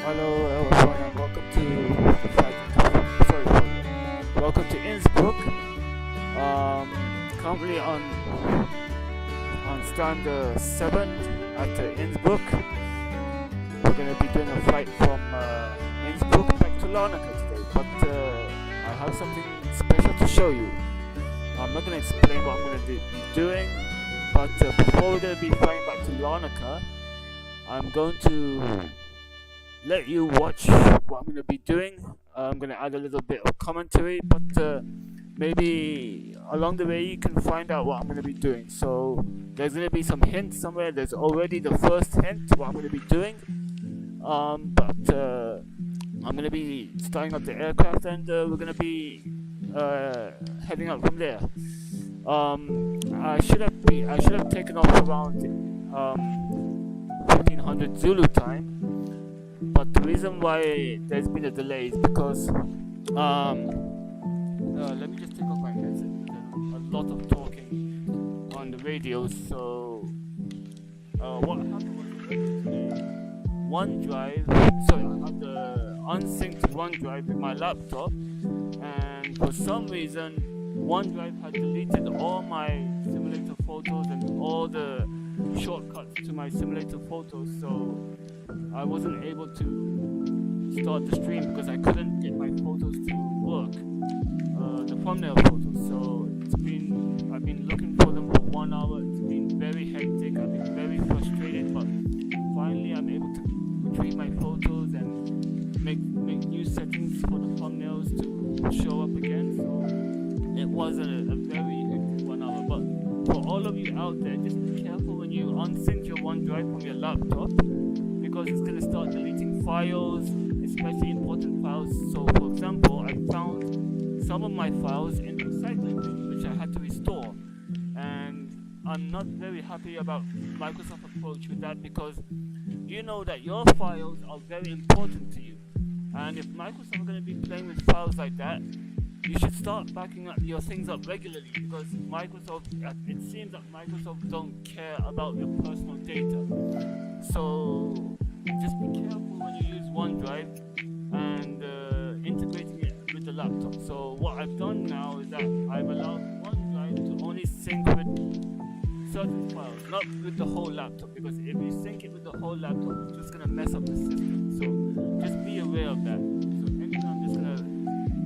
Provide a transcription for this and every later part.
Hello everyone and welcome to the welcome to Innsbruck. Currently on stand 7 at Innsbruck. We're going to be doing a flight from Innsbruck back to Larnaca today, but I have something special to show you. I'm not going to explain what I'm going to be doing, but before we're going to be flying back to Larnaca, I'm going to let you watch what I'm going to be doing. I'm going to add a little bit of commentary, but maybe along the way you can find out what I'm going to be doing. So there's going to be some hints somewhere. There's already the first hint what I'm going to be doing, but I'm going to be starting up the aircraft and we're going to be heading up from there. I should have taken off around 1500 Zulu time. But the reason why there's been a delay is because let me just take off my headset. There's a lot of talking on the radio. So what happened was I had the unsynced OneDrive in my laptop, and for some reason OneDrive had deleted all my simulator photos and all the shortcuts to my simulator photos, so I wasn't able to start the stream because I couldn't get my photos to work, the thumbnail photos. So I've been looking for them for 1 hour. It's been very hectic. I've been very frustrated, but finally I'm able to retrieve my photos and make new settings for the thumbnails to show up again. So it was a very hectic 1 hour. But for all of you out there, just be careful when you unsync your OneDrive from your laptop, because it's going to start deleting files, especially important files. So for example, I found some of my files in the recycling bin, which I had to restore, and I'm not very happy about Microsoft's approach with that, because you know that your files are very important to you, and if Microsoft are going to be playing with files like that, you should start backing up your things up regularly, because it seems that Microsoft don't care about your personal data. So just be careful when you use OneDrive and integrating it with the laptop. So what I've done now is that I've allowed OneDrive to only sync with certain files, not with the whole laptop, because if you sync it with the whole laptop, it's just going to mess up the system. So just be aware of that. So anyway, I'm just going to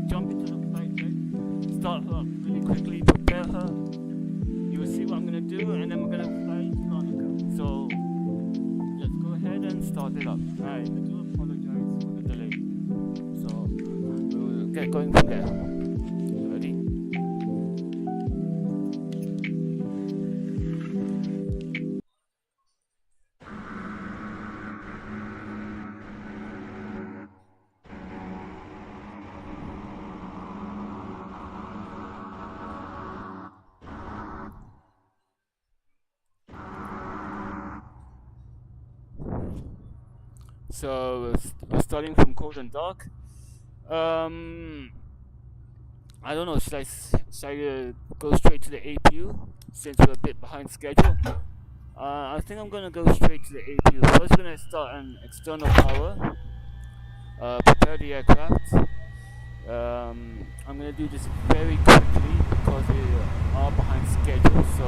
jump into the flight deck, start her up really quickly, prepare her. You will see what I'm going to do, and then we're going to fly to Larnaca. So let's go ahead and start it up. Alright, I do apologize for the delay. So we'll get going from there. Ready? So we're starting from cold and dark. I don't know, should I go straight to the APU since we're a bit behind schedule? I think I'm gonna go straight to the APU. First we're gonna start an external power, prepare the aircraft. I'm gonna do this very quickly because we are behind schedule, so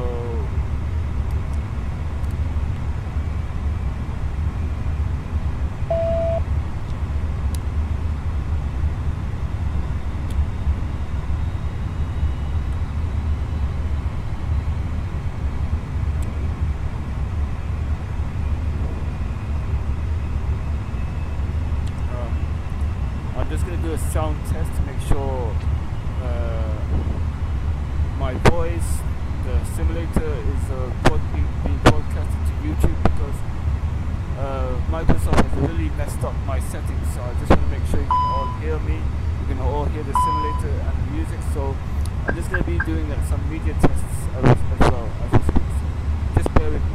I'm just going to do a sound test to make sure my voice, the simulator is being broadcasted to YouTube, because Microsoft has really messed up my settings. So I just want to make sure you can all hear me, you can all hear the simulator and the music. So I'm just going to be doing some media tests as well as we speak. So just bear with me.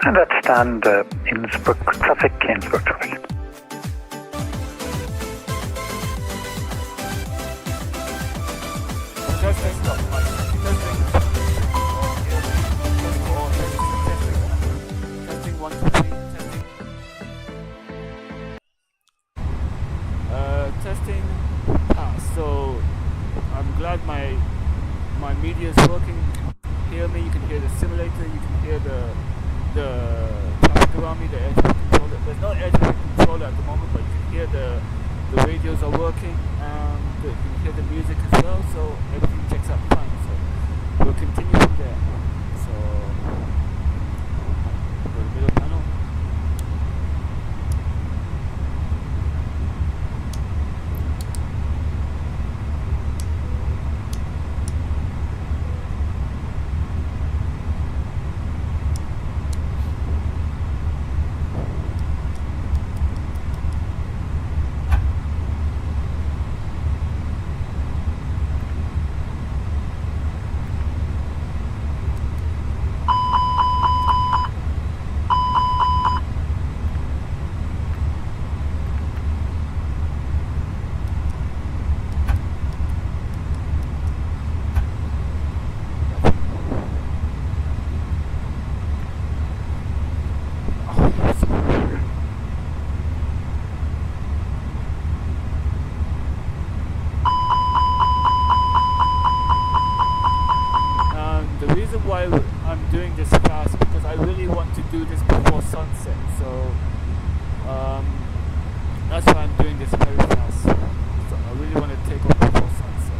And that's stand Innsbruck traffic, Innsbruck traffic. Testing, stop, mic. Testing. Testing, 1, 2, 3, testing. Testing, pass. So, I'm glad my media is working. You can hear me, you can hear the simulator, you can hear the traffic around me, the air traffic controller. There's no air traffic controller at the moment, but you can hear the radios are working, and you can hear the music as well, so everything checks out fine. So we'll continue from there. So go to the middle panel. Why I'm doing this fast, because I really want to do this before sunset, so that's why I'm doing this very fast. So I really want to take off before sunset.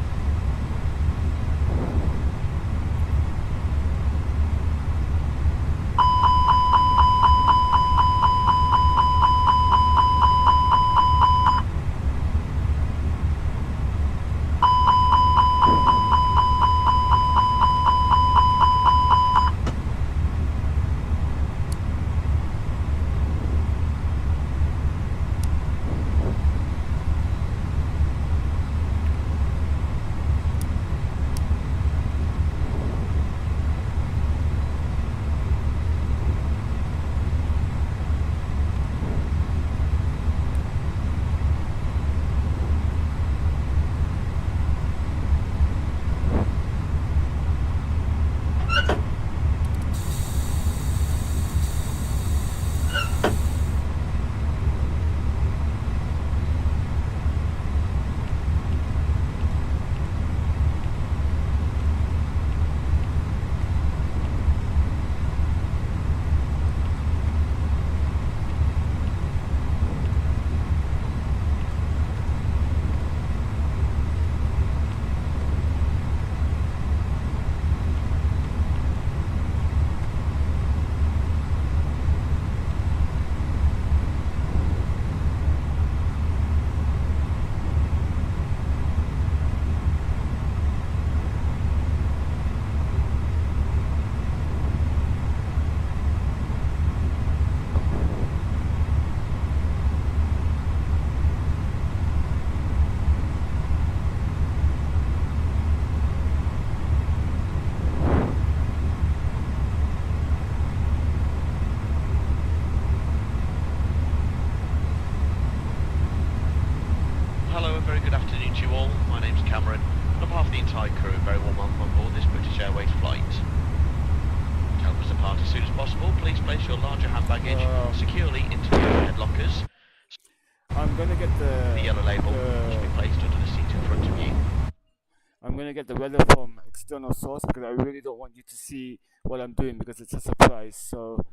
Get the weather from external source, because I really don't want you to see what I'm doing, because it's a surprise. So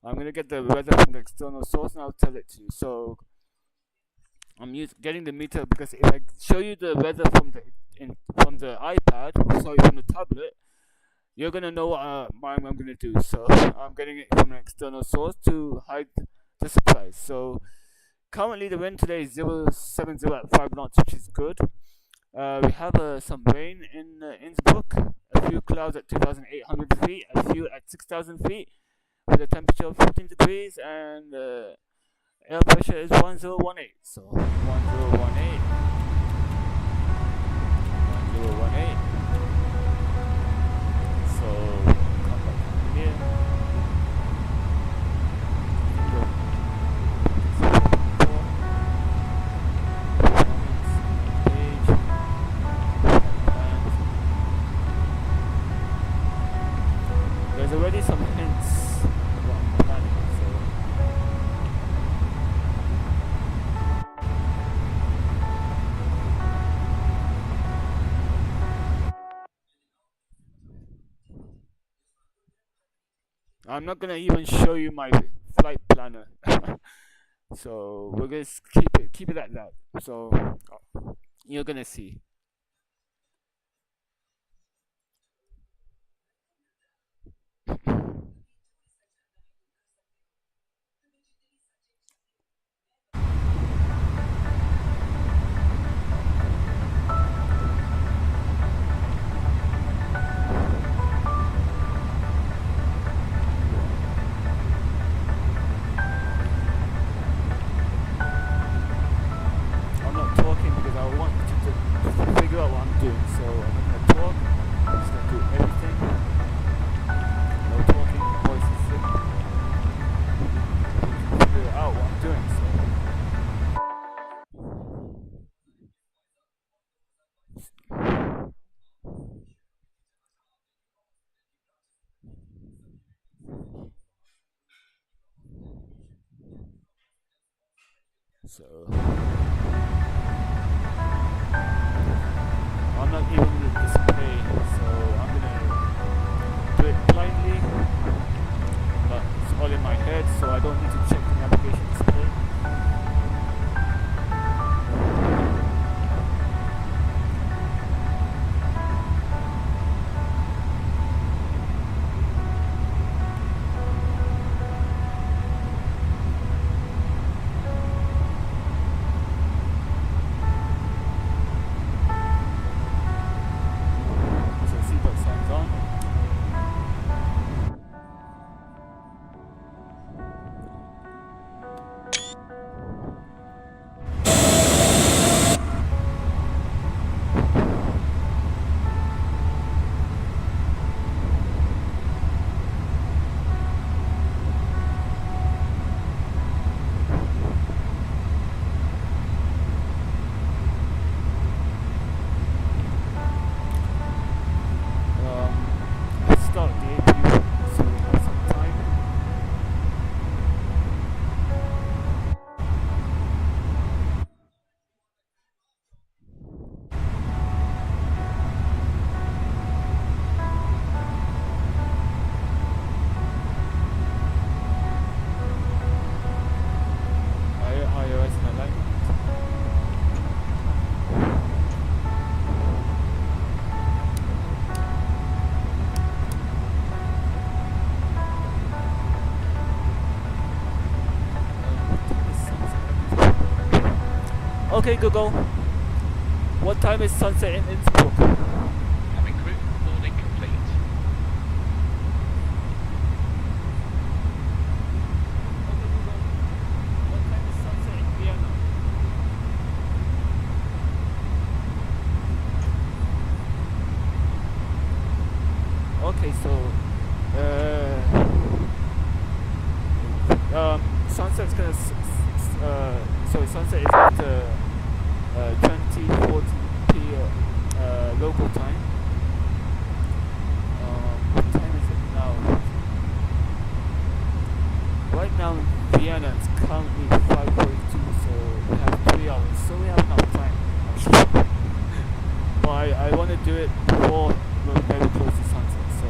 I'm gonna get the weather from the external source and I'll tell it to you. So I'm getting the meter, because if I show you the weather from the iPad, sorry, from the tablet, you're gonna know what I'm gonna do. So I'm getting it from an external source to hide the surprise. So currently the wind today is 070 at 5 knots, which is good. We have some rain in Innsbruck, a few clouds at 2,800 feet, a few at 6,000 feet, with a temperature of 15 degrees, and air pressure is 1018. So 1018. 1018. So come back here. I'm not gonna even show you my flight planner. So we're gonna keep it at that. So you're gonna see. I'm not talking because I want you to figure out what I'm doing. So I'm not gonna talk. I'm just gonna do everything. No talking. Voice is sick. Figure out what I'm doing. So I'm not even going to display, so I'm going to do it blindly, but it's all in my head, so I don't need to check the navigation display. Okay, Google. What time is sunset in Innsbruck? Cabin crew, boarding complete. Okay, Google. What time is sunset in Vienna? Okay, so sunset's gonna sunset is at 20:40 p. Local time. What time is it now? Right now in Vienna it's currently 5:42, so we have 3 hours, so we have enough time actually. But I want to do it before we're very close to sunset, so.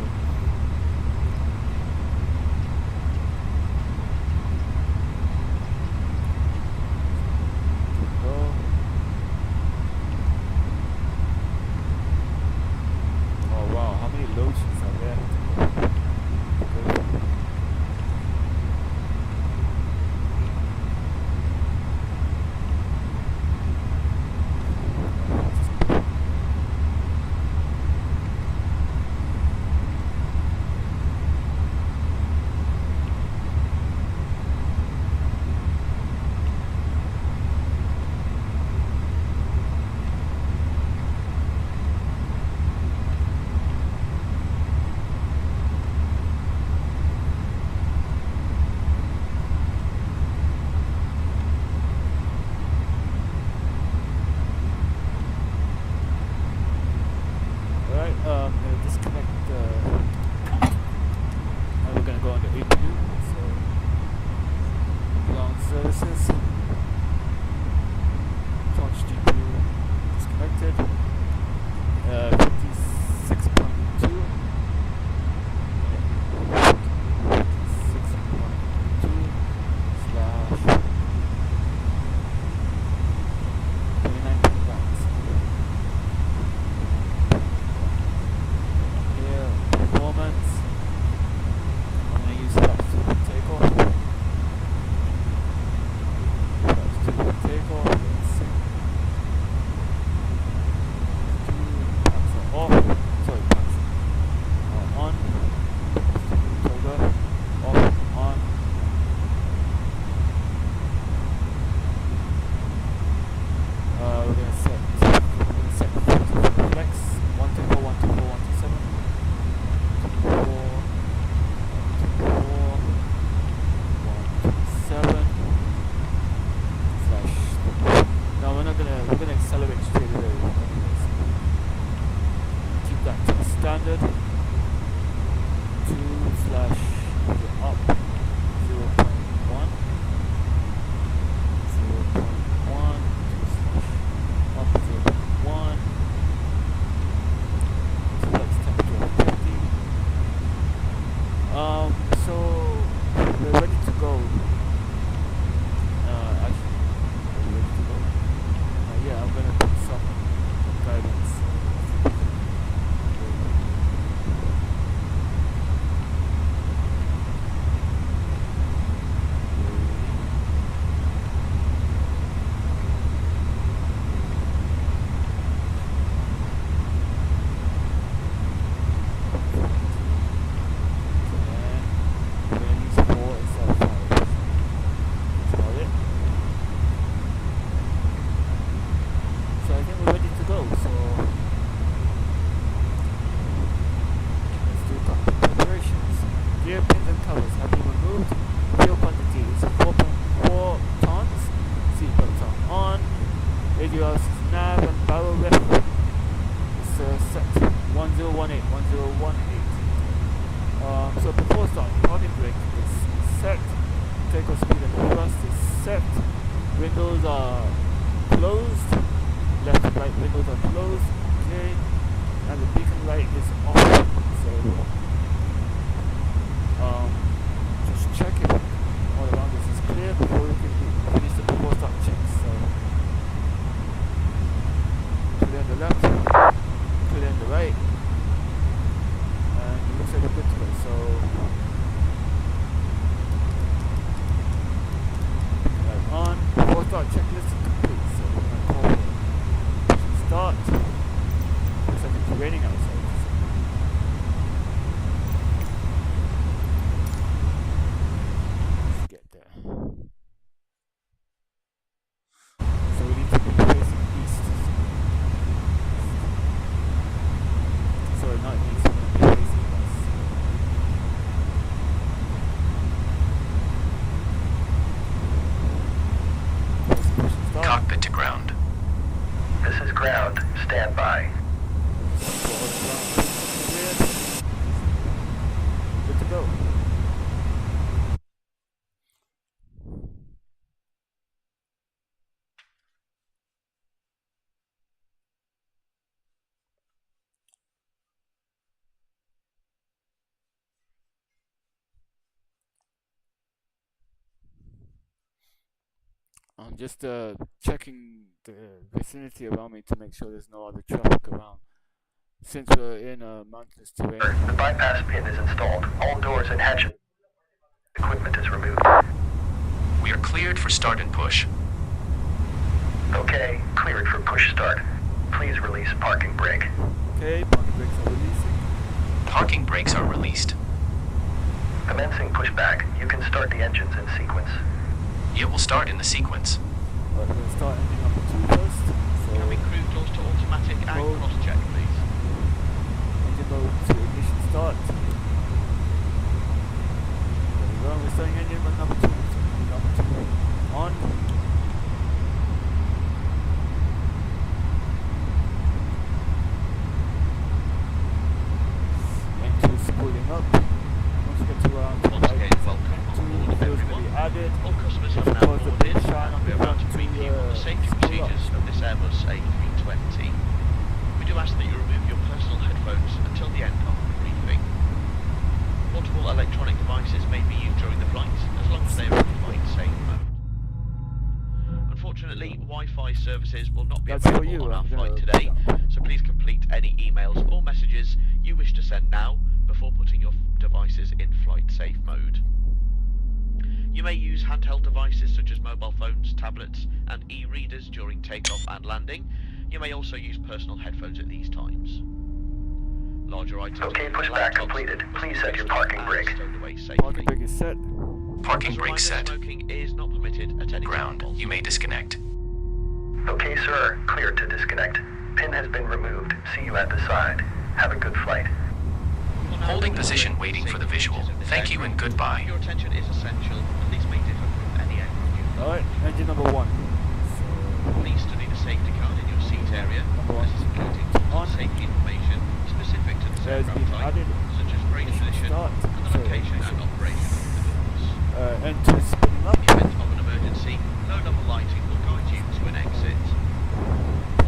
your nav and barrel ref is set 1018, 1018. So before starting, parking brake is set, takeoff speed and thrust is set, windows are closed, left and right windows are closed, okay, and the beacon light is off. So just check if all around this is clear before we can finish the before start checks. So clear on the left, clear on the right, and it looks like we're good to go. So right on, before start checklist is complete. So we're going to call it start. Looks like it's raining outside. So we need to be facing east. Sorry, not east, we're going to be facing west. Cockpit to ground. This is ground. Stand by. Good to go. I'm just checking the vicinity around me to make sure there's no other traffic around. Since we're in a mountainous terrain. The bypass pin is installed. All doors and hatches equipment is removed. We are cleared for start and push. Okay, cleared for push start. Please release parking brake. Okay, parking brakes are releasing. Parking brakes are released. Commencing pushback. You can start the engines in sequence. It will start in the sequence. Right, we're going to start engine number 2 first. So Cabin crew doors to automatic and cross check, please. engine mode to ignition start. There we go, we're starting engine mode number 2. So number 2 on. Engine is spooling up. Once we get to around Once again, welcome on board fuel's going to everyone. be added. All customers have Of now course, the boarded, big shine and we're about to brief you on the safety spool up. procedures of this Airbus A320. We do ask that you remove your personal headphones until the end of the briefing. Portable electronic devices may be used during the flight, as long as they are in flight safe mode. Unfortunately, Wi-Fi services will not be That's for available you, on our I'm flight gonna today, so please complete any emails or messages you wish to send now before putting your devices in flight safe mode. You may use handheld devices such as mobile phones, tablets, and e-readers during takeoff and landing. You may also use personal headphones at these times. Larger items. Okay, pushback completed. Please set your parking brake. Parking brake is set. Parking brake set. Smoking is not permitted at any Ground. time. You may disconnect. Okay, sir. Cleared to disconnect. Pin has been removed. See you at the side. Have a good flight. Holding position, waiting for the visual. Thank you and goodbye. Your attention is essential, and these may differ from any aircraft. Alright, engine number 1. Please study the safety card in your seat area, Number as 1. it's including On. safety information specific to this There's aircraft been type, added. such as brake Ignition position start. and the Sorry, location and ignition. operation of the doors. Enter is spinning up. In the event of an emergency, low-level lighting will guide you to an exit.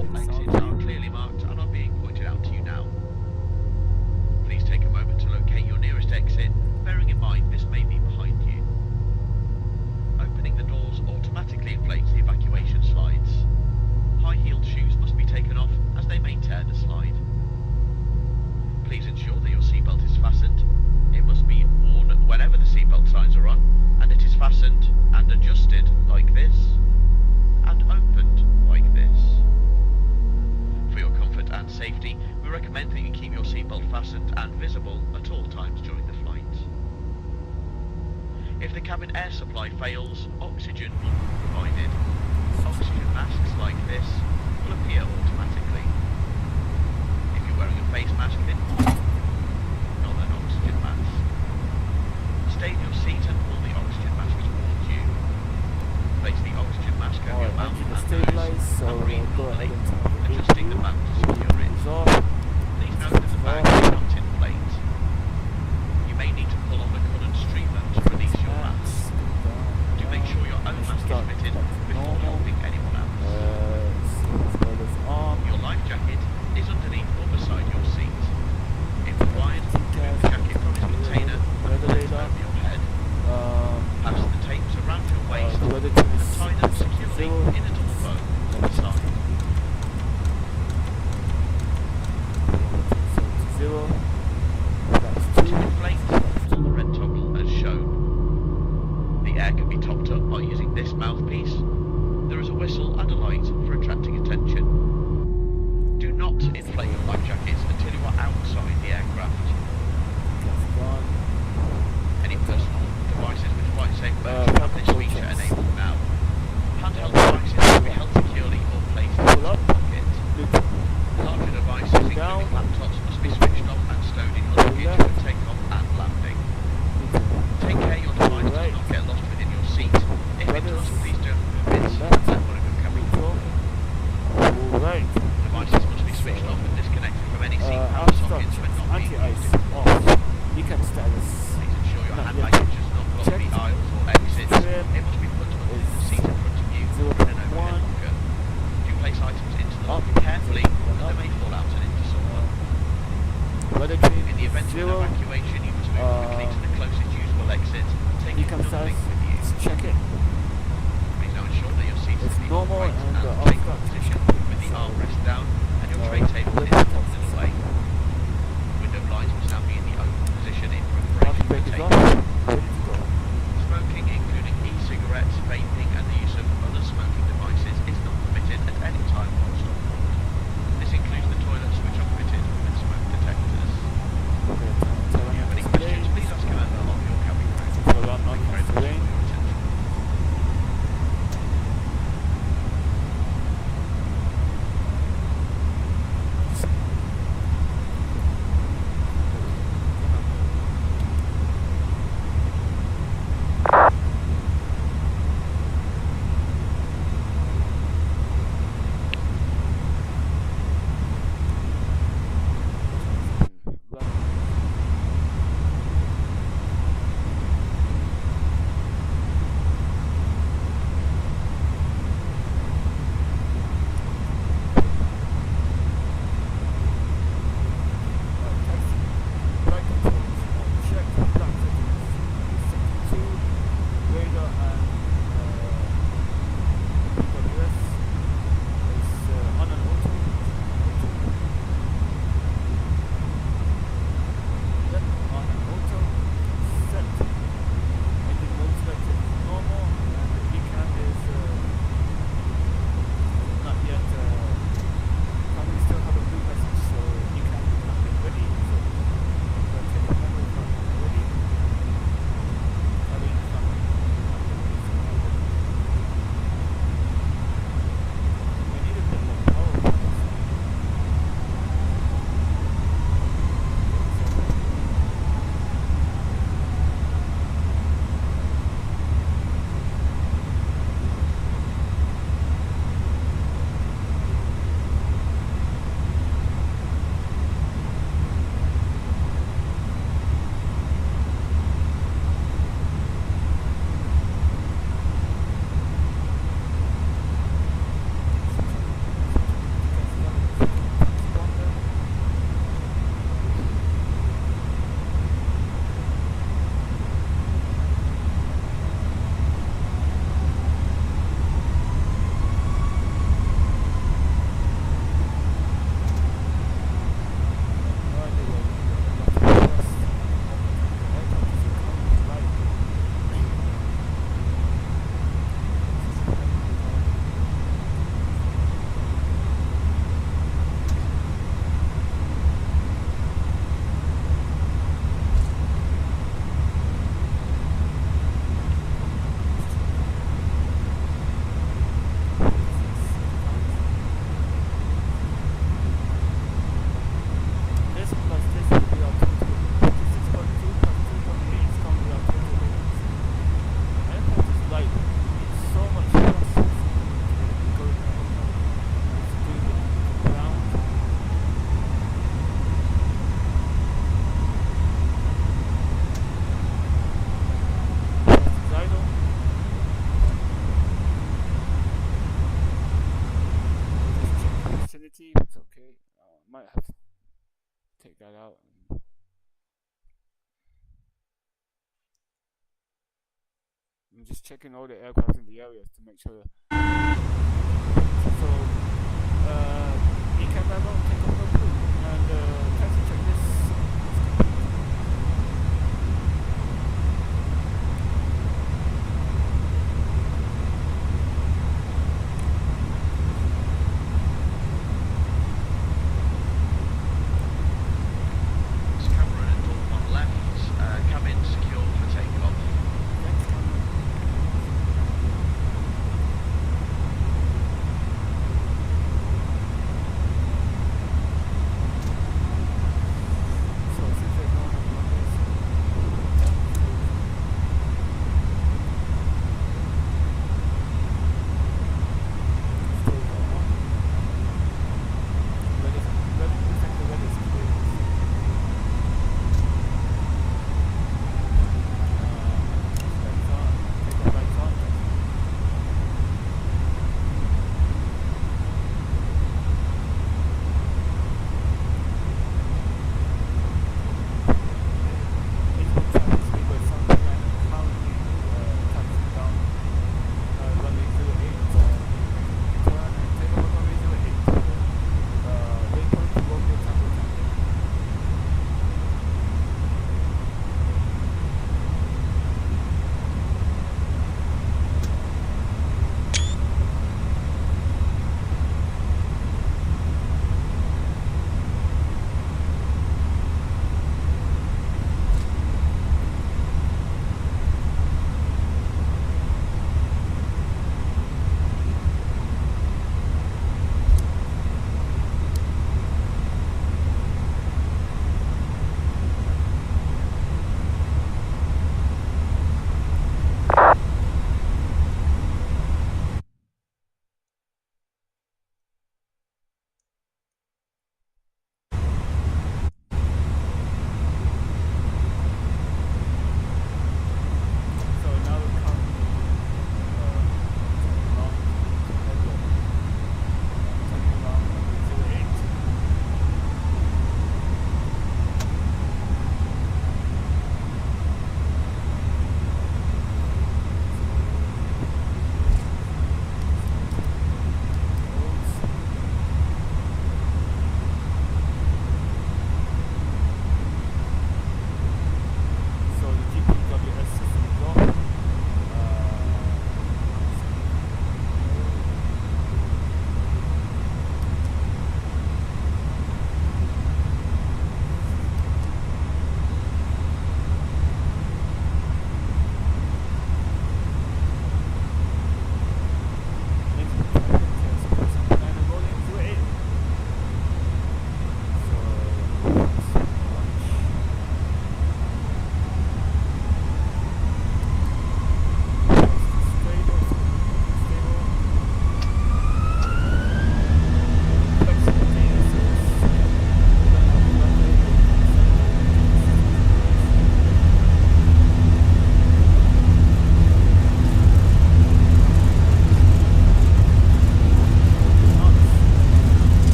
All exits are clearly marked and are being pointed out to you now. Please take a moment to locate your nearest exit, bearing in mind this may be behind you. Opening the doors automatically inflates the evacuation slides. High-heeled shoes must be taken off as they may tear the slide. Please ensure that your seatbelt is fastened. It must be worn whenever the seatbelt signs are on, and it is fastened and adjusted like this, and opened like this. For your comfort and safety, we recommend that you keep your seatbelt fastened and visible at all times during the flight. If the cabin air supply fails, oxygen will be provided. Oxygen masks like this will appear automatically. If you're wearing a face mask, then not an oxygen mask. Stay in your seat and pull the oxygen mask towards you. Place the oxygen mask over your Alright, mouth engine is and nose. stabilized, so So and breathe we'll go normally, ahead and tap the adjusting the mount to secure it. DISOR. Please note that the bag is not in plate. You may need to pull on the current streamer to release your mask. Do make sure your own mask is fitted before helping anyone else. Your life jacket is underneath or beside your seat. If required, remove the jacket from its container and put it over your head. Pass the tapes around your waist and tie them securely in a double bow on the side. To inflate, pull the red toggle as shown. The air can be topped up by using this mouthpiece. There is a whistle and a light for attracting attention. Do not inflate your life jackets until you are outside the aircraft. Any personal devices with flight safe mode have this feature enabled now. Handheld devices can be held securely or placed in your pocket. Larger devices, including laptops, must be switched off and stowed in your luggage for takeoff and landing. Take care your device does not get lost within your seat. If it does, please don't move it. That's what a good cabin crew. Devices must be switched off and disconnected from any seat power sockets when not being used. You can status. Please ensure your hand baggage does not block the aisles or exits. It must be put underneath the seat in front of you in an overhead locker. Do place items into the locker carefully, as they may fall out and into someone. In the event of an evacuation, you must move quickly to the closest usable exit, taking nothing with you. Check it. Please now ensure that your seat is in the normal upright and and takeoff position with the armrest down and your tray table is folded away. Window blinds must now be in the open position in preparation for takeoff. Smoking, including e-cigarettes, vaping and the use of other smoking devices is not permitted at any time whilst on board. This includes the toilets which are fitted with smoke detectors. If you have any questions, please ask a member of your cabin crew. Thank you very much for your attention. might have to take that out. I'm just checking all the aircraft in the areas to make sure. So, ECAM level, take over blue, and taxi checklist.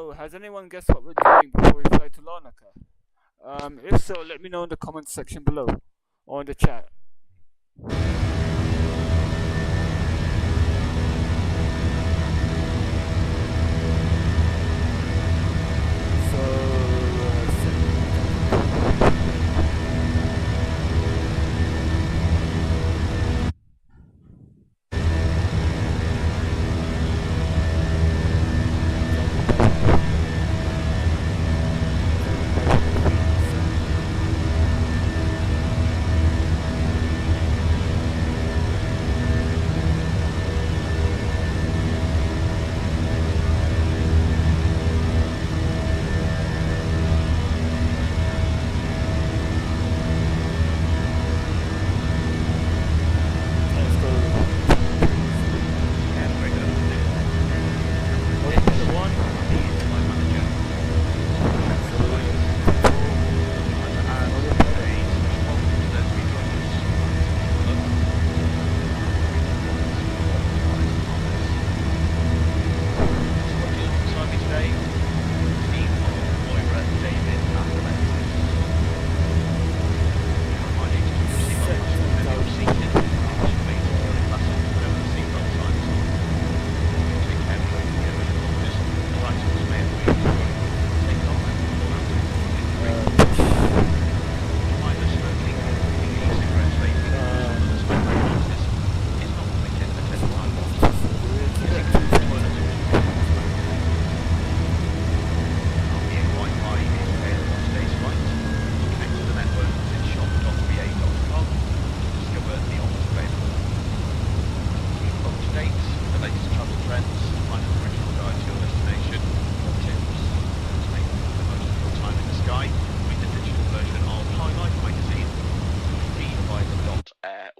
So, has anyone guessed what we're doing before we fly to Larnaca? If so, let me know in the comments section below or in the chat.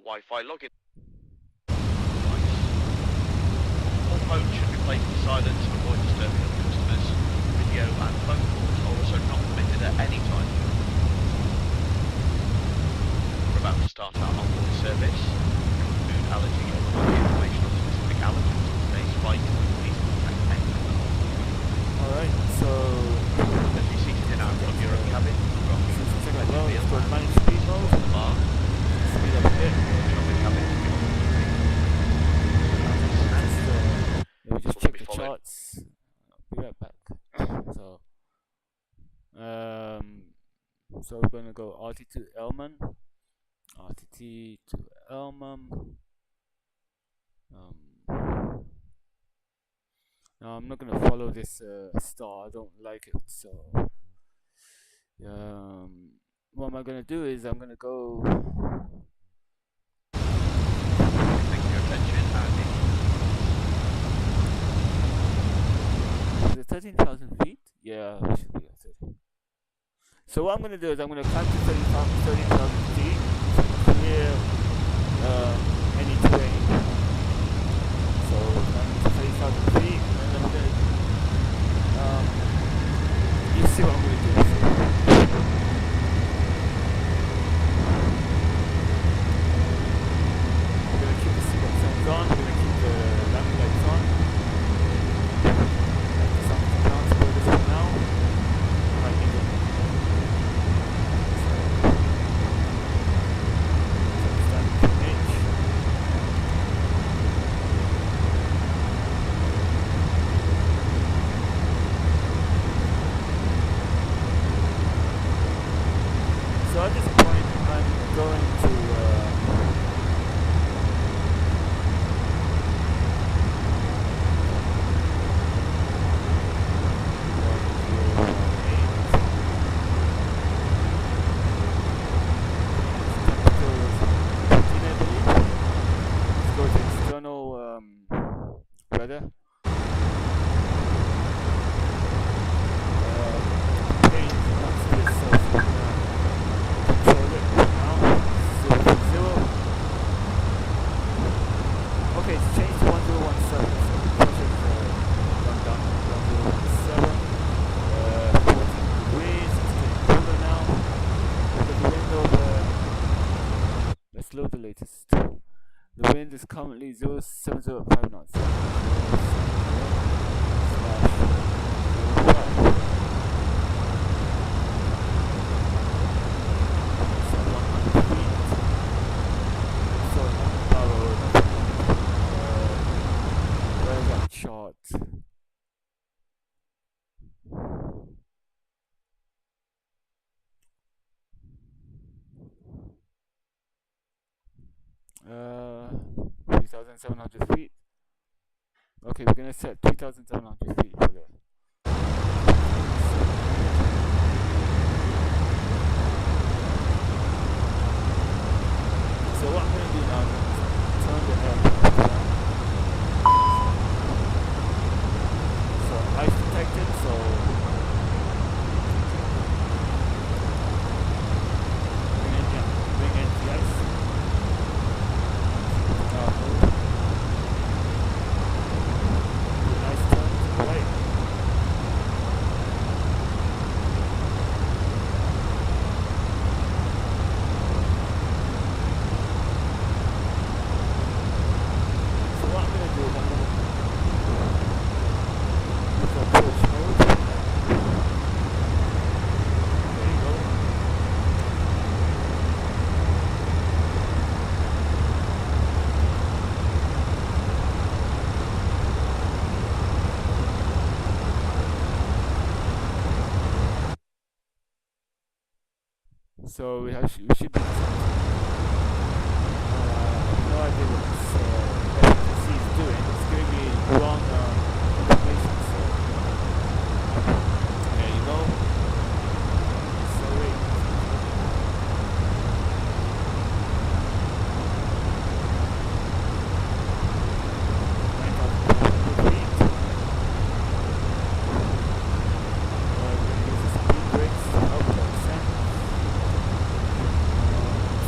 Wi-Fi login. All phones should be placed on silent to avoid disturbing other customers. Video and phone calls are also not permitted at any time. We're about to start our onboard service. Food allergy or other information on specific allergens on today's flight, please contact anyone. Alright, so as you seated in our Club Europe cabin, check out well, it's got manage speed mode. the bar, Speed up a bit. Let me just check the charts. I'll be right back. So we're gonna go RT to Elman, RTT to Elman. Now I'm not gonna follow this star. I don't like it. So what am I gonna do is I'm gonna go. Thank you for your attention and Is it 13,000 feet? Yeah, we should be at 30. So what I'm gonna do is I'm gonna climb to 30,000 feet to clear any terrain. So I'm to 30,000 feet, and then I'm gonna you see what I'm gonna do. We're gonna keep the seatbelt signs on. We're gonna keep the landing lights on. So at this point, I'm going to let's go to external weather. Okay, it's changed to 1017. So the pressure's gone down to 1017. 14 degrees. It's getting colder now. Look at the window. Let's load the latest. The wind is currently 070 knots. 3,700 feet. Okay, we're gonna set 3,700 feet for this. So what I'm gonna do now is turn the aircraft around. So ice detected, so bring in the ice. Nice turn to the right. So what I'm gonna do is I'm gonna use the approach mode. There you go. So we should be no idea what this FTC is doing. It's giving me wrong information. So there you go. So wait. We're gonna use the speed brakes to help the descent.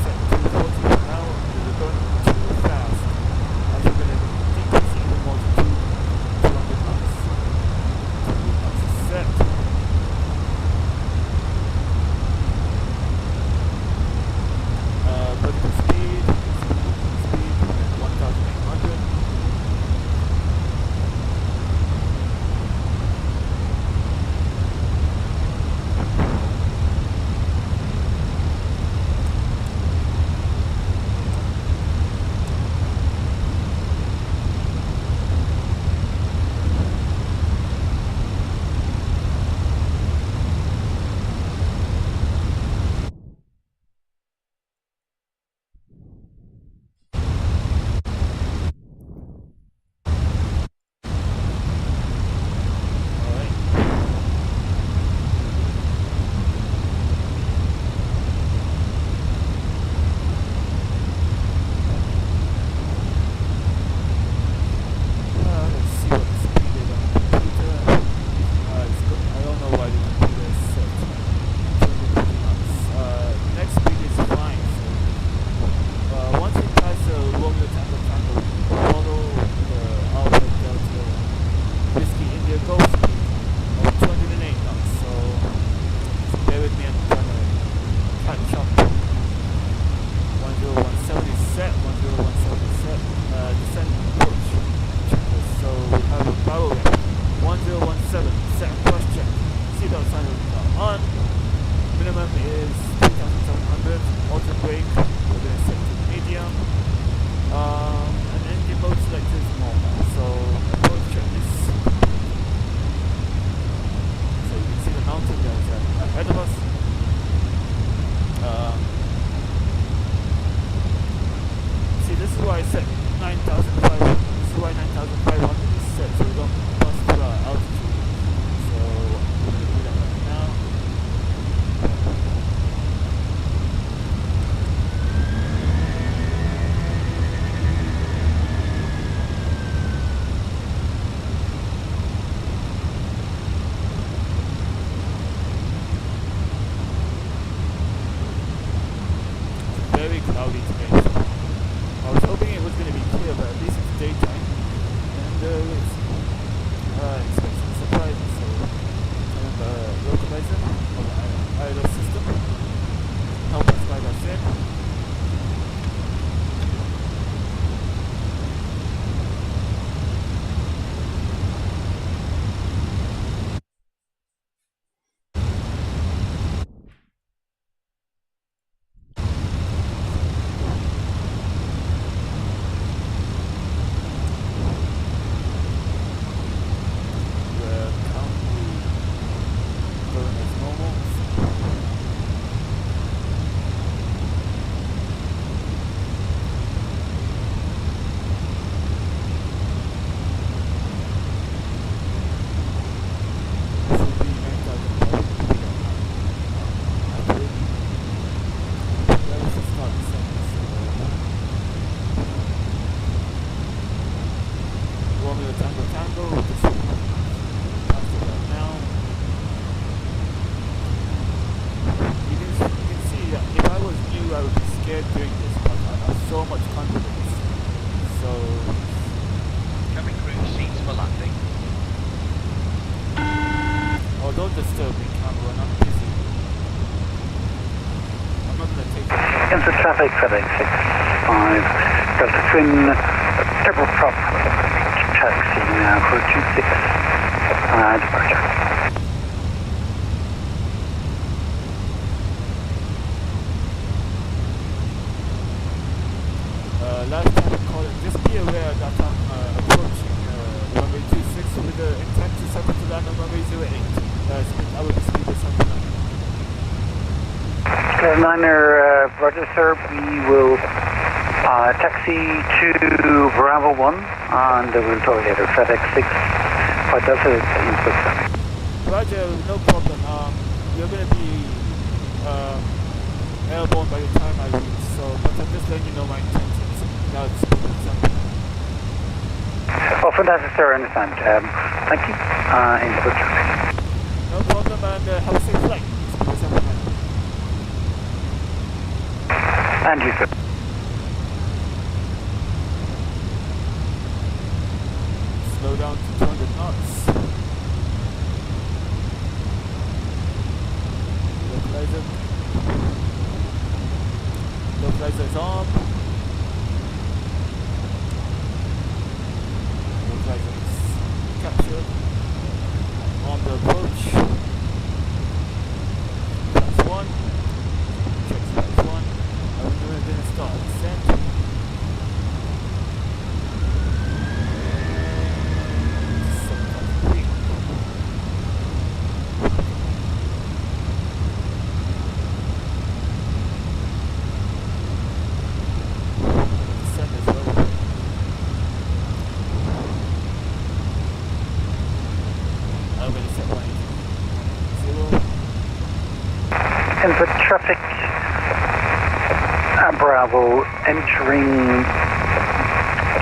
Set 240 for now. We're going too fast. As we're gonna decrease even more to 200 knots. 200 knots is set. Vertical speed, 1,800. Alright. Let's see what the speed is on the computer. It's good. I don't know why the computer is set 250 knots. Next speed is fine. So, once we pass the Romeo Tango, we follow the Alpha Delta Whiskey India Golf speed of 208 knots. So bear with me, I'm trying to catch up. 10170 set, 10170 set. Descent approach checklist. So we have a barrel rate 1017 set cross check. Seatbelt signs are on. Minimum is 3,700. Auto brake, we're going to set to medium. And engine mode selector is normal. So approach checklist. So you can see the mountain guys ahead of us. See, this is why I set 9,500. This is why 9,500 is set, so we don't bust through our altitude. So we're going to do that right now. It's very cloudy today. I was hoping it was going to be clear, but at least it's daytime. And it's expect some surprises. So kind of localizer of the ILS system. Help us guide us in. Into traffic, FedEx 65, Delta Twin, turboprop, taxi now for 26, departure. Last time I called it, just be aware that I'm approaching runway 26 with the intent to circle to land on runway 08. I will be speed or something like that. Niner, Roger sir, we will taxi to Bravo 1 and we'll talk later. FedEx 6, Flight Delta, Innsbruck. Roger, no problem. You're going to be airborne by the time I reach, so, but I'm just letting you know my intentions. Now it's speed or something. Oh, fantastic sir, I understand. Thank you. Innsbruck traffic. No problem, and have a safe flight. Speed or something like that. And you sir. Slow down to 200 knots. Localizer is on. Localizer is captured. On the approach. Class 1. Check class 1. I'm going to start descent. Input traffic, Bravo, entering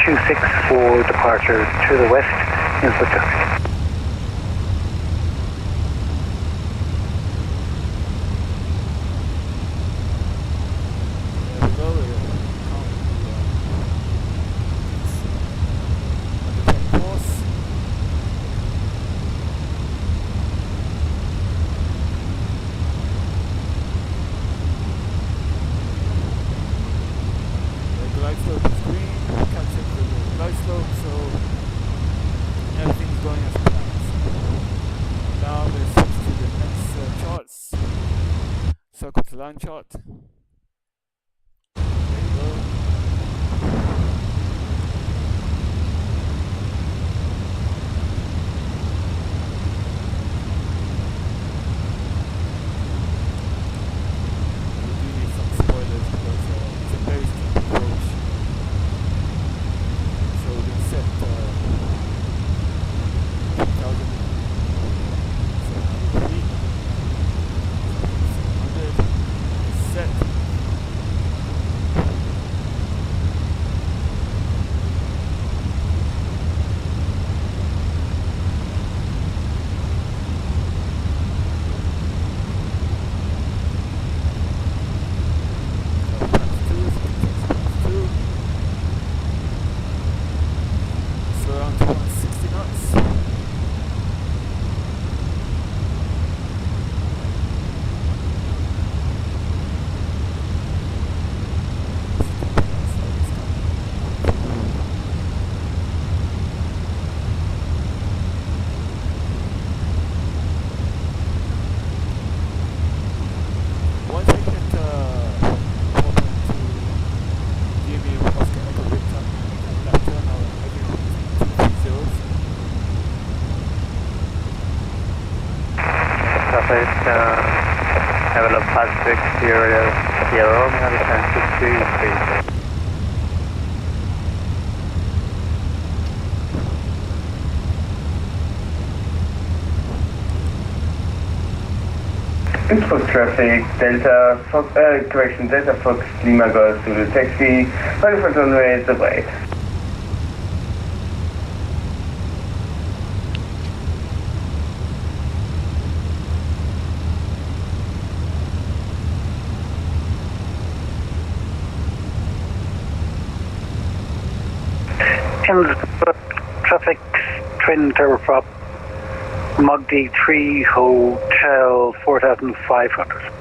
26 for departure to the west, input traffic. Line chart. Level of past exterior yellow, have a chance to 2, please. Innsbruck traffic, Delta Fox, Delta Fox Lima goes to the taxi, running for runway is away. Innsbruck traffic, twin turboprop, Mugdy 3 Hotel 4500.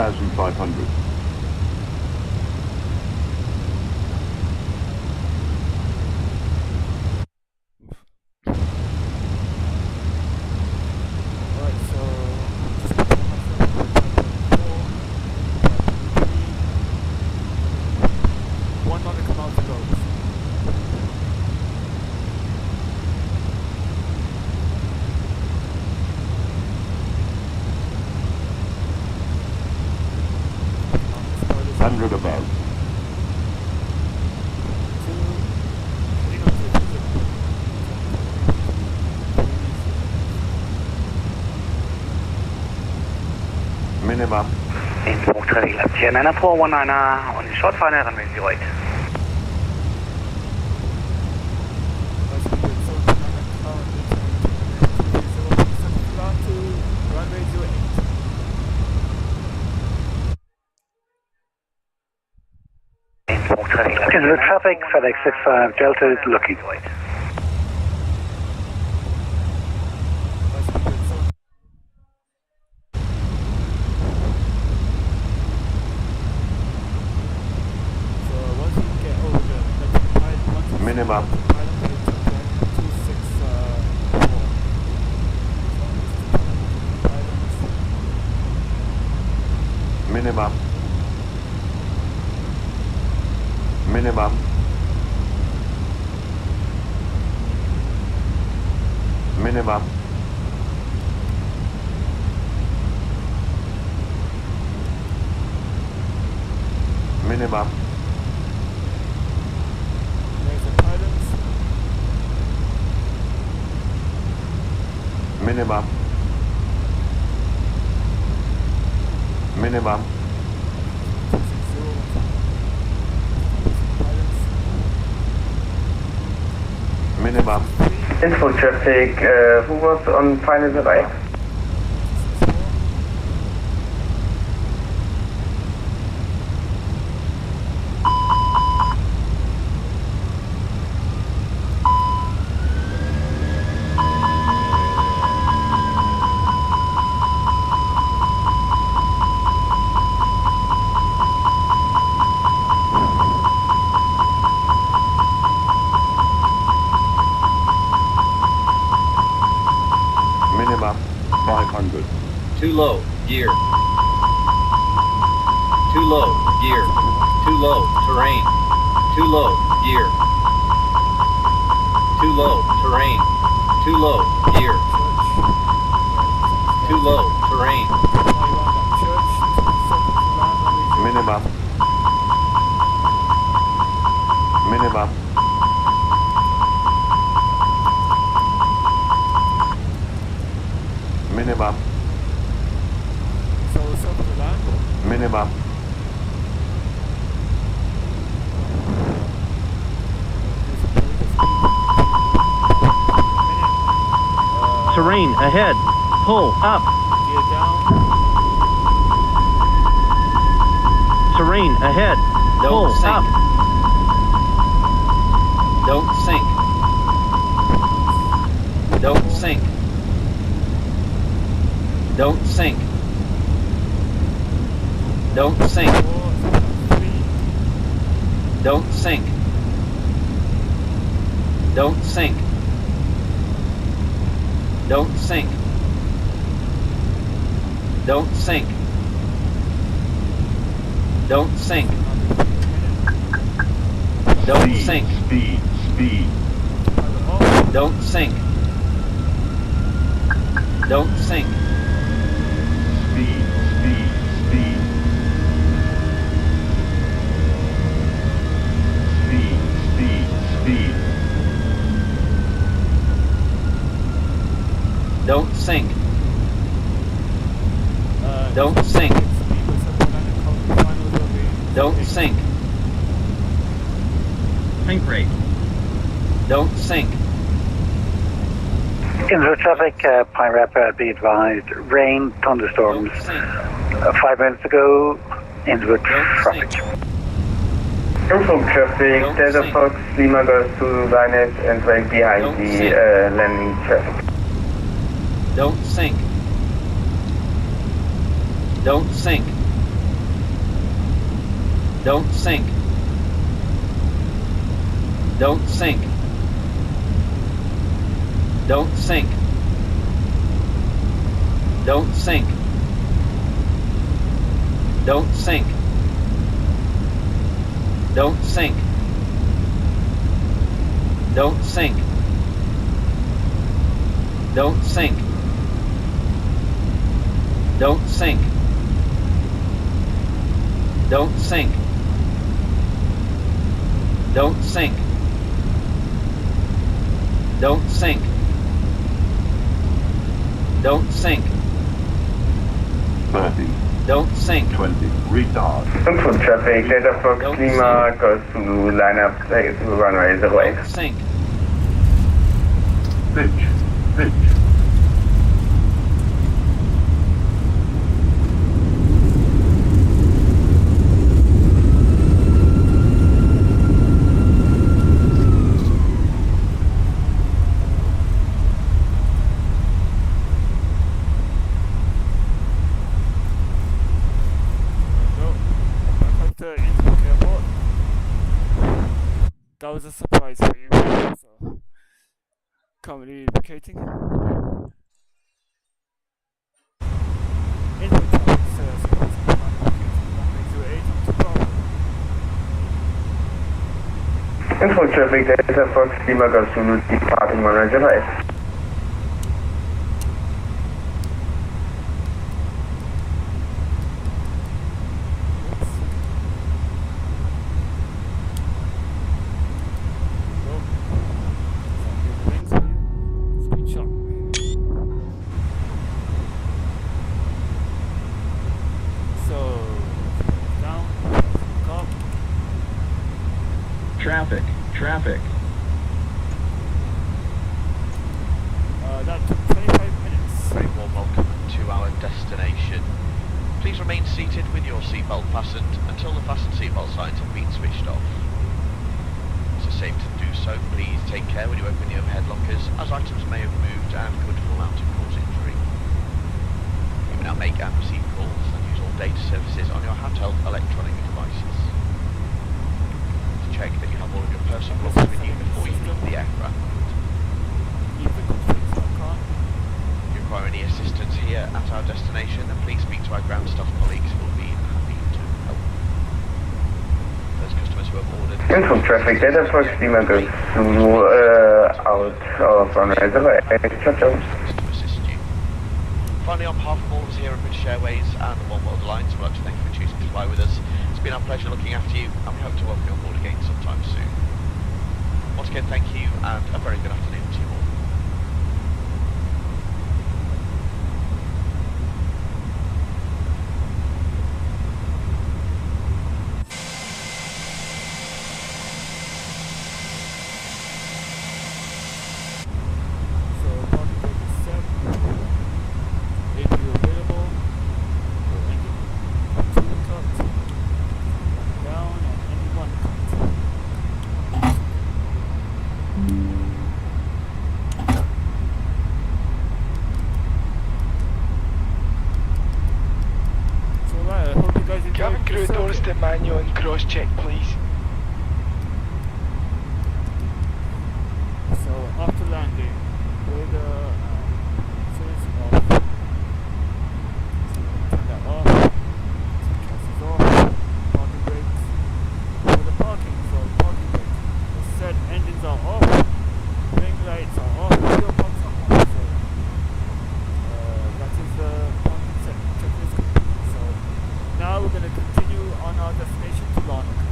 2,500. Right, so one more to come out to go. Hundred about. Minimum. Innsbruck traffic left here 9419 on the short final runway 08. Innsbruck traffic left. Is the traffic FedEx 65 Delta is looking right. Minimum. Minimum. Minimum. Minimum. Minimum. Minimum. Minimum. Minimum. Innsbruck traffic, who was on final right? Minimum. 500. Too low, gear. Too low, gear. Too low, terrain. Too low, gear. Too low, terrain. Too low, gear. Too low, terrain. Minimum. Minimum. Minimum. Minimum. Terrain ahead. Pull up. Gear down. Terrain ahead. Don't Pull sink. up. Don't sink. Don't sink. Don't sink. Don't sink. Don't sink. Don't sink. Don't sink. Don't sink. Don't sink. Don't sink. Speed. Speed. Don't sink. Don't sink. Speed. Speed. Speed. Speed. Speed. Speed. Don't sink. Don't sink. Don't sink. Sink rate. Don't sink. Innsbruck traffic, Pirate, be advised, rain, thunderstorms. Don't sink. 5 minutes ago, Innsbruck Don't traffic. sink. Innsbruck traffic, Don't Delta sink. Fox, Lima goes to Zynet and right behind Don't the sink. landing traffic. Don't sink. Don't sink. Don't sink. Don't sink. Don't sink. Don't sink. Don't sink. Don't sink. Don't sink. Don't sink. Don't sink. Don't sink. Don't sink. Don't sink. Don't sink. 30. Don't sink. 20. Retard. Input traffic, Delta Fox Lima goes to line up to runway 08. Don't sink. Pitch. Pitch. Innsbruck Airport. That was a surprise for you, so currently vacating. Innsbruck traffic, surprise, runway 08 on to Bravo. Input traffic, Delta Fox Lima goes to departing runway 08. Traffic. Traffic. That took 25 minutes. Very warm welcome to our destination. Please remain seated with your seatbelt fastened until the fasten seatbelt signs have been switched off. It's safe to do so. Please take care when you open the overhead lockers, as items may have moved and could fall out and cause injury. You may now make and receive calls and use all data services on your handheld electronic devices. Check that you have all of your personal belongings with you before you leave the aircraft. If you require any assistance here at our destination, then please speak to our ground staff colleagues who will be happy to help. Those customers who have ordered... Input traffic, Delta Fox Lima goes to out of runway 08. Ciao, ciao. ...to assist you. Finally, on behalf of all of us here at British Airways and the One World Alliance, we'd like to thank you for choosing to fly with us. It's been our pleasure looking after you, and we hope to welcome you on board again sometime soon. Once again, thank you, and a very good afternoon to you all. So, parking brake is set. APU available. Your engine up to the cut. Down and engine 1 cut. So right, I hope you guys enjoyed Cabin crew the doors circuit. to manual and cross check, please. So after landing, with the sensors off, so turn that off, TCAS off, parking brakes, for the parking, so parking brakes, the set engines are off, ring lights are off, wheel pumps are on, so that is the parking set checklist complete. So now we're going to continue on our destination to Larnaca.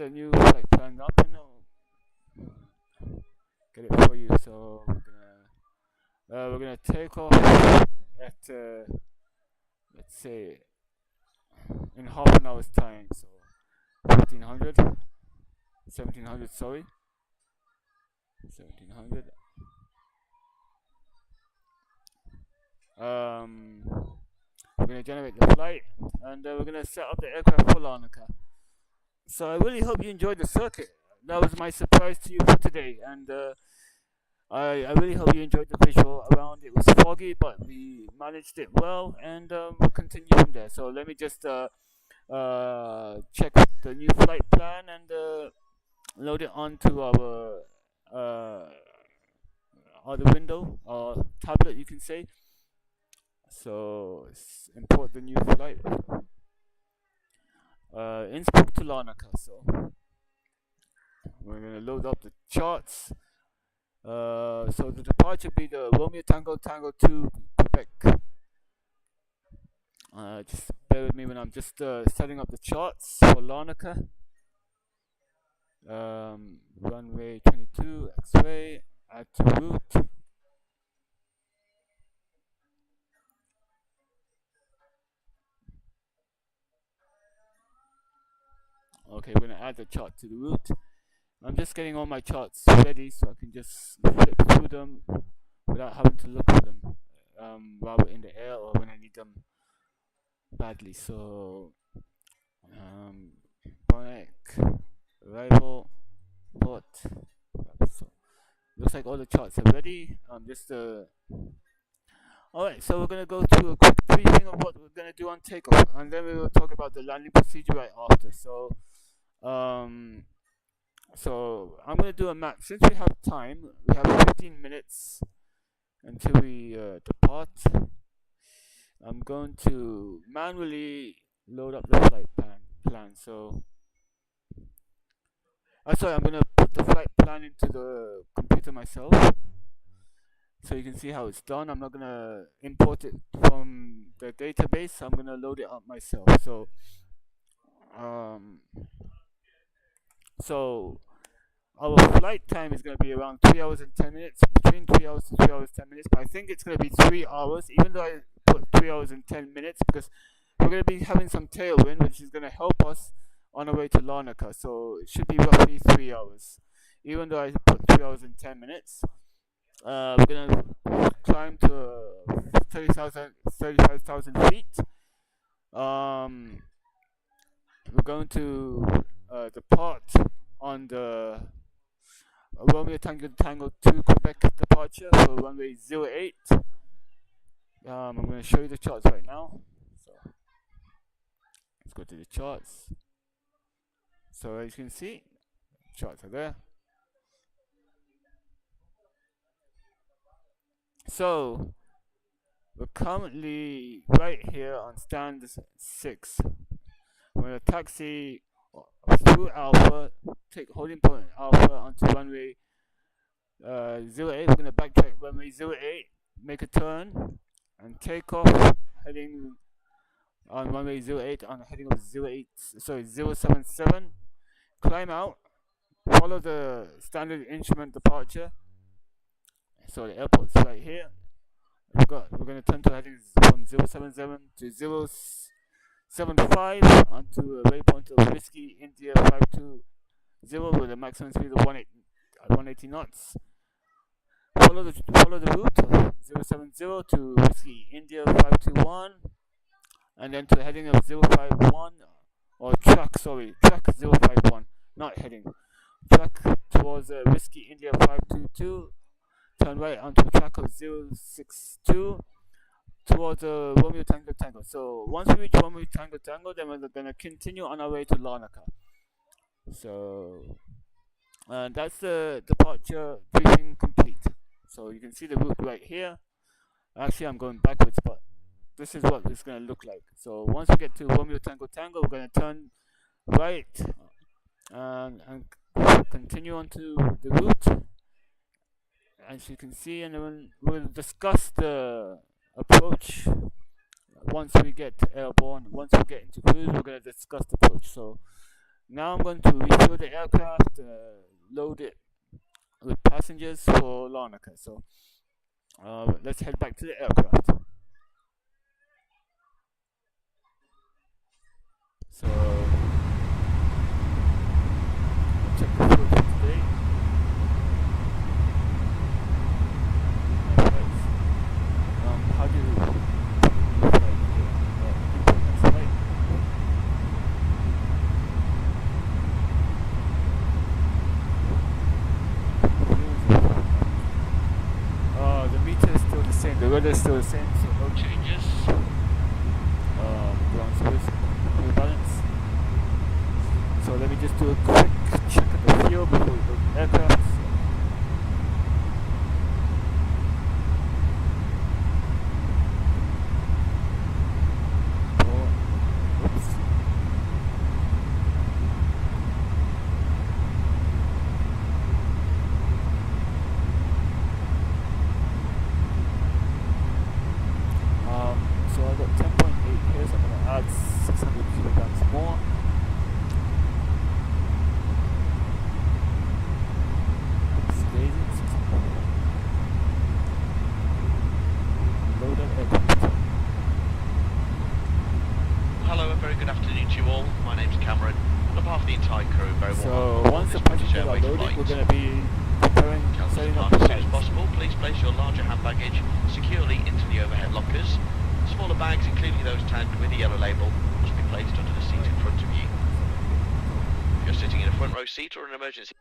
the new flight plan up and I'll get it for you. So we're gonna take off at let's say in half an hour's time. So 1700, sorry, 1700. We're gonna generate the flight and we're gonna set up the aircraft for Larnaca. So I really hope you enjoyed the circuit. That was my surprise to you for today, and I really hope you enjoyed the visual around. It was foggy, but we managed it well, and we'll continue from there. So let me just check the new flight plan and load it onto our other window or tablet, you can say. So import the new flight. Innsbruck to Larnaca. So we're gonna load up the charts. So the departure be the Romeo Tango Tango 2 Quebec. Just bear with me when I'm just setting up the charts for Larnaca. Runway 22 X-ray, add to route. Okay, we're gonna add the chart to the route. I'm just getting all my charts ready so I can just flip through them without having to look for them while we're in the air or when I need them badly. So BONEK, arrival, port. So looks like all the charts are ready. Alright, so we're gonna go through a quick briefing of what we're gonna do on takeoff, and then we will talk about the landing procedure right after. So I'm going to do a map. Since we have time, we have 15 minutes until we depart. I'm going to manually load up the flight plan. So, sorry, I'm going to put the flight plan into the computer myself, so you can see how it's done. I'm not going to import it from the database. I'm going to load it up myself. So our flight time is going to be around 3 hours and 10 minutes, between 3 hours to 3 hours 10 minutes, but I think it's going to be 3 hours, even though I put 3 hours and 10 minutes, because we're going to be having some tailwind, which is going to help us on our way to Larnaca. So it should be roughly 3 hours, even though I put 3 hours and 10 minutes. We're going to climb to 35,000 feet. We're going to depart on the Romeo Tango Tango 2 Quebec departure for runway 08. I'm going to show you the charts right now. So let's go to the charts. So as you can see, charts are there. So we're currently right here on stand 6. We're going to taxi through Alpha, take holding point Alpha onto runway 08. We're going to backtrack runway 08, make a turn, and take off heading on runway 08 on a heading of 077. Climb out, follow the standard instrument departure. So the airport's right here. We're going to turn to headings from 077 to 075 onto a waypoint of Whiskey India 520 with a maximum speed of 180 knots. Follow the route 070 to Whiskey India 521, and then to the heading of 051 or track 051, not heading. Track towards Whiskey India 522. Turn right onto the track of 062 towards Romeo Tango Tango. So once we reach Romeo Tango Tango, then we're going to continue on our way to Larnaca. So that's the departure briefing complete. So you can see the route right here. Actually, I'm going backwards, but this is what it's going to look like. So once we get to Romeo Tango Tango, we're going to turn right and continue onto the route, as you can see, and then we'll discuss the approach once we get airborne. Once we get into cruise, we're going to discuss the approach. So Now I'm going to refuel the aircraft, load it with passengers for Larnaca. So let's head back to the aircraft. So check the fuel for today. How do you import next flight? The meter is still the same, the weather is still the same, so no changes. Ground space, fuel balance. So let me just do a quick check of the fuel before we go to the aircraft. So I got 10.8 here, so I'm going to add 600 kilograms more. Oops, daisy, 600. Load that aircraft. Hello, a very good afternoon to you all. My name's Cameron. On behalf of the entire crew, very So warm once the British passengers are Airways loaded, flight. we're going to be preparing, setting up As the soon as flights. possible, please place your larger hand baggage securely into the overhead lockers. Smaller bags, including those tagged with the yellow label, must be placed under the seat in front of you. If you're sitting in a front row seat or an emergency...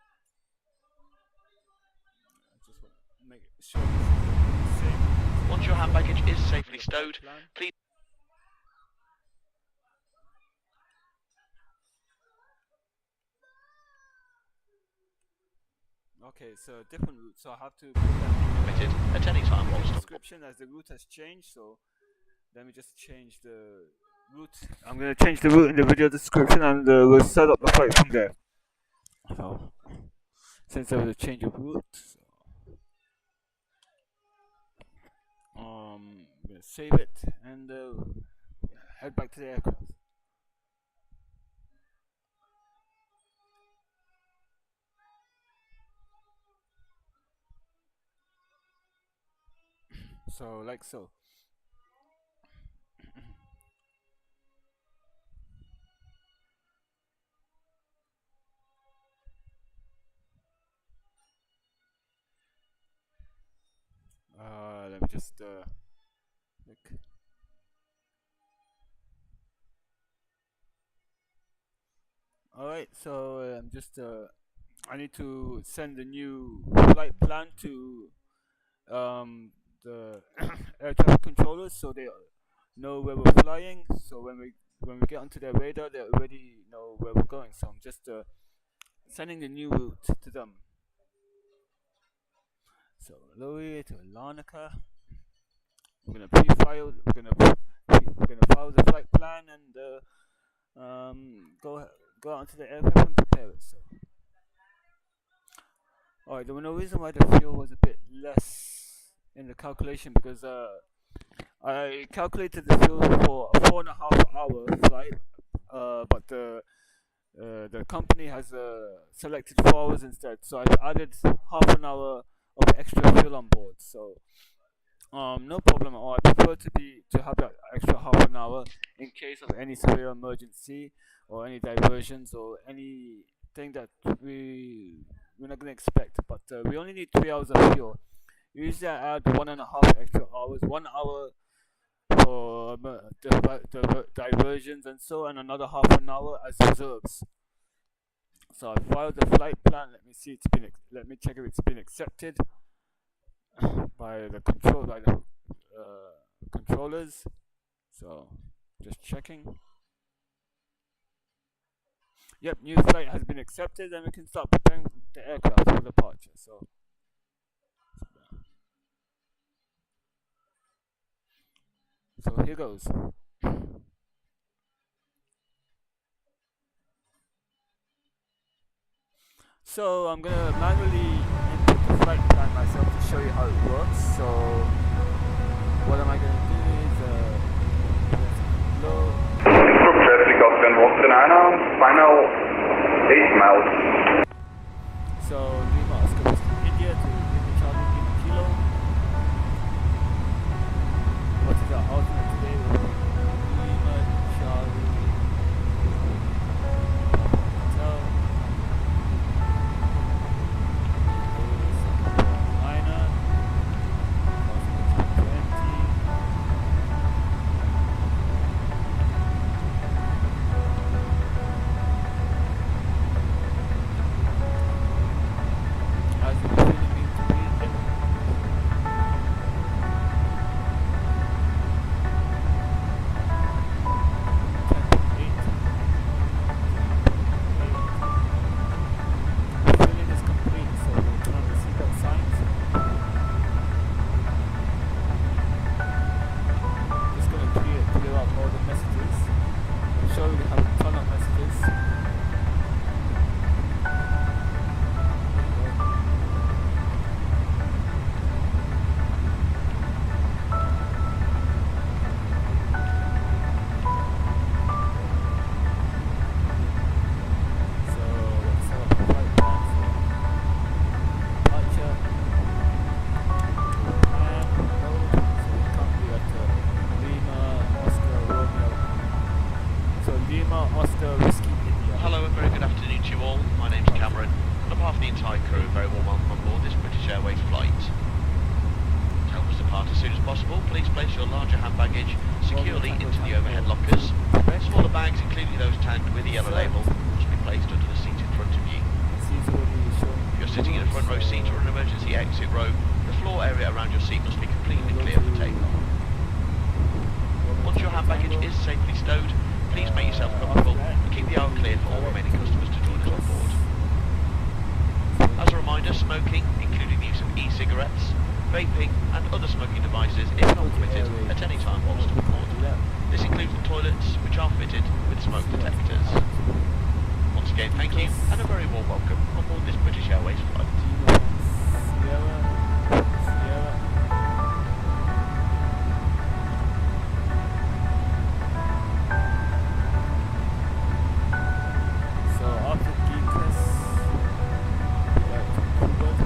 Just want to make sure this is safe. Once your hand baggage is safely stowed, please... Okay, so different route, so I have to put that permitted at any time in while the stopped. description as the route has changed, so let me just change the route. I'm going to change the route in the video description and we'll set up the flight from there. So, since there was a change of route, so, I'm going to save it and head back to the aircraft. So, like so. Let me just look. Alright, so I'm just I need to send the new flight plan to the air traffic controllers so they know where we're flying. So when we get onto their radar, they already know where we're going. So I'm just sending the new route to them. So LOWI to Larnaca. We're gonna pre-file. We're gonna file the flight plan and go out onto the aircraft and prepare it. So, alright. There was no reason why the fuel was a bit less in the calculation because I calculated the fuel for a 4.5 hour flight, but the company has selected 4 hours instead. So I've added half an hour of extra fuel on board. So no problem at all. I prefer to have that extra half an hour in case of any severe emergency or any diversions or anything that we're not gonna expect. But we only need 3 hours of fuel. Usually I add 1.5 extra hours, 1 hour for the diversions and so, and another half an hour as reserves. So I filed the flight plan. Let me see. Let me check if it's been accepted by the controllers. So just checking. Yep, new flight has been accepted, and we can start preparing the aircraft for departure. So here goes. So I'm gonna manually input the flight plan myself to show you how it works. So what am I gonna do is Innsbruck traffic Oscar 1 final miles. So Lima Oscar Whiskey India to Lima Charlie Lima Kilo. What is our alternate today? Lima Charlie Hotel. Carolina. 20. As it really means to be in the filling is complete, so we'll turn on the seatbelt signs. Just going to clear out all the messages. I'll show you how to turn on messages. So let's set up the flight plan for departure. And load. So we're currently at Lima Oscar Romeo. So Lima Oscar Whiskey India. Hello and very good afternoon to you all. My name's Cameron, and on behalf of the entire crew, a very warm welcome on board this British Airways flight. To help us depart as soon as possible, please place your larger hand baggage securely into the overhead lockers. Smaller bags, including those tagged with the yellow label, must be placed under the seat in front of you. If you're sitting in a front row seat or an emergency exit row, the floor area around your seat must be completely clear for takeoff. Once your hand baggage is safely stowed, please make yourself comfortable and keep the aisle clear for all remaining customers to join us on board. As a reminder, smoking, including the use of e-cigarettes, vaping and other smoking devices is not permitted at any time whilst on board. This includes the toilets, which are fitted with smoke detectors. Once again, thank you and a very warm welcome on board this British Airways flight. So after GIKUS, we are to KUBUD.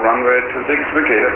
runway 26 vacated.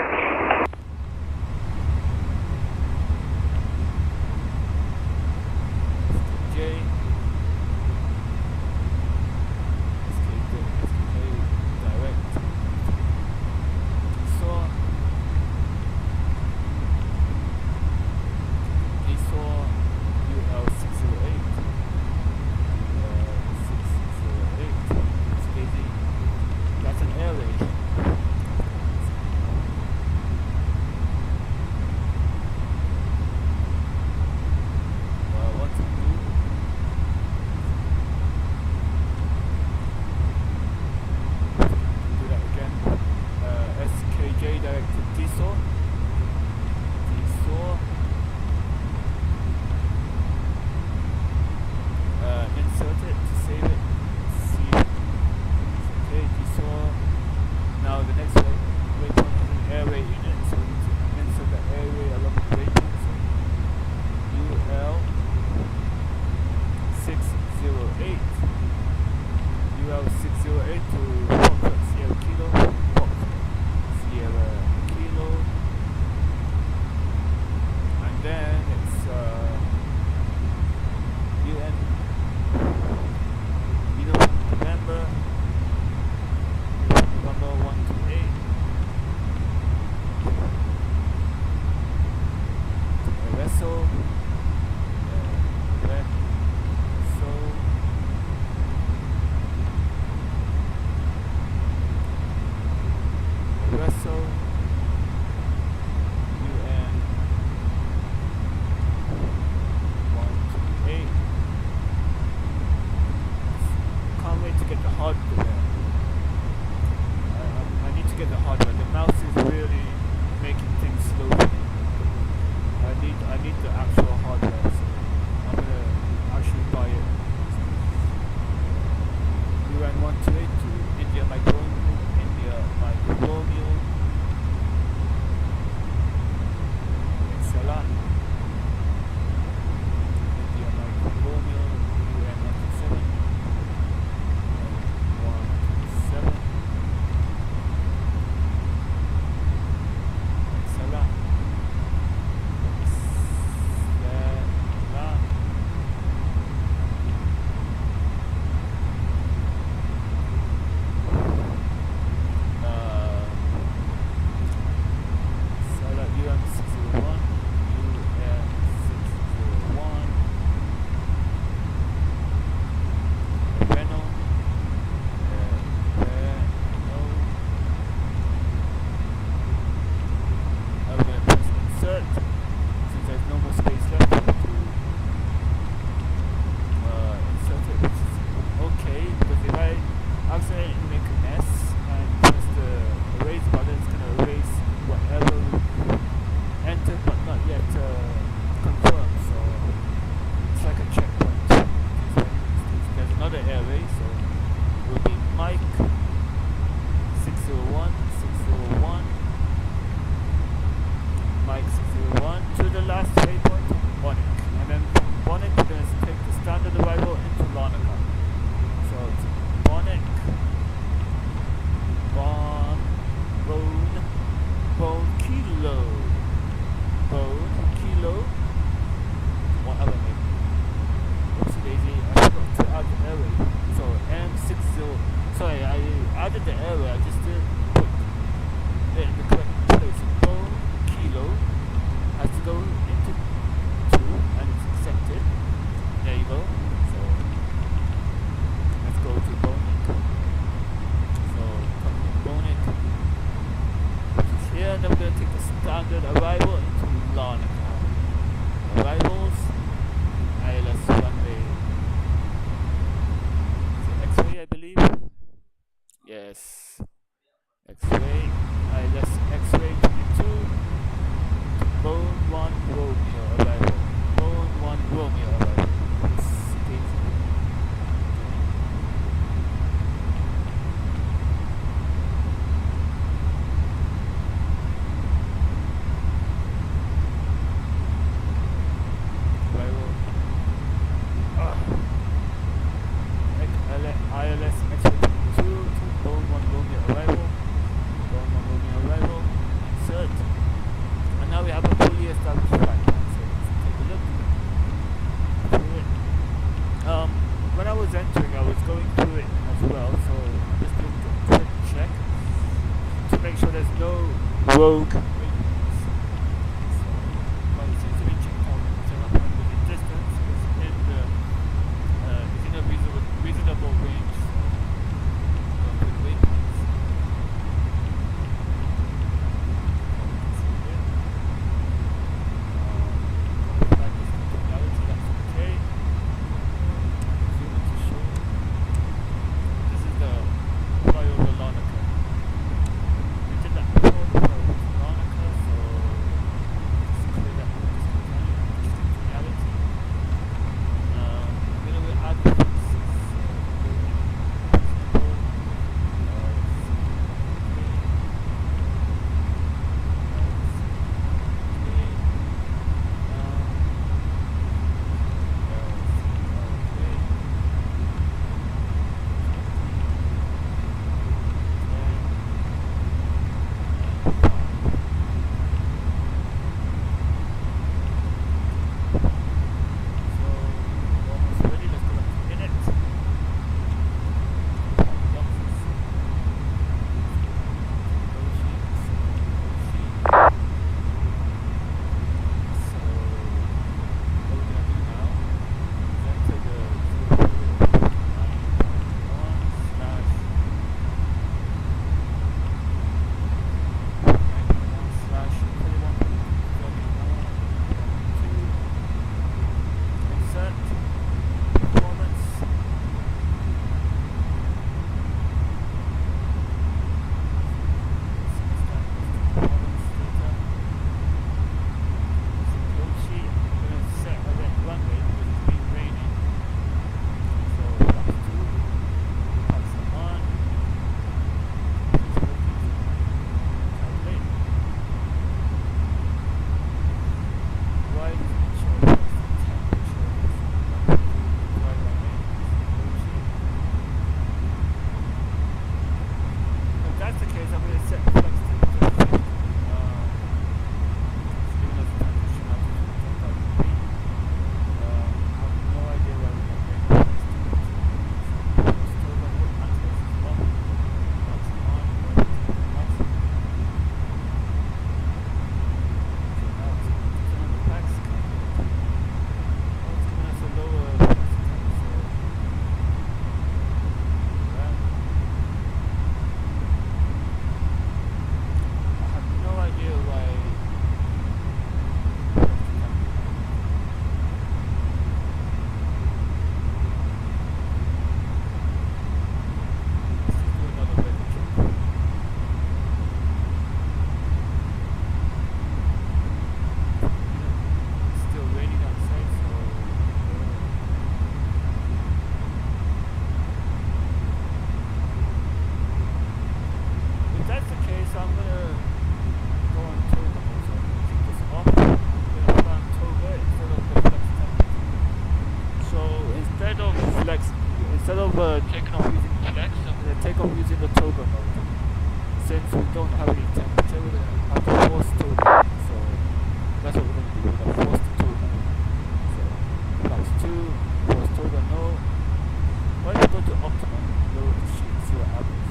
UL 608 to Foxtrot Sierra Kilo, Foxtrot Sierra Kilo, and then it's UN November 128 ERESO, ERESO, UN 128. Can't wait to get the hardware. I need to get the hardware. The mouse is really making things slow for me. I need the actual hardware, so I'm gonna actually buy it. UN 128 to India Mike Romeo, India Mike Romeo, EXELA, India Mike Romeo, UN 127, 127, EXELA. Arrival into Larnaca. Arrivals, ILS runway. Is it X-ray, I believe? Yes. X-ray, ILS X-ray 22. Bone 1 Romeo arrival. Bone 1 Romeo arrival. Rogue. Larnaca. instead of taking off using flex, I'm going to take off using the toga mode. Since we don't have any temperature, we're going to have to force toga. So that's what we're going to do. We're going to force the toga. So flaps 2, force toga no. Why don't you go to optimum, lower the sheet, see what happens.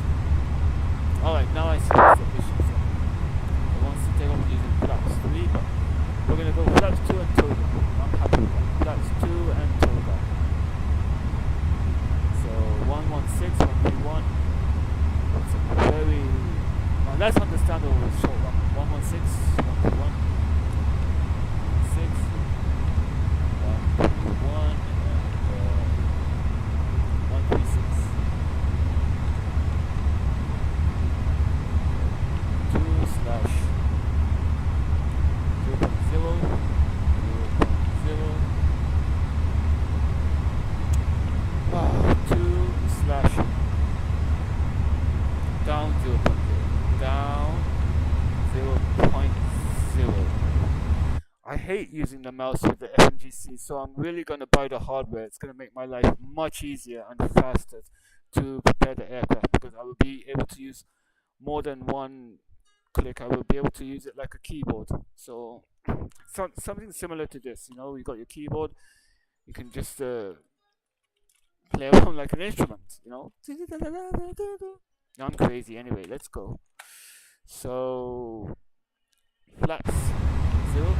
Alright, now I see the issue. So it wants to take off using flaps 3, but we're going to go flaps 2 and toga. I'm happy with that. Flaps 2 and toga. So 116, 131. It's a very... that's understandable with short 116, 131. 6, 131, and 136. 0.0. I hate using the mouse with the FMGC, so I'm really going to buy the hardware. It's going to make my life much easier and faster to prepare the aircraft, because I will be able to use more than one click. I will be able to use it like a keyboard. So something similar to this, you know, you got your keyboard, you can just play around like an instrument, you know. I'm crazy. Anyway, let's go. So flaps 0.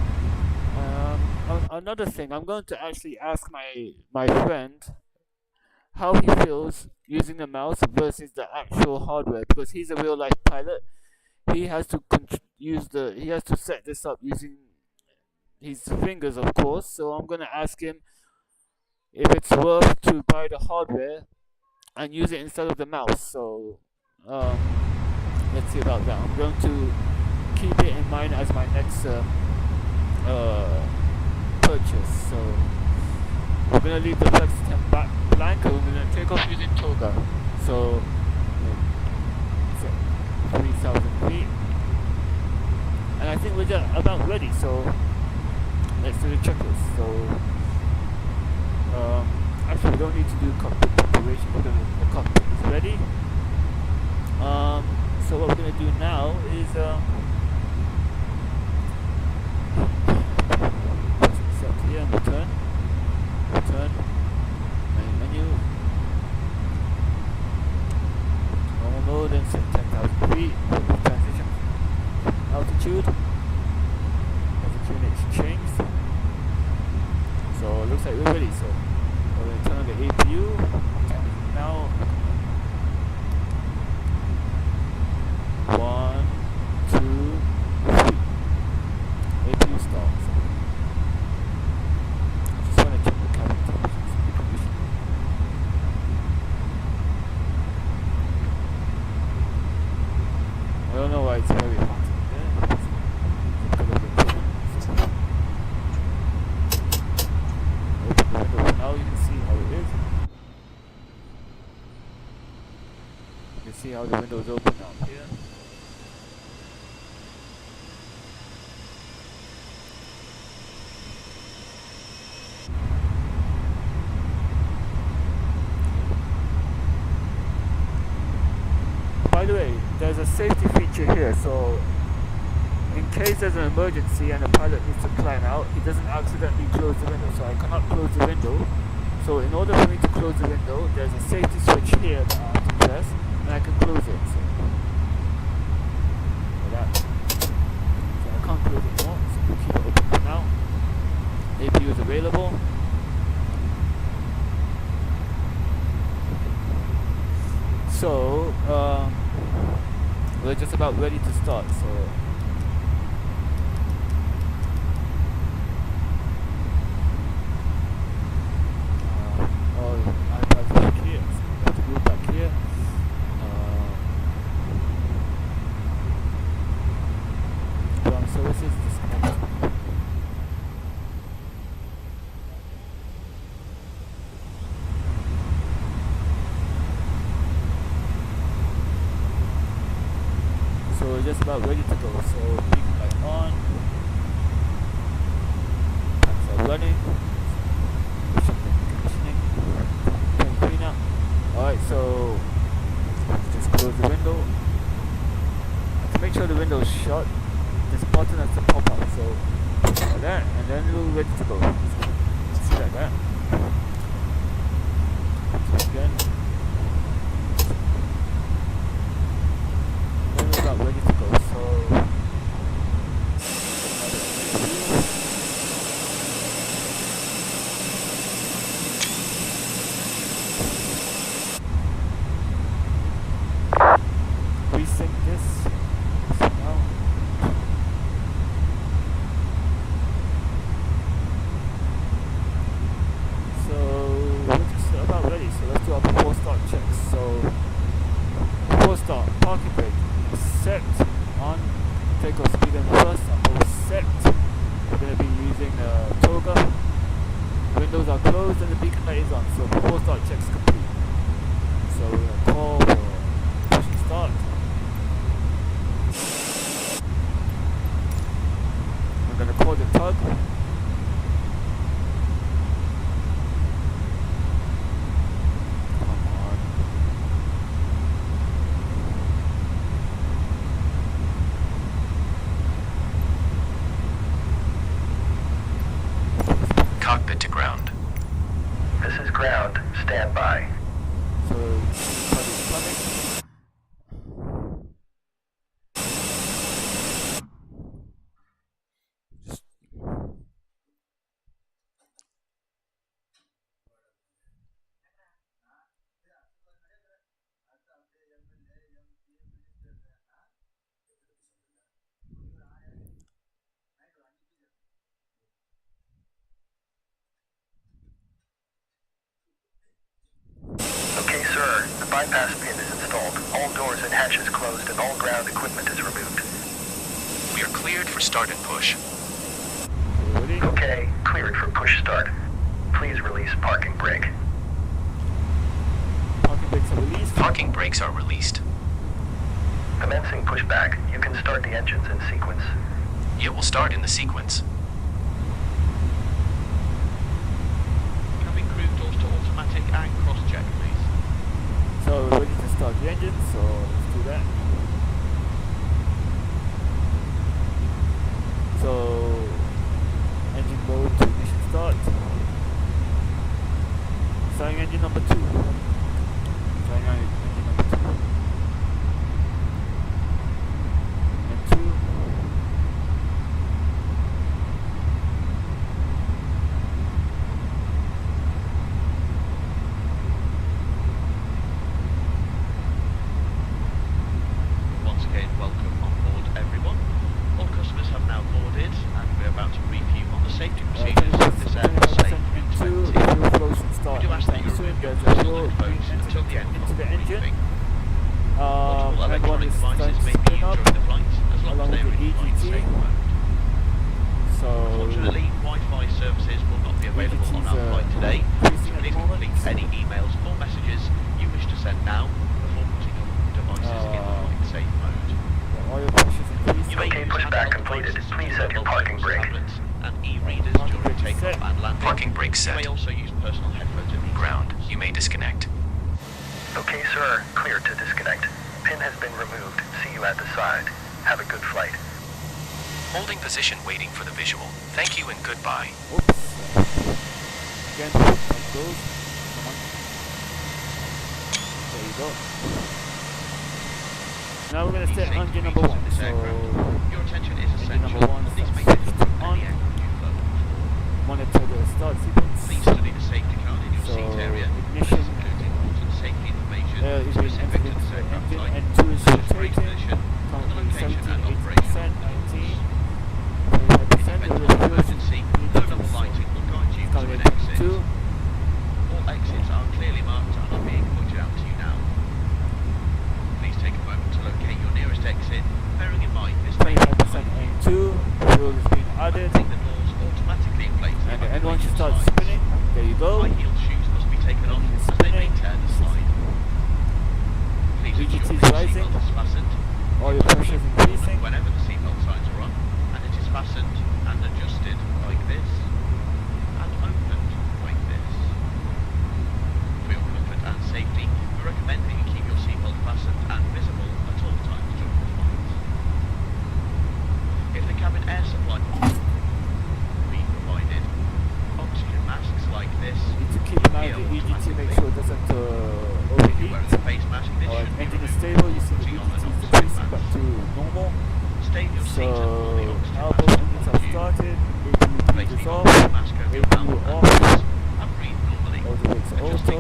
Another thing, I'm going to actually ask my friend how he feels using the mouse versus the actual hardware, because he's a real life pilot. He has to set this up using his fingers, of course. So I'm going to ask him if it's worth to buy the hardware and use it instead of the mouse. So let's see about that. I'm going to keep it in mind as my next purchase. So we're going to leave the flex 10 back blank, and we're going to take off using toga. So 3,000 feet, and I think we're just about ready. So let's do the checklist. So actually we don't need to do cockpit preparation because the cockpit is ready. So what we're going to do now is set here and return, main menu, normal mode, and set 10,000 feet, transition, altitude, as the units changed. So it looks like we're ready. So we're going to turn on the APU now. 1, 2, 3. APU starts. I just want to check the cabin temperature. I don't know why it's very hot in there. Open the window. Now you can see how it is. You can see how the window is open out here. By the way, there's a safety feature here, so in case there's an emergency and the pilot needs to climb out, he doesn't accidentally close the window. So I cannot close the window. So in order for me to close the window, there's a safety switch here that I have to press, and I can close it. So I can't close it more, so we'll keep it open for now. APU is available. So we're just about ready to start. So iPad's back here. So we have to move back here. Ground services disconnected. So we're just about ready to go. So beacon light on. Packs are running. Commissioning. 23 now. so just close the window. And to make sure the window is shut, this button has to pop up. So like that, and then we're ready to go. See like that. So again. Then we're about ready to go. So resync this. So now we're just about ready. So let's do our before start checks. So before start, parking brake set on, takeoff speed and thrust are both set. We're going to be using toga. Windows are closed and the beacon light is on. So before start checks complete. So we're going to call for push and start. We're going to call the tug. Come on. Cockpit to ground. This is ground. Stand by. So tug is coming. Okay, sir. The bypass pin is installed. All doors and hatches closed and all ground equipment is removed. We are cleared for start and push. Ready? Okay, cleared for push start. Please release parking brake. Parking brakes are released. Parking brakes are released. Commencing pushback. You can start the engines in sequence. It will start in the sequence. Cabin crew doors to automatic and cross-check, please. So we're ready to start the engine, so let's do that. So engine mode to ignition start. Starting engine number 2. Starting engine number 2. And 2. Once again, welcome on board, everyone. All customers have now boarded, and we're about to brief you on the safety procedures of this Airbus A320. We do ask that you remove your personal headphones until the end of the briefing. Multiple electronic devices may be used during the flight, as long as they are in flight safe mode. Unfortunately, Wi-Fi services will not be available on our flight today, so please complete any emails or messages you wish to send now before putting your devices in flight safe mode. Oil pressures increased. You may Okay, use pushback handheld completed. devices Please such as set your mobile parking phones, brake. tablets, and e-readers during takeoff and landing. Parking brake You may set. also use personal headphones at these Ground. times. You may disconnect. Okay, sir. Cleared to disconnect. Pin has been removed. See you at the side. Have a good flight. Holding position waiting for the visual. Thank you and goodbye. Oops. Again, that goes. Come on. There you go. Now we're going to set engine number 1. So Your attention is engine essential. number 1 Please make switched sure that on. any aircraft you flow before. Monitor the start sequence. Please study the safety card in your So seat area. ignition. This includes important safety information Is being specific to entered the into the aircraft engine, type, and 2 is such as brake rotating. position, and the Currently location 17, and 80%, operation. 19, In 25%. the event of an emergency, low-level lighting will guide you to an exit. 2. All exits are clearly marked and are being pointed out to you now. Please take a moment to locate your nearest exit, bearing in mind this may be 25% A2. Fuel is being added. Take the doors automatically in place. And the end one should start spinning. There you go. High heel shoes must be taken off as they stable. You see the VTT is decreasing back to normal. So elbow engines have started. APU is off. APU off. All the brakes are auto.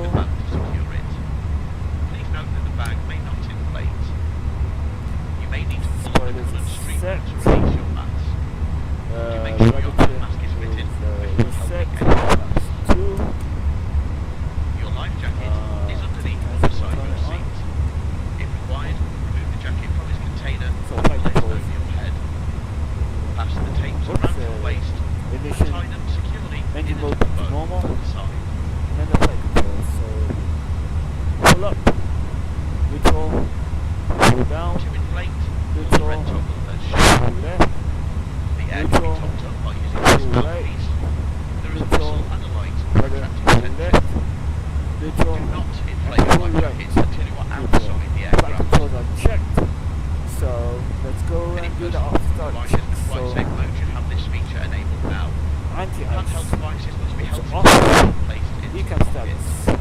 Please note that the bag may not inflate. You may need to pull on the colored string to release your mats. To make sure your life mask is fitted before helping anyone else. 2. Your life jacket is underneath or beside your seat. If required, remove the jacket from its container and place it over your head. Fasten the tapes around your waist and tie them securely in engine a mode double back to bow normal. on the side. And then the flight control. So pull up, neutral, pull down, To inflate, pull the neutral, red toggle as shown. pull left, The air can be topped up by using this pull right, mouthpiece. There is a neutral, whistle and a light for pull attracting left, attention. neutral, Do not inflate your life jackets until you are outside the flight aircraft. controls are checked. So let's go Any and do the personal after start devices check. with flight So safe mode should have this feature enabled now. anti-ice, Handheld devices must be held off. securely and placed into Decam pockets. status,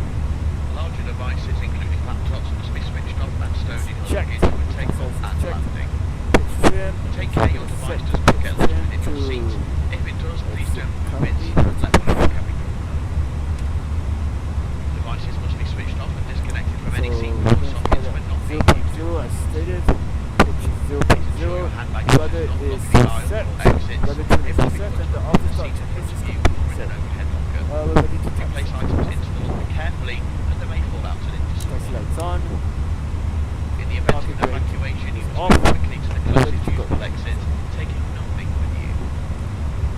Larger devices, including laptops, must be switched off and stowed in your checked. luggage when takeoff and Checked. landing. Pitch trim, Take care your device does not get lost within your seat. If it does, please don't move it and let one of your cabin crew know. Devices must be switched off and disconnected from any seat or sockets when not being used. 0.0 as stated. Pitch is 0.0. Your handbag Rudder not is lock the aisle set. or exits. Rudder trim If is having set, put and the one after of the start seats in check front is of you complete. or in an overhead locker. We're ready to You taxi. place items into the locker carefully and they may fall out and into Press something. lights on. In the event of Parking an brake evacuation, you off. must move quickly to the Ready closest to go. useful exit, taking nothing with you.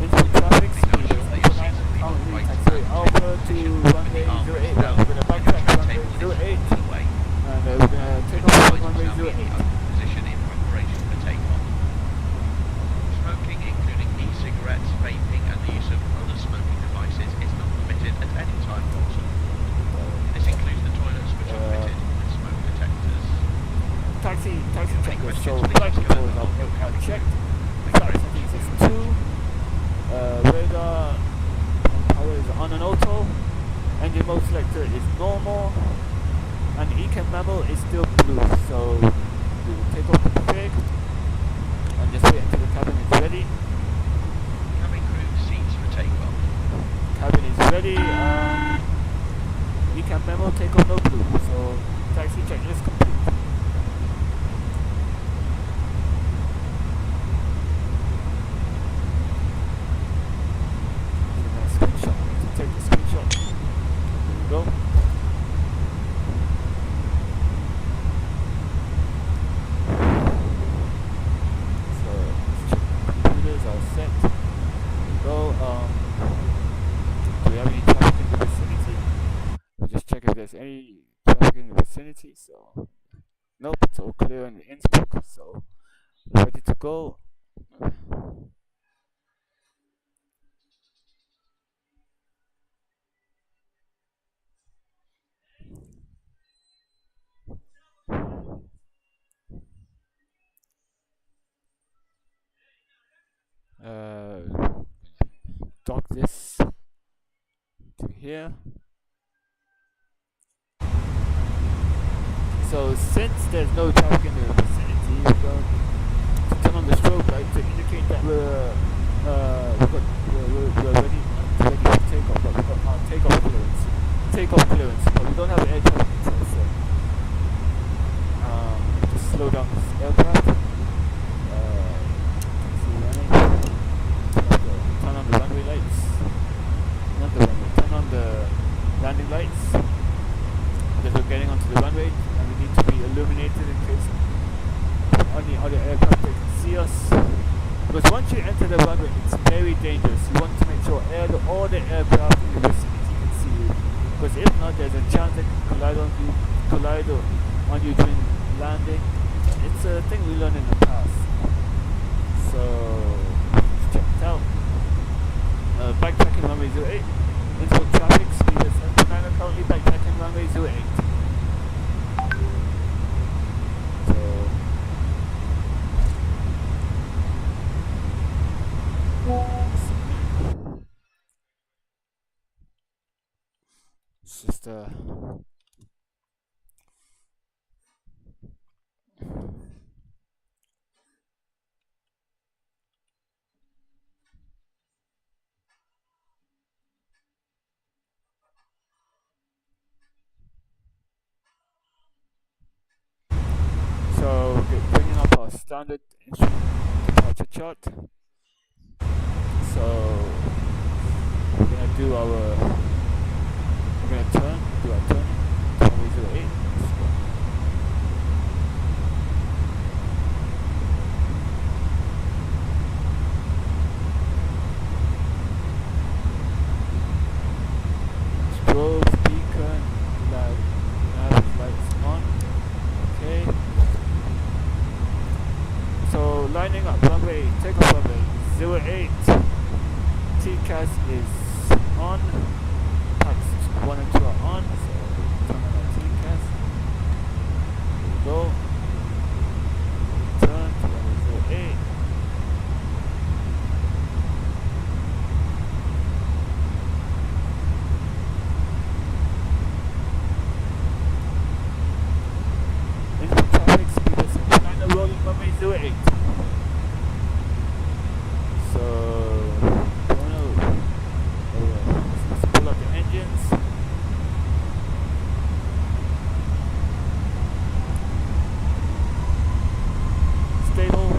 Into traffic Please speed ensure is that your seats have been currently upright taxiway and Alpha taken to position with runway the arm 08. raised down We're going to and backtrack your to tray runway table is 08. facing away. And we're going to take off Items from runway now being 08. in open position in preparation for takeoff. Smoking, including e-cigarettes, vaping, and the use of other smoking devices, is not permitted at any time whatsoever. This includes the toilets, which are fitted with smoke detectors. Taxi checkers. So questions, flight please go controls ahead. are checked. Thank you Flight very much. settings is 2. Radar power is on and auto. Engine mode selector is normal. And ECAM memo is still blue. So we will take off the config and just wait until the cabin is ready. Cabin crew seats for takeoff. Cabin is ready. ECAM memo, take off no blue. So taxi checklist complete. Screenshot. To take the screenshot. There we go. So let's check the computers are set. There we go. Do we have any traffic in the vicinity? We'll just check if there's any traffic in the vicinity. So nope, it's all clear in Innsbruck. So we're ready to go. Dock this to here. So since there's no traffic in the vicinity, we're going to turn on the strobe light to indicate that we're ready for takeoff, but we've got our takeoff clearance, but we don't have air traffic control, so just slow down this aircraft. Turn on the runway lights. Not the runway. Turn on the landing lights. Because we're getting onto the runway and we need to be illuminated in case any other aircraft they can see us. Because once you enter the runway, it's very dangerous. You want to make sure all the aircraft in the vicinity can see you. Because if not, there's a chance they can collide on you during landing. It's a thing we learned in the past. So let's check it out. Backtracking runway 08. Innsbruck traffic speed is 79, currently backtracking runway 08. So it's just standard instrument departure chart. So we're gonna do our do our turning, runway 08. Strobe, beacon, nav lights on. Okay. So lining up runway, takeoff runway 08. TCAS is on. Packs 1 and 2 are on. So turn on our TCAS. Here we go. Turn to runway 08. Innsbruck traffic speed is 79 rolling runway 08. So let's pull up the engines. Stable.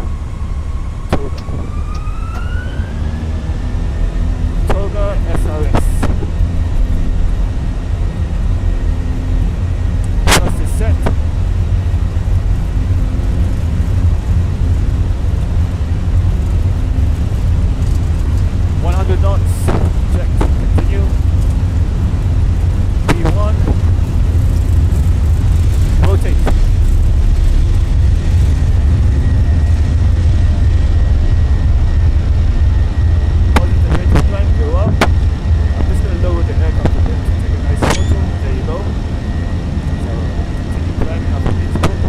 Toga SRS. Thrust is set. Knots. Check. Continue. P1. Rotate. Positive rate of climb. Go up. I'm just going to lower the aircraft a bit to take a nice photo. There you go. So continue climbing up to Innsbruck.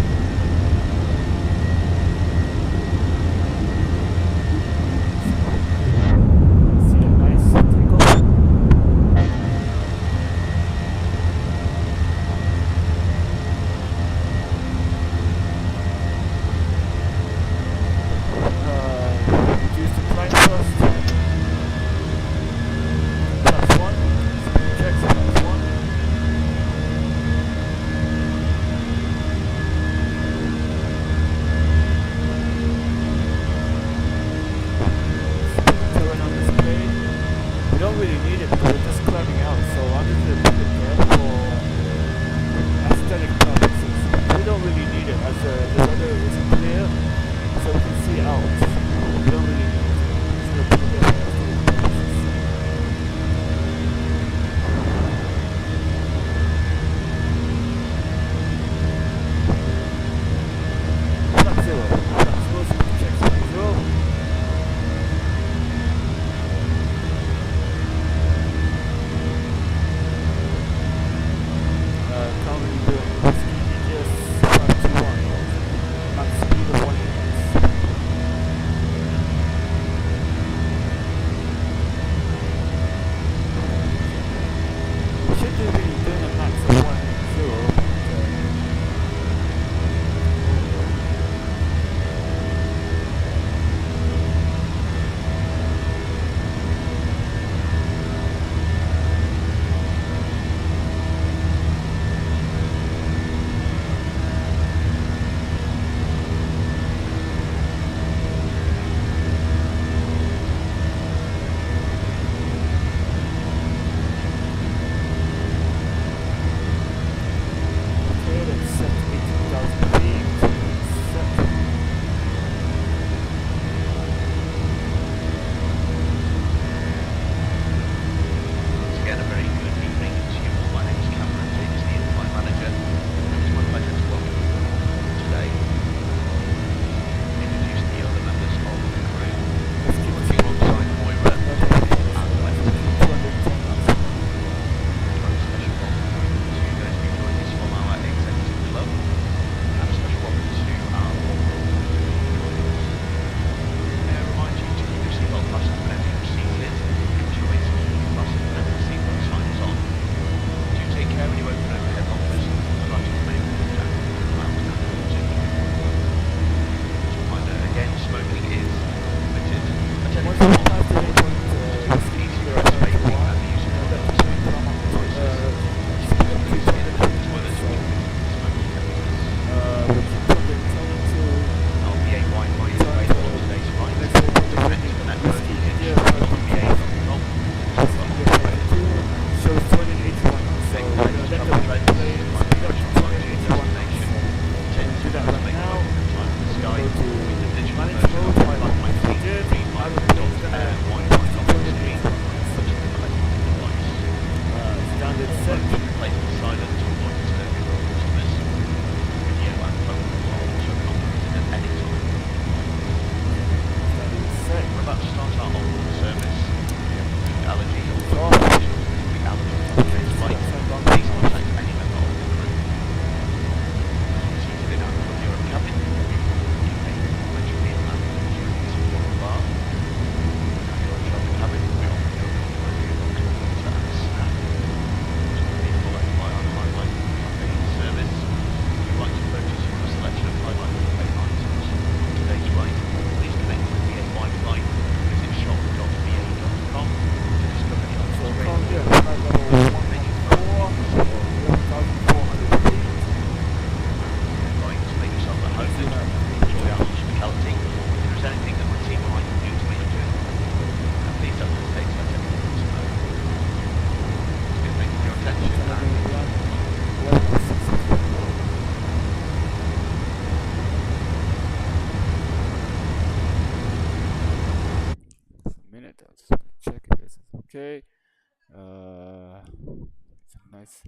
nice.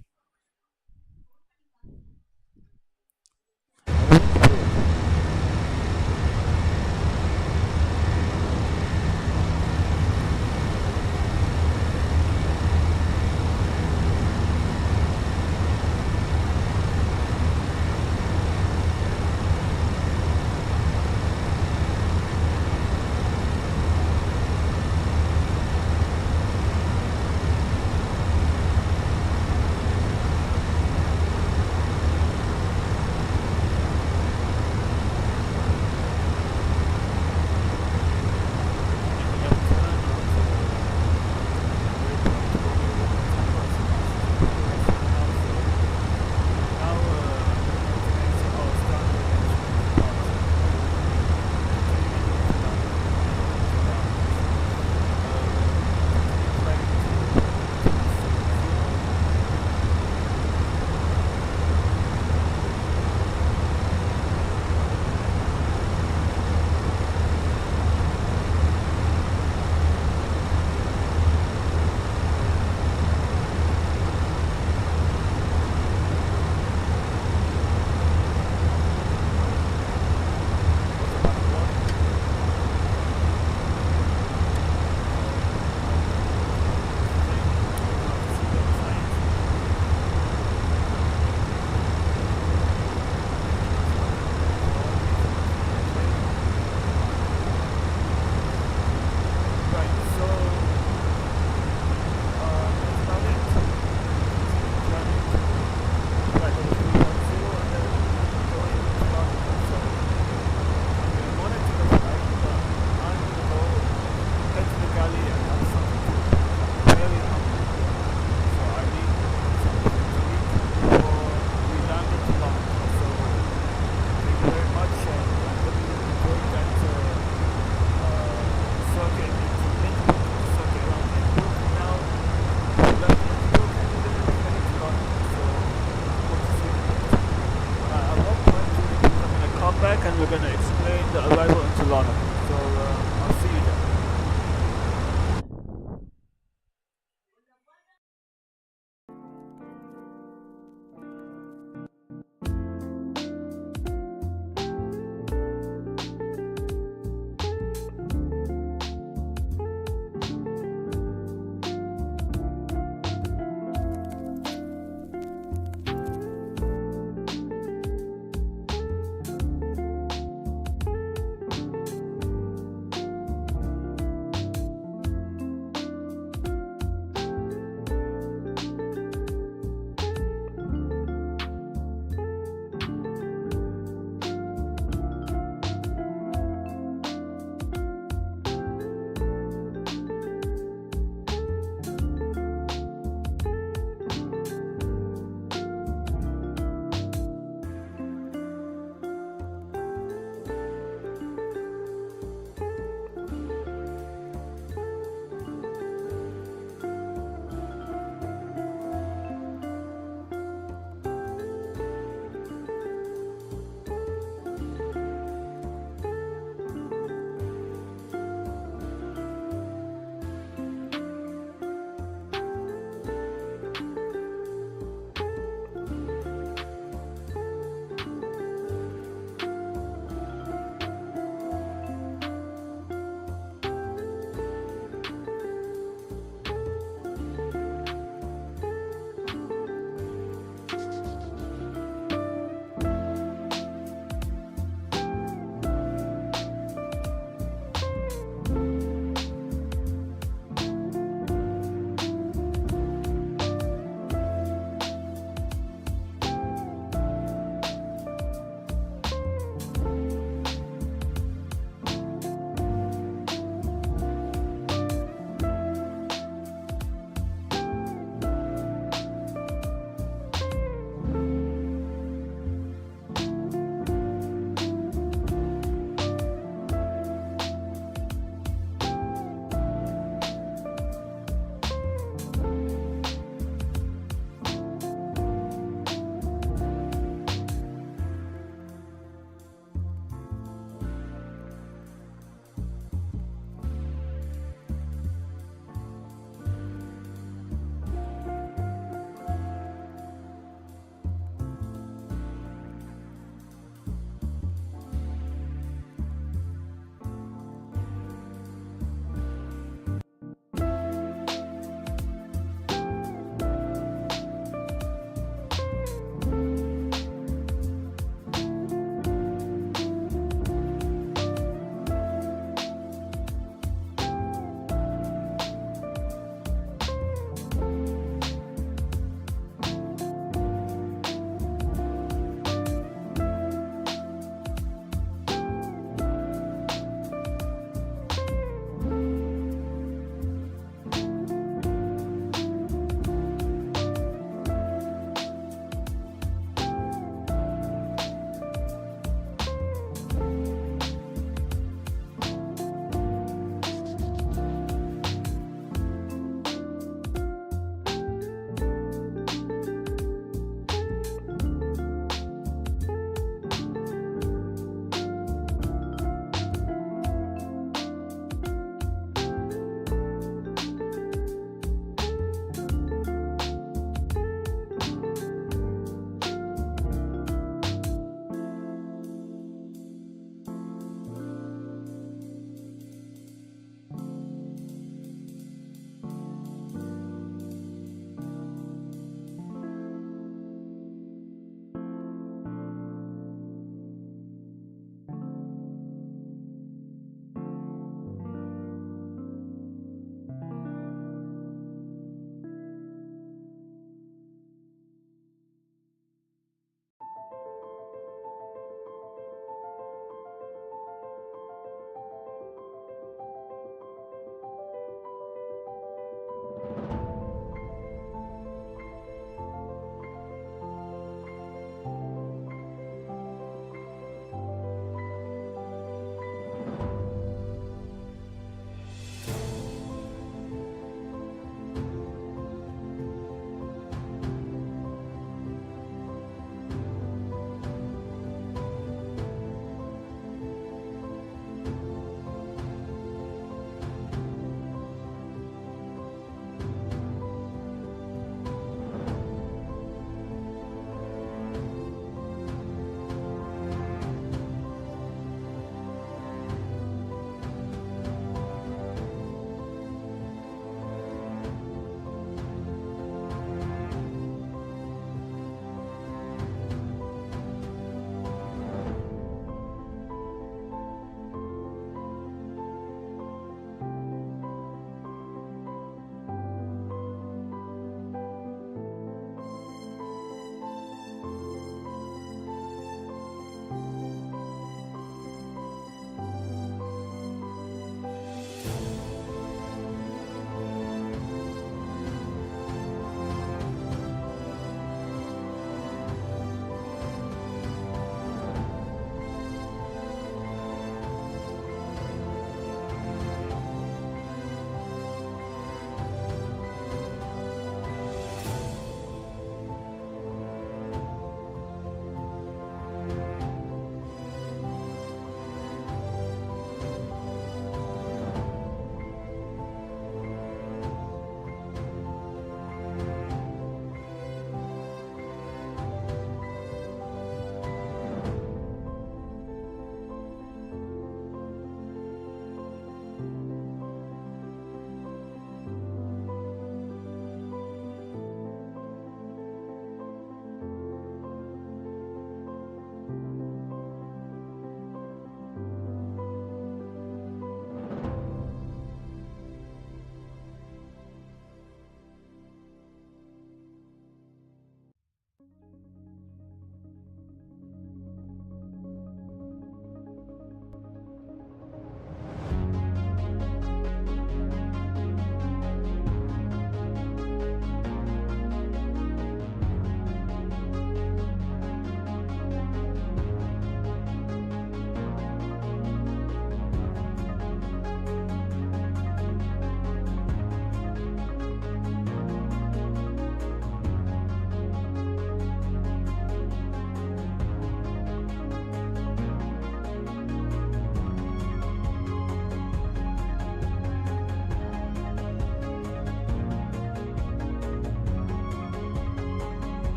And we're going to explain the arrival into Larnaca. So I'll see you there.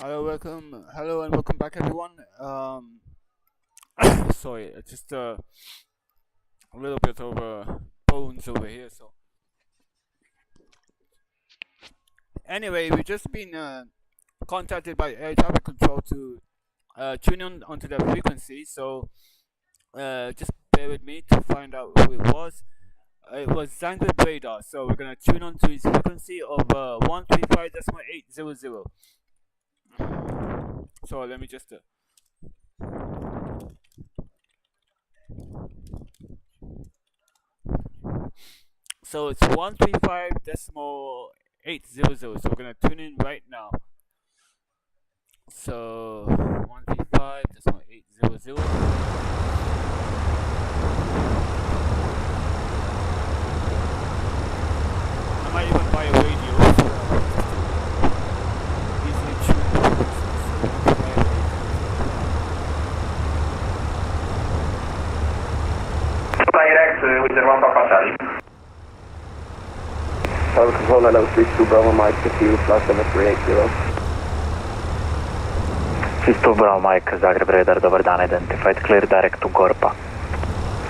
Hello and welcome back, everyone. Sorry, just a little bit of bones over here. So, anyway, we've just been contacted by air traffic control to tune in onto their frequency. So, just bear with me to find out who it was. It was Zangbib radar. So we're gonna tune on to his frequency of 135.800. So let me just so it's 135.800. So we're gonna tune in right now. So 135.800. I might even buy a radio so easily tune the with the 1 Papa Charlie. Tower control, hello, 32 Bravo Mike, continue flight 7380. 32 Bravo Mike, Zagreb radar, dobar dan, identified, clear direct to Gorpa.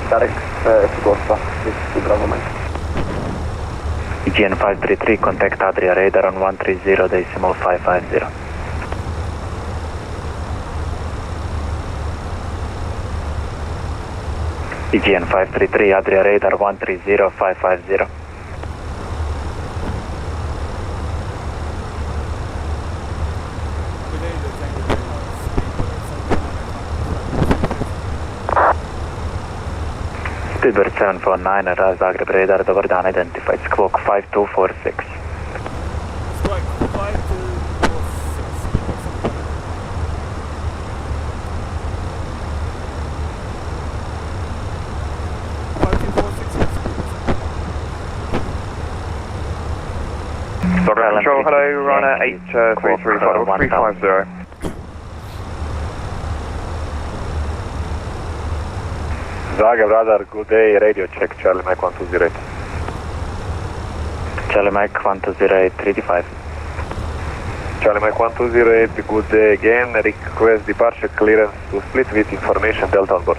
Direct to Gorpa, 32 Bravo Mike. EGN 533, contact Adria radar on 130.550. EGN 533, Adria radar 130.550. Speedbird 749, Zagreb radar, dobar dan, identified, squawk 5246. Squawk 5246. Tower control, hello, runner 8335, 350. Zagreb radar, good day, radio check, Charlie Mike 1208. Charlie Mike 1208, 3D5. Charlie Mike 1208, good day again, request departure clearance to split with information Delta on board.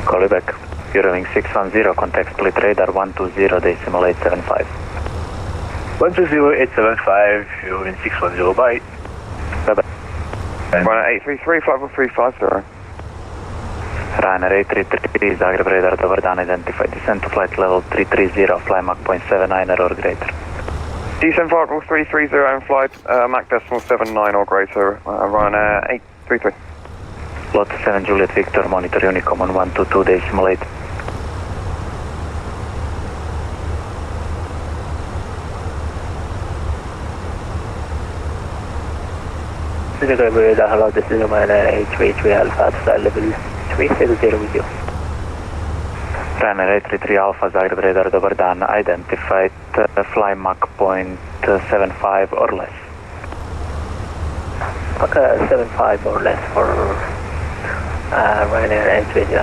Call you back. Eurowing 610, contact split radar 120.875. 120.875, Eurowing 610, bye. Bye bye. Runner 833, flight 1350. Ryanair 833, Zagreb radar, dobar dan, identified, descent to flight level 330, fly Mach 0.79 or greater. Descent flight level 330 and flight Mach decimal 79 or greater, Ryanair 833. Lot 7 Juliet Victor, monitor Unicom on 122.8. Zagreb radar, hello, this is Ryanair 833 Alpha, style level 330 with you. Ryanair 833 Alpha, Zagreb radar, dobar dan, identified, fly Mach 0.75 or less. Mach 75 or less for Ryanair 833.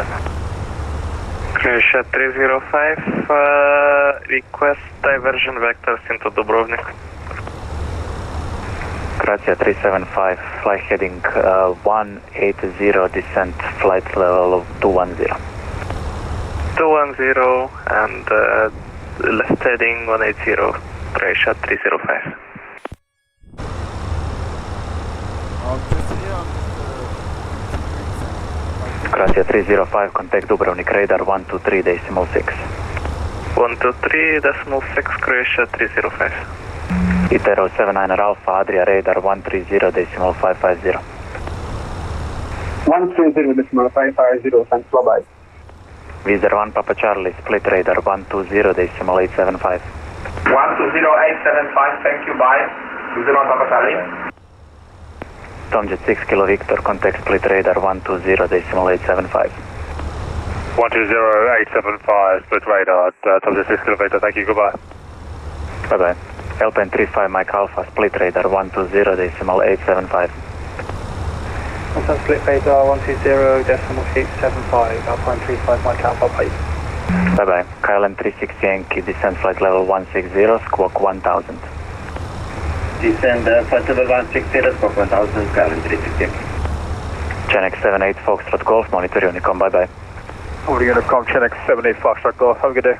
Croatia 305, request diversion vectors into Dubrovnik. Croatia 375, fly heading 180, descent flight level 210. 210 and left heading 180, Croatia 305. Croatia 305, contact Dubrovnik radar 123.6. 123.6, Croatia 305. Itero 79 Alpha, Adria radar 130.550. 130.550, thanks, bye-bye. Vizer 1 Papa Charlie, split radar 120.875. 120.875, thank you, bye. Vizer 1 Papa Charlie. Tomjet 6 Kilo Victor, contact split radar 120.875. 120.875, split radar, Tomjet 6 Kilo Victor, thank you, goodbye. Bye bye. Alpine 35 Mike Alpha, split radar 120.875. Also split radar 120.875, Alpine 35 Mike Alpha, bye. Bye bye. KLM 360 Yankee, descent flight level 160, squawk 1000. Descend flight level 160, squawk 1000, ground 360. Genex 78 Foxtrot Golf, monitor Unicom, bye bye. Over to Unicom, Genex 78 Foxtrot Golf, have a good day.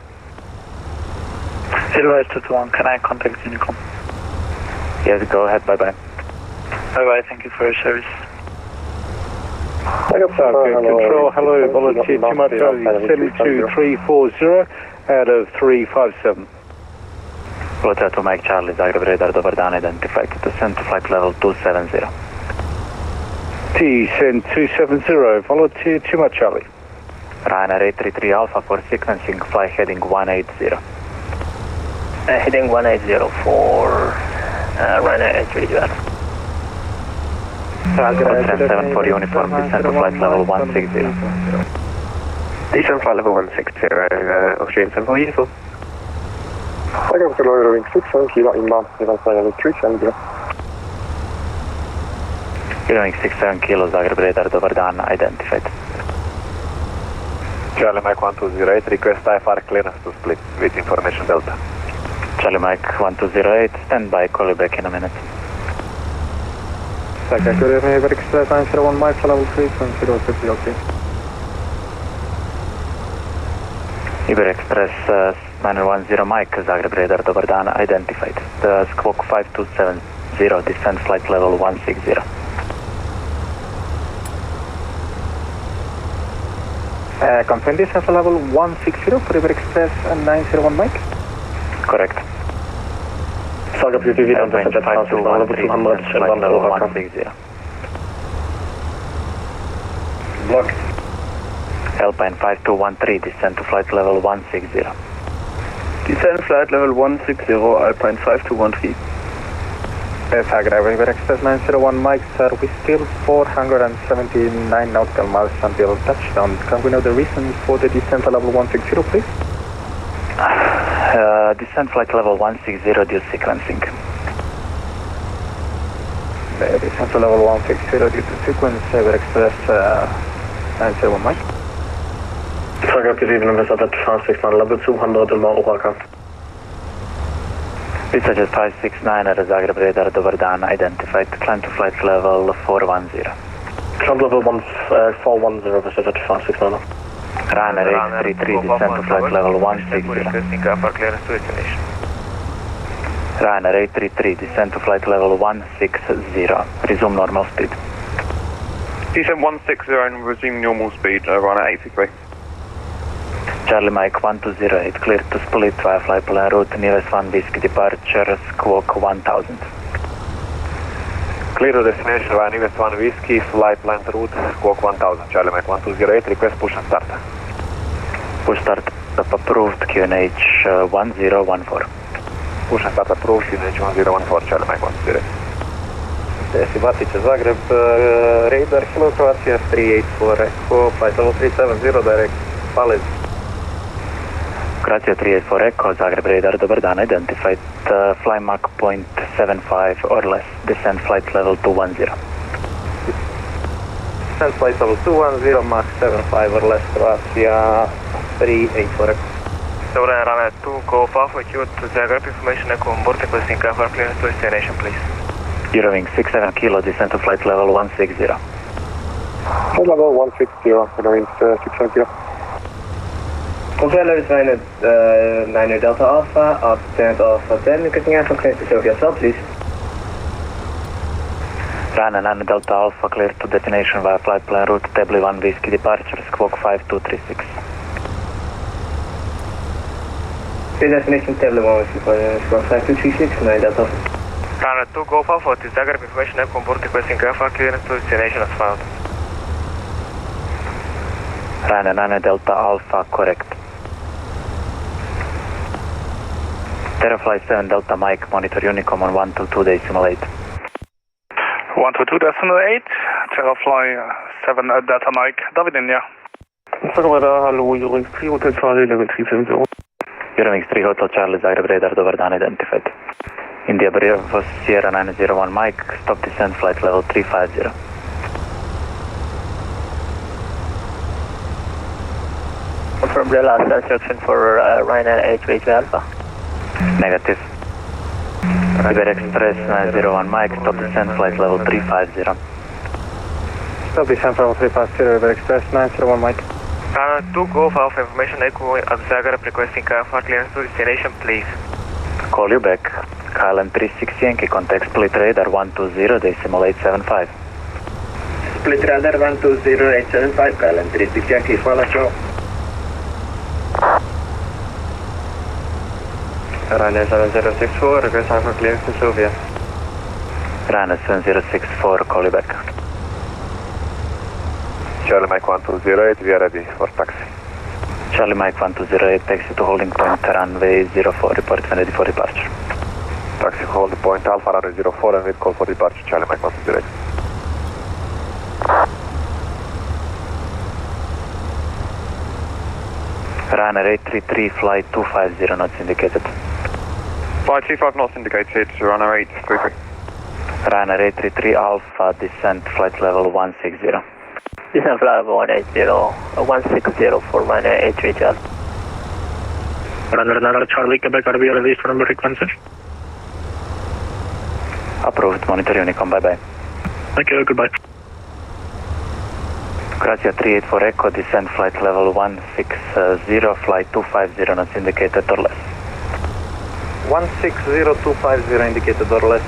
Silver 221, can I contact Unicom? Yes, go ahead, bye bye. Bye bye, thank you for your service. Control, hello, Volunteer 2 Mike Charlie, 72340 out of 357. Volunteer 2 Mike Charlie, Zagreb radar, dobar dan, identified to descend to flight level 270. Descend 270, Volunteer 2 Mike Charlie. Ryanair 833 Alpha for sequencing, fly heading 180. Heading 180 for Ryanair 832 Alpha. 7 for uniform, descend to flight level 160. Descend flight level 160, Australian 7 for uniform. Zagreb Kilo Wing 67 Kilo inbound, Event flight level 370. Wing 67 Kilo, Zagreb radar, dobar dan, identified. Charlie Mike 1208, request IFR clearance to split with information Delta. Charlie Mike 1208, stand by, call you back in a minute. Zagreb Kilo Wing Express 901 Mike, level 370, okay. Iber Express 910 Mike, Zagreb radar, dobar dan, identified. The squawk 5270, descend flight level 160. Confirm descent level 160 for Iber Express 901 Mike? Correct. Zagreb Kilo Wing Express level 200, flight level 160. Block. Alpine 5213, descend to flight level 160. Descend flight level 160, Alpine 5213. Zagreb Iber Express 901 Mike, sir, we still 479 nautical miles until touchdown. Can we know the reason for the descent to level 160, please? Descent flight level 160 due sequencing. Descent to level 160 due to sequence, Iber Express 901 Mike. Zagreb Kilo Wing Express 569, level 200 in Mount Larnaca. Dispatches 569 at Zagreb radar, dobar dan, identified. Climb to flight level 410. Climb level 410, Dispatch 569. Ryanair 833, descend to flight level 160. Ryanair 833, descend to flight level 160. Resume normal speed. Descend 160 and resume normal speed, Ryanair 833. Charlie Mike 1208, clear to split via flight plan route, nearest 1 Whiskey departure, squawk 1000. Clear to destination via nearest 1 Whiskey, flight plan route, squawk 1000. Charlie Mike 1208, request push and start. Push start approved, QNH 1014. Push and start approved, QNH 1014, Charlie Mike 1208. Sivatice Zagreb, radar, hello Croatia 384 Echo, flight level 370, direct Palace. Croatia 384 Echo, Zagreb radar, dobar dan, identified. Fly Mach 0.75 or less, descend flight level 210. Descend flight level 210, Mach 75 or less, Croatia 384 Echo. So Ryanair 2, go off with you to Zagreb, information Echo on board, requesting cover clearance to destination, please. Eurowing 67 Kilo, descend to flight level 160. Flight level 160, Eurowing 67 Kilo. Confirm level 9 Delta Alpha, after Alpha 10, requesting Alpha clearance to show yourself, please. Ryanair 9 Delta Alpha, clear to destination via flight plan route, Table 1 Whiskey departure, squawk 5236. Destination Table 1 Whiskey, squawk 5236, 9 Delta Alpha. Ryanair 2, go off with Zagreb, information Echo on board, requesting cover clearance to destination as found. Ryanair 9 Delta Alpha, correct. Terrafly 7 Delta Mike, monitor Unicom on 122.8. 122.8, Terrafly 7 Delta Mike, David India. Zagreb radar, hello, Eurowing 3 Hotel Charlie, level 370. Eurowing 3 Hotel Charlie, Zagreb radar, dobar dan, identified. India Bravo Sierra 901 Mike, stop descent flight level 350. Confirm the last instruction for Ryanair 832 Alpha. Negative. Iber Express 901 Mike, stop descent flight level 350. Stop descent level 350, Iber Express 901 Mike. 2 Golf Alpha information echo at Zagreb requesting for clearance to destination, please. Call you back. KLM 360 Yankee, contact split radar 120 decimal 875. Split radar 120875, KLM 360 Yankee, follow show. Ryanair 7064, request for clearance to Sofia. Ryanair 7064, call you back. Charlie Mike 1208, we are ready for taxi. Charlie Mike 1208, taxi to holding point runway 04, report when ready for departure. Taxi hold point Alpha runway 04 and wait call for departure, Charlie Mike 1208. Ryanair 833, flight 250, knots indicated. Flight 25 knots indicated, Ryanair 833. Ryanair 833 Alpha, descent flight level 160. Descent flight level 160 for Ryanair 833. Ryanair Charlie, Quebec, are we released from frequency? Approved, monitor Unicom, bye-bye. Thank you, goodbye. Grazia 384 Echo, descent flight level 160, flight 250, knots indicated or less. 160250 indicated or less,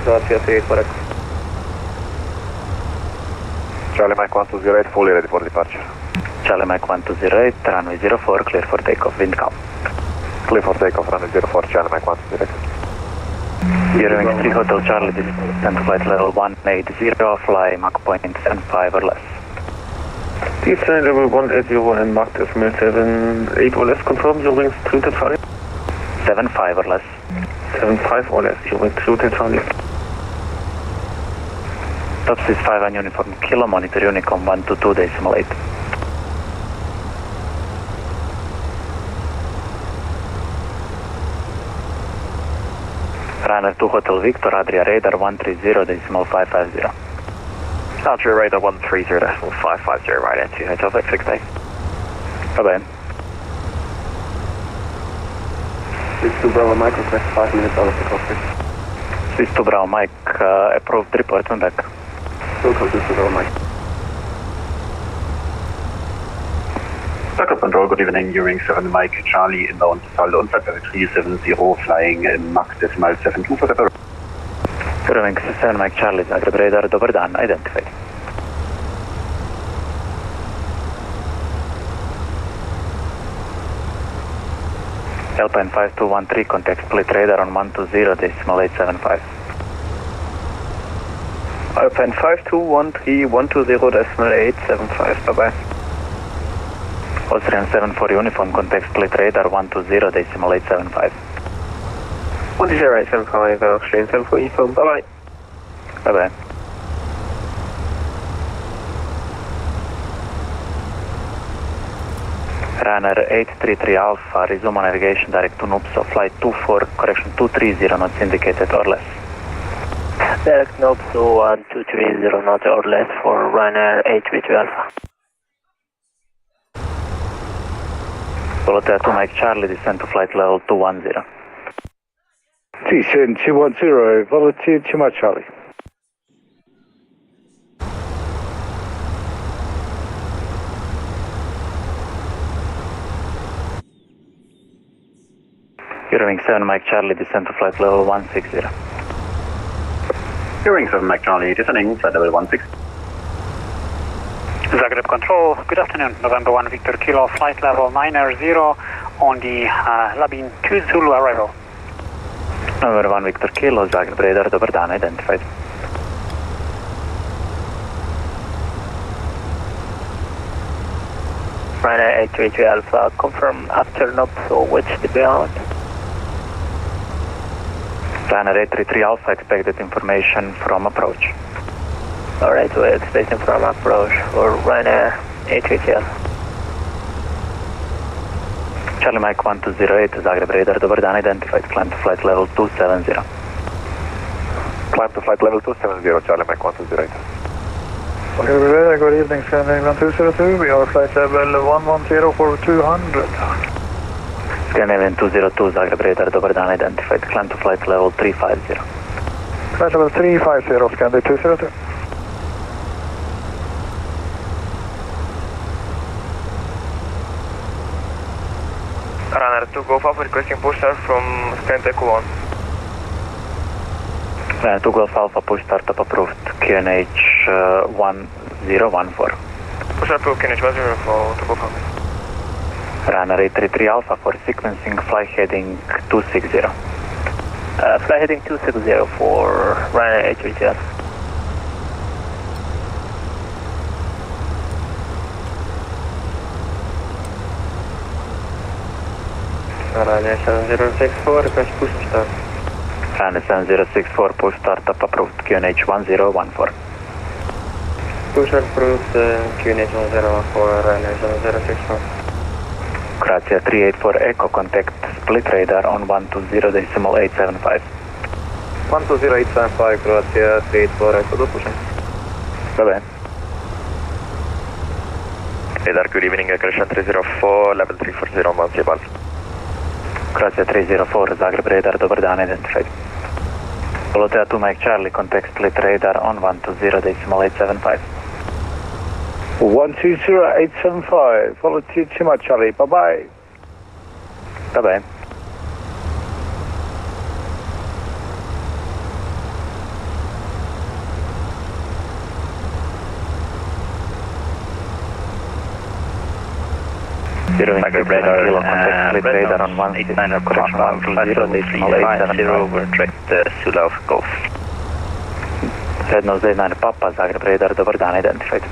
Grazia 384 Echo. Charlie Mike 1208, fully ready for departure. Charlie Mike 1208, runway 04, clear for takeoff, wind calm. Clear for takeoff, runway 04, Charlie Mike 1208. Eurowings 3 Hotel Charlie, descent flight level 180, fly Mach point 75 or less. Descent level 180 and Mach decimal 78 or less, confirm Eurowings 3 Hotel Charlie. 75 or less. 75 or less, Eurowings 3 Hotel Charlie. Top 65 on uniform kilo, monitor Unicom 122 decimal 8. Ryanair 2 Hotel Victor, Adria radar 130 decimal 550. Adria radar 130 decimal 550, right into Hotel Victor 6 Bye-bye. 62 Bravo Mike, request 5 minutes out of the cockpit. 62 Bravo Mike, approved, report and back. Welcome to Bravo Mike. Circle Control, good evening, Eurowings 7 Mike, Charlie, inbound to Saldo on Flight 370, flying in Mach decimal 72 for the Eurowings 7 Mike, Charlie, Zagreb radar, dobar dan, identified. Alpine 5213, contact split radar on 120 decimal 875. Alpine 5213, 120 decimal 875, bye-bye. Austrian 74 uniform, contact split radar 120 decimal 875. 10875, Austrian 74 uniform, bye-bye. Bye-bye. Ryanair 833 Alpha, resume on navigation direct to Nupso, flight 230, knots indicated or less. Direct Nupso 230 knots or less for Ryanair 833 Alpha. Volotea 2 Mike Charlie, descent to flight level 210. Descent 210, Volotea 2 Mike Charlie. Eurowings 7 Mike Charlie, descent to flight level 160. Eurowings 7 Mike Charlie, descending flight level 16. Zagreb Control, good afternoon, November 1 Victor Kilo, flight level 900 on the Labin 2 Zulu arrival. November 1 Victor Kilo, Zagreb radar, dobar dan, identified. Ryanair 833 Alpha, confirm after Nupso, which the ground. Ryanair 833 Alpha, expected information from approach. Alright, we're expecting from approach for Ryanair 833 Alpha. Charlie Mike 1208, Zagreb radar, dobar dan, identified, climb to flight level 270. Climb to flight level 270, Charlie Mike 1208. Good evening, 781 202, we are flight level 110 for 200. Scandinavian 202, Zagreb radar, dobar dan, identified. Climb to flight level 350. Flight level 350, Scandi 202. Runner 2, Golf Alpha requesting push start from Scandi 1. Runner 2 Golf Alpha, push startup approved. QNH 1014. Push start approved, QNH 1014 to Golf Alpha. Runner 833 Alpha for sequencing, fly heading 260. Fly heading 260 for Runner 833 Alpha. Runner 7064, request push start. Runner 7064, push startup approved. QNH 1014. Push approved, QNH 1014, Runner 7064. Grazie 384 Echo, contact split radar on 120.875. 120.875, grazie 384 Echo, pushing. Bye-bye. Radar, good evening, aggression 304, level 340, Monty Ball. Grazie 304, Zagreb radar, dobar dan, identified. Volotea 2 Mike Charlie, contact split radar on 120.875. 120.875, Volotea 2 Mike Charlie, bye-bye. Bye-bye. Zeroing radar, kilo, contact split radar on 169, correction 120.850 over direct Sula of Golf. Red nose 89 Papa, Zagreb radar, dobar dan, identified.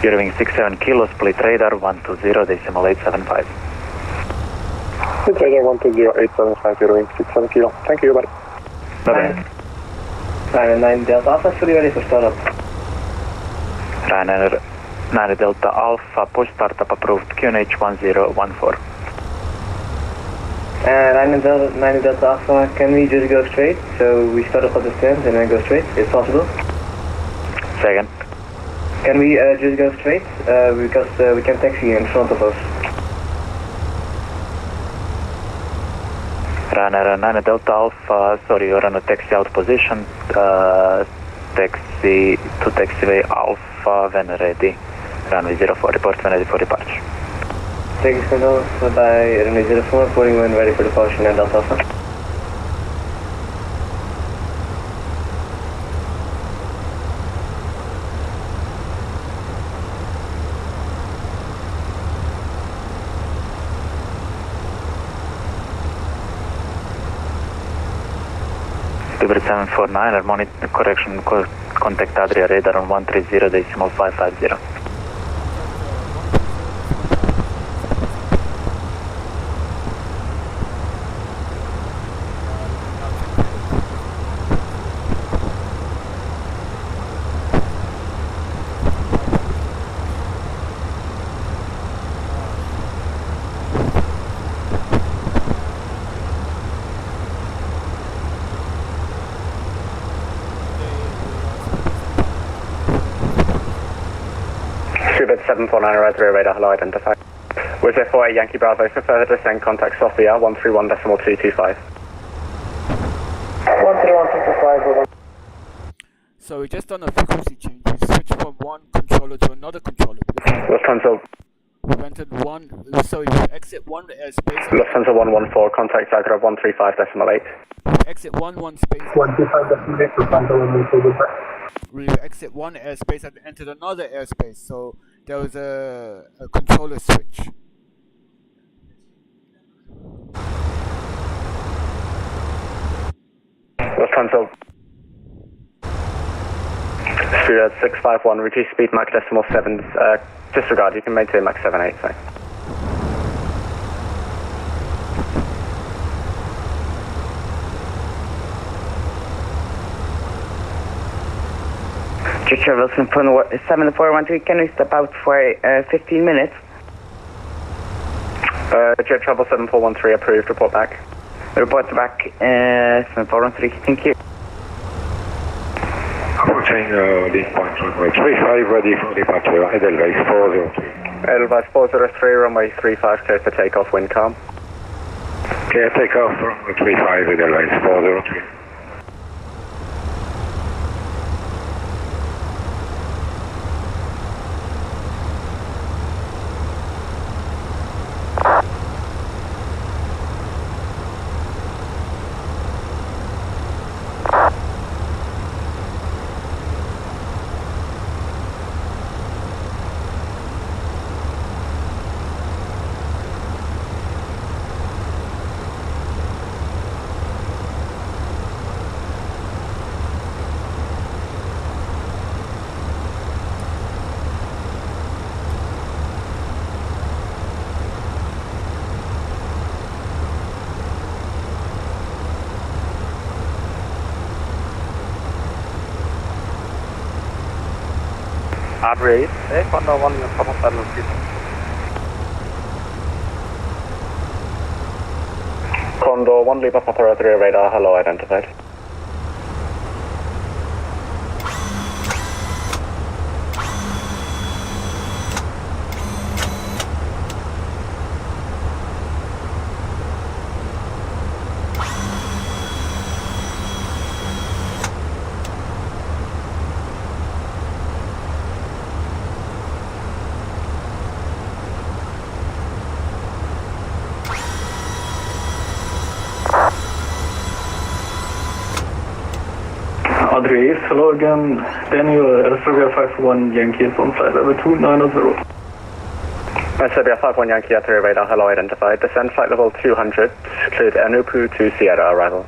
Zeroing 67 kilo, split radar 120.875. Split radar 120.875, zeroing 67 kilo. Thank you, buddy. Bye-bye. Ryanair 9 Delta Alpha, fully ready for startup. Ryanair 9 Delta Alpha, push startup approved, QNH 1014. Ryanair 9 Delta Alpha, can we just go straight? So we start up at the stand and then go straight, if possible? Second. Can we just go straight? Because we can taxi in front of us. Ryanair 9 Delta Alpha, sorry, you're on a taxi out position. Taxi to taxiway Alpha when ready. Runway 04, report when ready for departure. Taxi control by runway 04, reporting when ready for departure and Delta Alpha. Tibet 749, monitor correction, contact Adria radar on 130.550. Tibet 749, Adria radar, hello, identified. Was there for a Yankee Bravo for further descent, contact Sofia 131.225. 131.225. So we just done a frequency change. We switched from one controller to another controller. Lufthansa. We entered one, so we exit one airspace. Lufthansa 114, contact Zagreb 135.8. Exit one space. 135.8, Lufthansa 114. We exit one airspace and entered another airspace. So there was a controller switch. Lufthansa. Stuart 651, reduce speed Mach 7. Disregard, you can maintain Mach 78, thanks. Richard Wilson from 7413, can we step out for 15 minutes? Jet Travel 7413 approved, report back. Report back, 7413, thank you. Approaching this point, runway 35, ready for departure, Edelweiss 403. Edelweiss 403, runway 35, clear for takeoff, wind calm. Clear takeoff, runway 35, Edelweiss 403. Adri, Condor 1, you're top of saddle, please. Condor 1, leave up Papa 3 radar, hello, identified. Adri, hello again. Daniel, Serbia 51 Yankee is on flight level 290. Serbia 51 Yankee at 3 radar, hello, identified. Descend flight level 200, cleared Enupu to Sierra, arrival.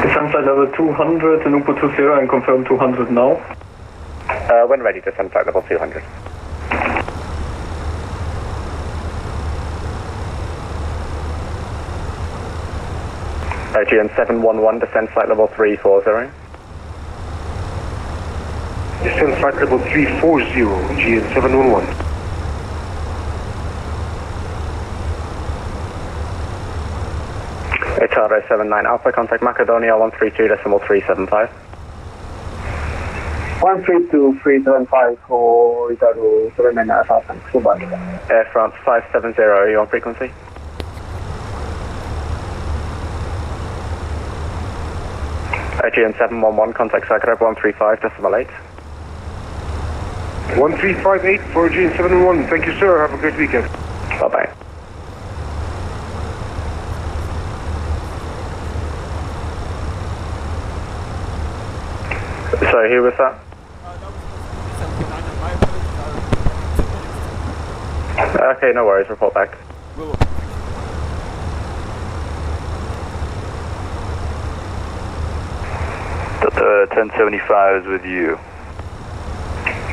Descend flight level 200, Enupu to Sierra and confirm 200 now. When ready, descend flight level 200. GN 711, descend flight level 340. Descend flight level 340, GN 711. Itaro 79 Alpha, contact Macedonia 132.375. 132.375 for Itaro 79 Alpha, thanks, KUBUD. Air France 570, are you on frequency? GN 711, contact Zagreb 135.8. 1358 for GN 711, thank you sir, have a great weekend. Bye bye. Sorry, who was that? Okay, no worries, report back. 1075 is with you.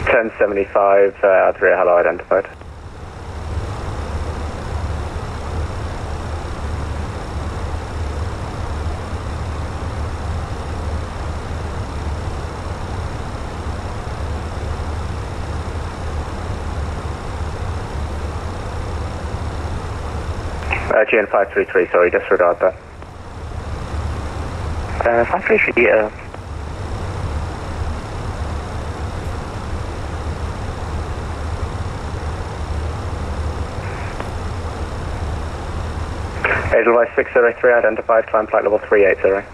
1075, Adria, hello, identified. GN 533, sorry, disregard that. 533, Edelweiss 603 identified, climb flight level 380.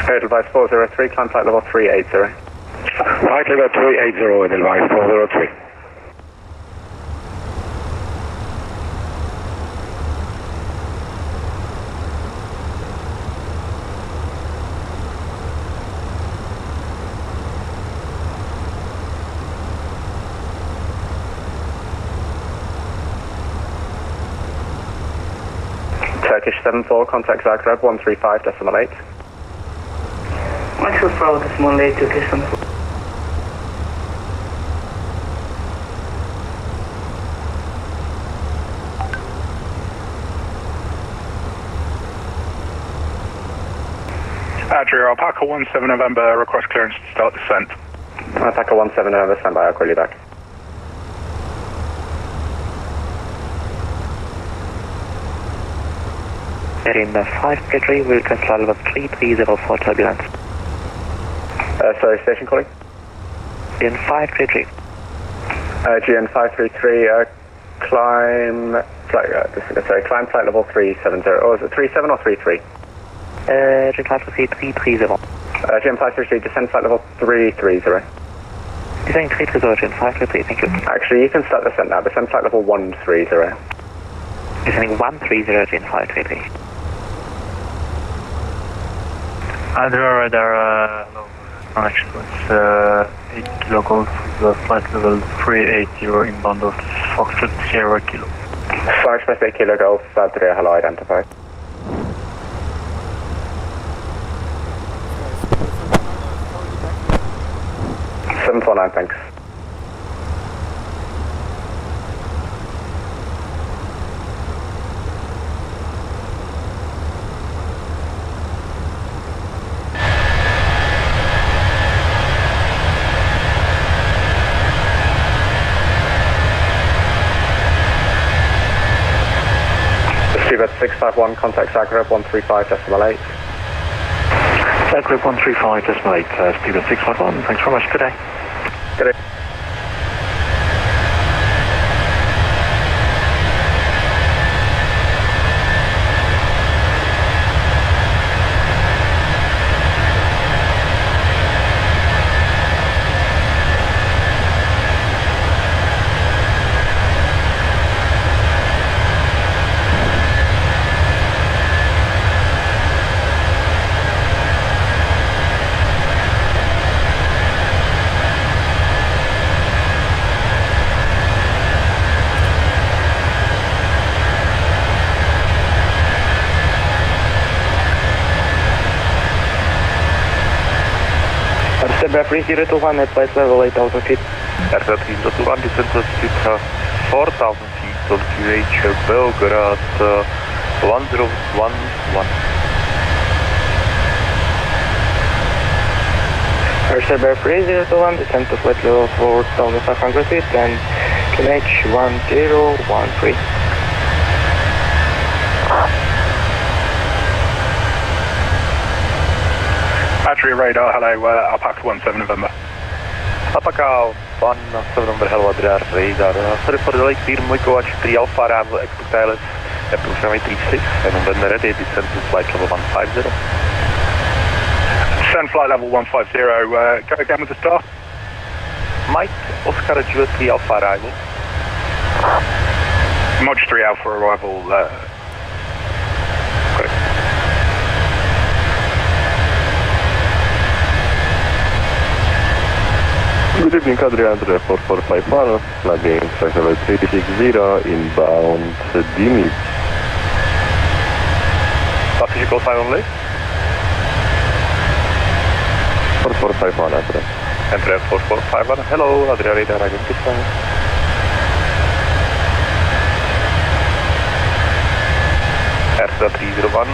Edelweiss 403, climb flight level 380. Flight level 380, Edelweiss 403. Turkish 74, contact Zagreb 135.8. Maxwell Bravo, decimal 8, Turkish 74. Adria, Alpaca 17 November, request clearance to start descent. Alpaca 17 November, stand by, I'll call you back. In 533, we'll request flight level 330 for turbulence. Sorry, station calling? In 533. GN 533, climb flight level 370. Oh, is it 37 or 33? GN flight level 330. GN 533, descend flight level 330. Descending 330, GN 533, thank you. Actually, you can start descent now. Descend flight level 130. Descending 130, GN 533. Adria radar, low. Action was 8 kilo golf with flight level 380 inbound of Foxtrot Sierra Kilo. Flight express 8 kilo golf, Adria, hello, identified. Guys, 749, thanks. At 651, contact Zagreb 135.8. Zagreb 135.8, speed at 651, thanks very much, good day. Good day. Airbus 3021 at flight level 8,000 feet. Airbus 3021, descent to altitude 4,000 feet on QH Belgrade 1011. Airbus 3021, descent to flight level 4,500 feet and QH 1013. Adria radar, hello, Alpaca 17 November. Alpaca 17 November, hello, Adria radar. Sorry for the late clear, Moiko 3 Alpha, arrival, expect ILS, approximately 36, and when ready, descend to flight level 150. Descend flight level 150, go again with the star. Mike, Oscar, Juliet 3 Alpha, arrival. Mod 3 Alpha arrival, correct. Good evening, Adria 4451, landing flight level 360, inbound Dini. Physical sign only? 4451, Adria. Adria 4451, hello, Adria radar identified. Airbus 301,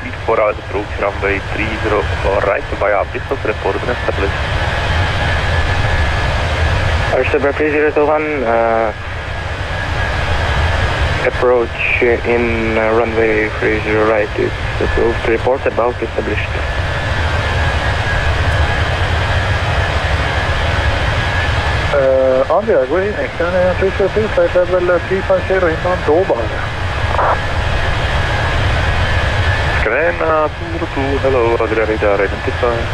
clear for our approach runway 30 right via Bristol, report when established. Airbus 3021, approach in runway 30 right is approved. Report about established. Andrea, good evening. 302, flight level 350 inbound Dover. Scanna 202, hello, Adria radar identified.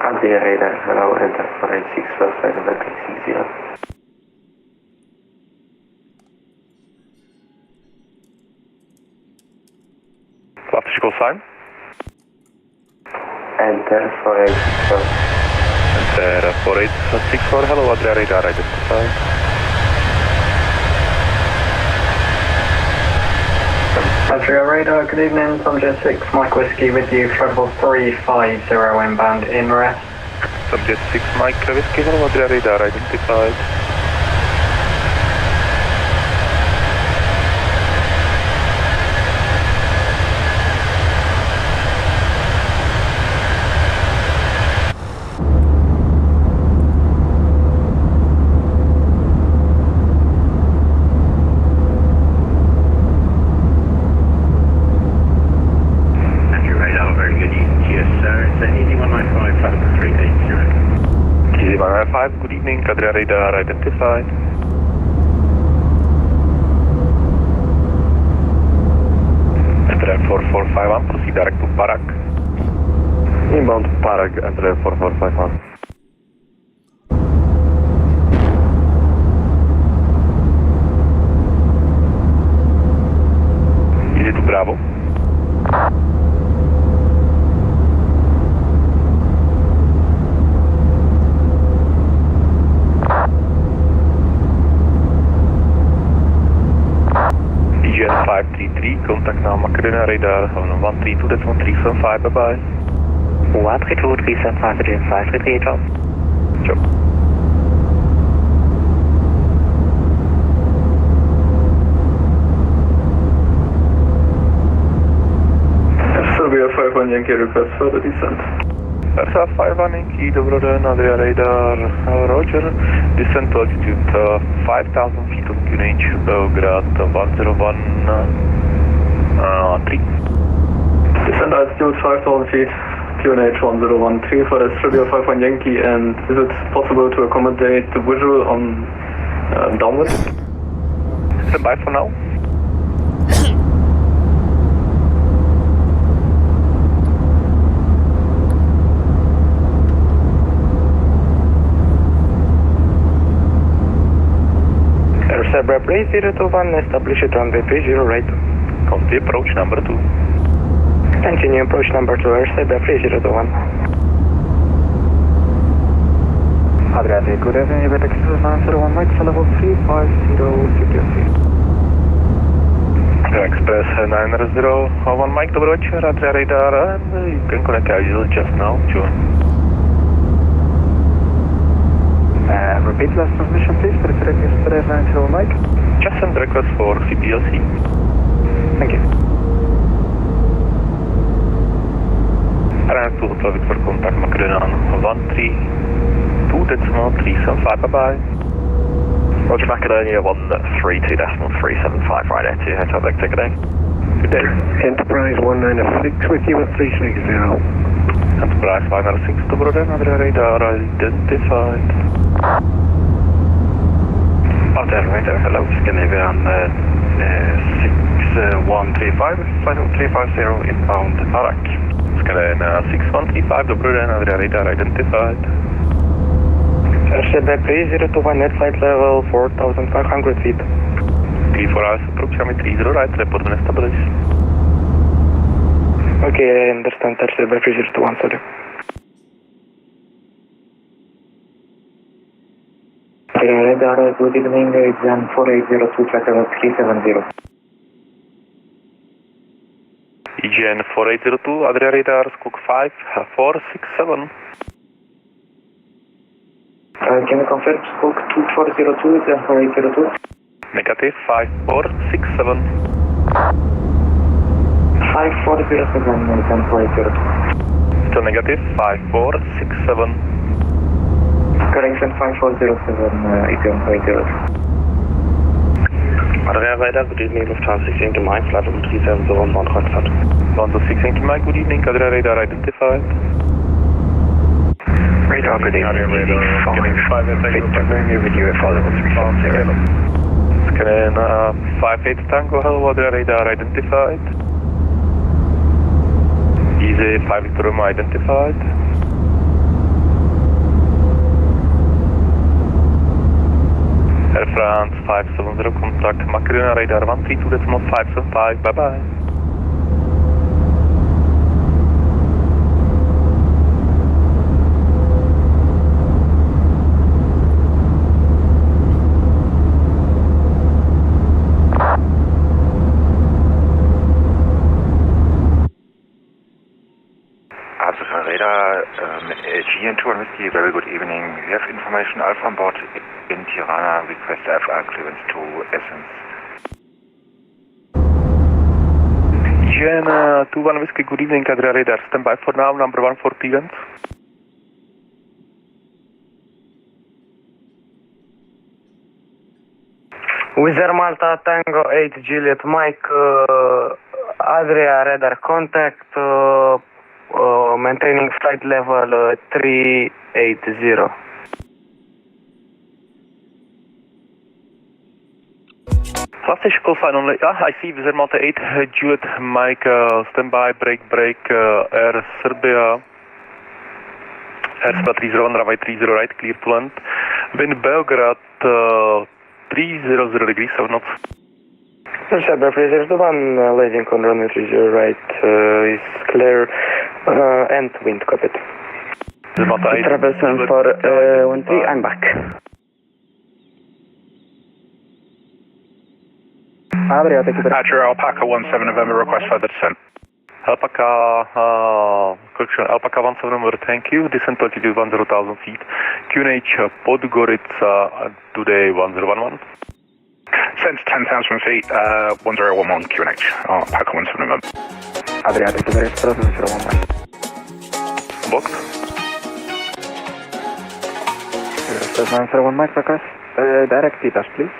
Adria radar, hello, enter for 86, first flight level 360. Physical sign? Enter for 864. Enter for 864, hello, Adria radar identified. Adria radar, good evening, Thunder 6, Mike Whiskey with you, flight level 350 inbound in rest. Some Jet 6 Mike Whiskey Adria radar identified. Good evening, Adria radar identified. Adria 4451, proceed direct to Parak. Inbound Parak, Adria 4451. Easy to Bravo. EGN 533, contact now Macarena radar on 132.375, bye bye. 132.375, EGN 533, drop. Drop. Serbia 51 Yankee request for the descent. Versa 51 Yankee, Dobroden, Adria radar, Roger. Descent to altitude 5,000 feet on QNH, Belgrade 101.3. Descent altitude 5,000 feet, QNH 1013 for Serbia 51 Yankee, and is it possible to accommodate the visual on downward? Stand by for now. Serbia Bray 021, establish it runway 30 right. Copy approach number 2. Continue approach number 2, Serbia Bray 021. Adriatic, good evening, EVENO 901 Mike, level 350 CTC. Express 901 Mike, добрый вечер, Adria radar, and you can connect ISIL just now, join. Repeat last transmission, please, for the Express 901 Mike. Just send request for CPLC. Thank you. Around 2 Hotel Victor, contact Macarena on 132.375, bye bye. Roger Macedonia 132.375, right air to Hotel Victor, good day. Good day. Enterprise 196 with you at 360. Enterprise 196, Dobroden, Adria radar identified. Adria radar, hello, Scandinavian 6135, flight 350 inbound Parak. Scandinavian 6135, Dobroden, Adria radar identified. Serbia Bray 021, net flight level 4,500 feet. 34 hours approximately 30 right, report when established. Okay, I understand, Serbia Bray 021, sorry. Radar, good evening, EXELA 4802, track level 370. EGN 4802, Adria radar, squawk 5467. Can you confirm squawk 2402, EXELA 4802? Negative 5467. 5407, EXELA 4802. Still negative 5467. Correction 5407, EXELA 4802. Adria radar, good evening, Lufthansa 16 Mike, flight 370 on Rockford. 126 Mike, good evening, Adria radar identified. Radar, good evening, Victor, with you at flight level 370. Scan 58 Tango, hello, Adria radar identified. Easy 5 Victor Romeo identified. Air France 570, contact Macarena radar 132.575, bye bye. Radar, GN2 on Whiskey, very good evening. We have information Alpha on board in Tirana, request FR clearance to Essence. GN2 1 Whiskey, good evening, Adria Radar. Stand by for now, number 1 for Pigant. Wizard Malta Tango 8 Juliet Mike, Adria radar contact, maintaining flight level 380. Classic call sign only. I see Wizard Malta 8 Juliet Mike, stand by, break, Air Serbia. Air Serbia 30 runway 30 right, clear to land. Wind Belgrade 300 degrees, 7 knots. Air Serbia 301, landing on runway 30 right, is clear, and wind copied. Travel 7413, I'm back. Roger, Alpaca 17 November, request further descent. Alpaca, correction, Alpaca 17 November, thank you. Descent altitude 10,000 feet. QNH Podgorica, today 1011. Sense 10,000 feet, 1011 QNH, Alpaca 17 November. Adriatic to the rest, 001 Mike. Booked. 901 Mike, request. Direct TTAS, please.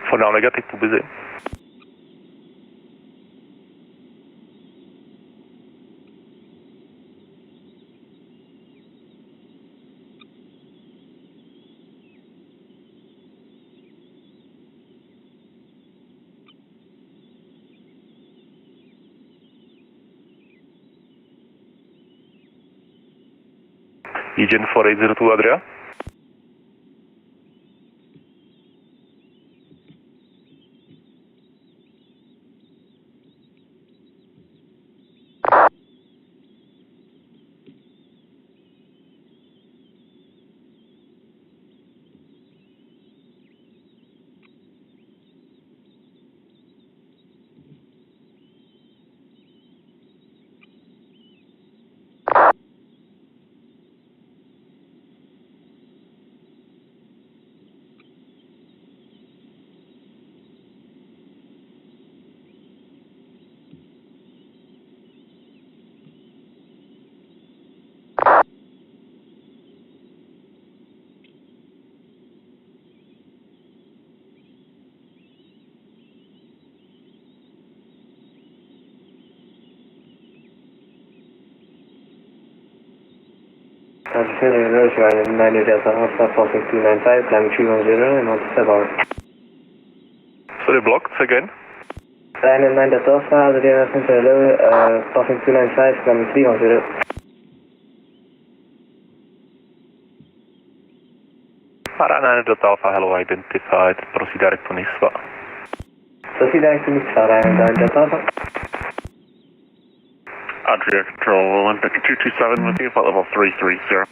For now, negative, too busy. Agent 4802 Adria. Roger, 9 Delta Alpha, passing 295, climbing 310, and on to Sebar. Sorry, blocked again. 9 Delta Alpha, Adria Center, hello, passing 295, climbing 310. Arana Delta Alpha, hello, identified. Proceed direct to Nisva. Proceed direct to Nisva, 9 Delta Alpha. Adria Control, Olympic 227 with you, flight level 330.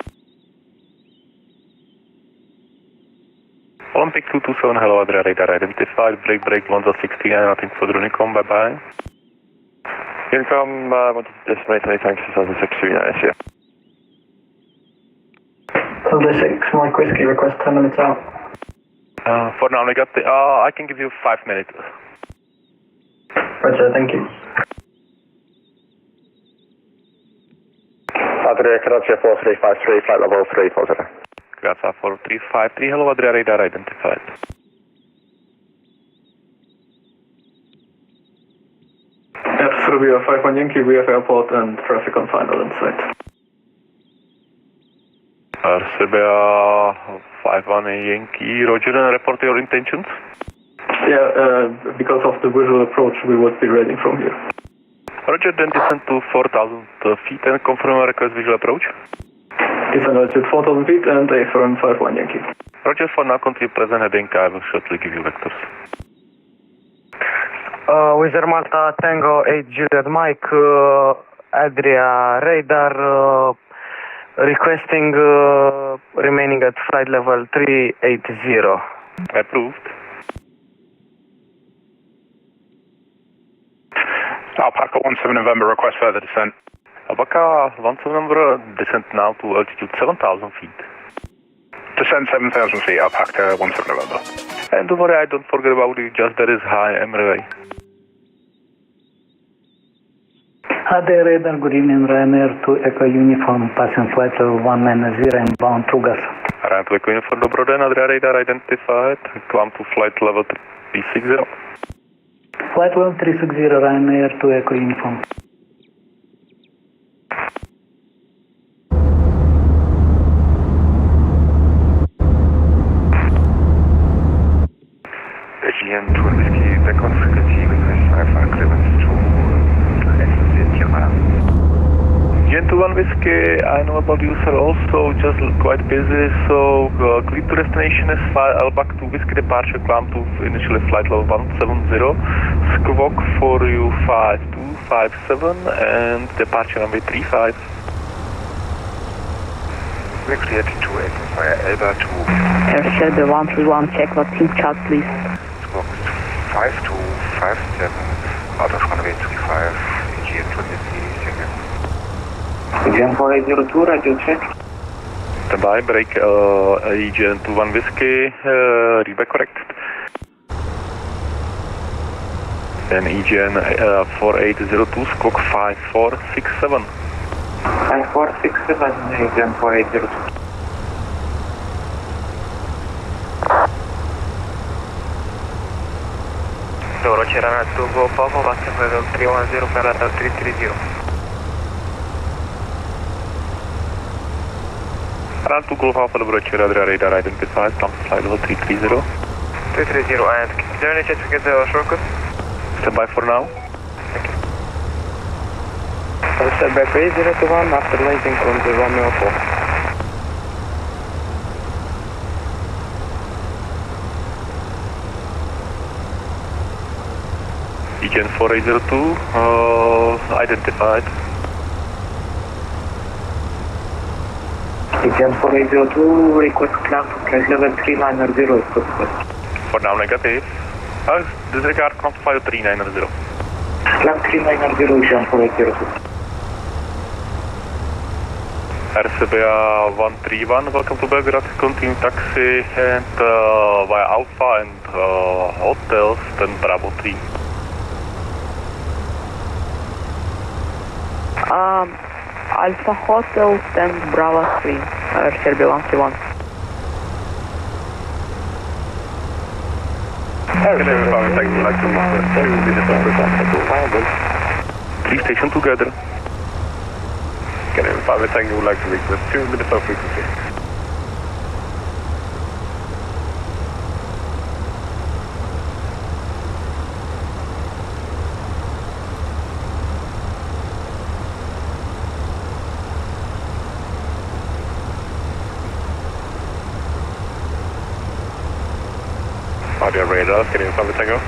Olympic 227, hello, Adria radar identified. Break, Lonza 69, nothing for Unicom, bye bye. Unicom, wanted to estimate any thanks to 2069, yeah. Sunday 6, Mike Whiskey, request 10 minutes out. For now, negative. I can give you 5 minutes. Roger, thank you. Adria Karachi 4353, flight level 340. Grazie, 4353, hello, Adria radar identified. Air Serbia 51 Yankee, we have airport and traffic on final in sight. Air Serbia 51 Yankee, Roger, and report your intentions? Yeah, because of the visual approach, we would be ready from here. Roger, then descend to 4,000 feet and confirm a request visual approach. Descend altitude 4,000 feet and affirm 51 Yankee. Roger, for now, continue present heading. I will shortly give you vectors. Wizard Malta Tango 8 Juliet Mike, Adria radar, requesting remaining at flight level 380. Approved. Alpaca 17 November, request further descent. Albaka, 17 number, descent now to altitude 7,000 feet. Descent 7,000 feet, I'll pack 17 November. And don't worry, I don't forget about you, just there is high MRA. Ade radar, good evening, Ryanair to Echo Uniform, passing flight level 190 and bound to gas. Ryanair to Echo Uniform, dobro den, Adria radar identified, climb to flight level 360. Flight level 360, Ryanair to Echo Uniform. Belgian to Whiskey, back on frequency, request Alpha clearance to Tirana. Gen21 Whiskey, I know about you, sir, also just quite busy, so clear to destination is Albak to Whiskey departure, climb to initially flight level 170, squawk for you 5257 and departure runway 35. We're cleared to exit via Elba to Serbia 131, check what team chat, please. Squawk 5257, out of runway 35, GM23, second. Gen 4802, radio check. Standby, break Gen21 Whiskey, readback correct. Then EGN 4802, squawk 5467. 5467, Gen 4802. Roger, Runner 2, go Papa, passing level 310, Canada 330. Runner 2, Golf Alpha, Laboratory, radar identified, climb to flight level 330. 330, and is there any chance to get the shortcut? Standby for now. Set back 8021 after landing on the Romeo 4. EGN 4802, identified. EGN 4802, request climb to flight level 390 is possible. For now, negative. Disregard climb to flight 390. Climb 390, EGN 4802. RCBA 131, welcome to Belgrade, continue taxi and via Alpha and hotels, then Bravo 3. Alpha Hotel, then Bravo 3, Serbia 131. Three station together. Can I inform you would like to request 2 minutes of frequency? Audio radar, can you inform me, Tango?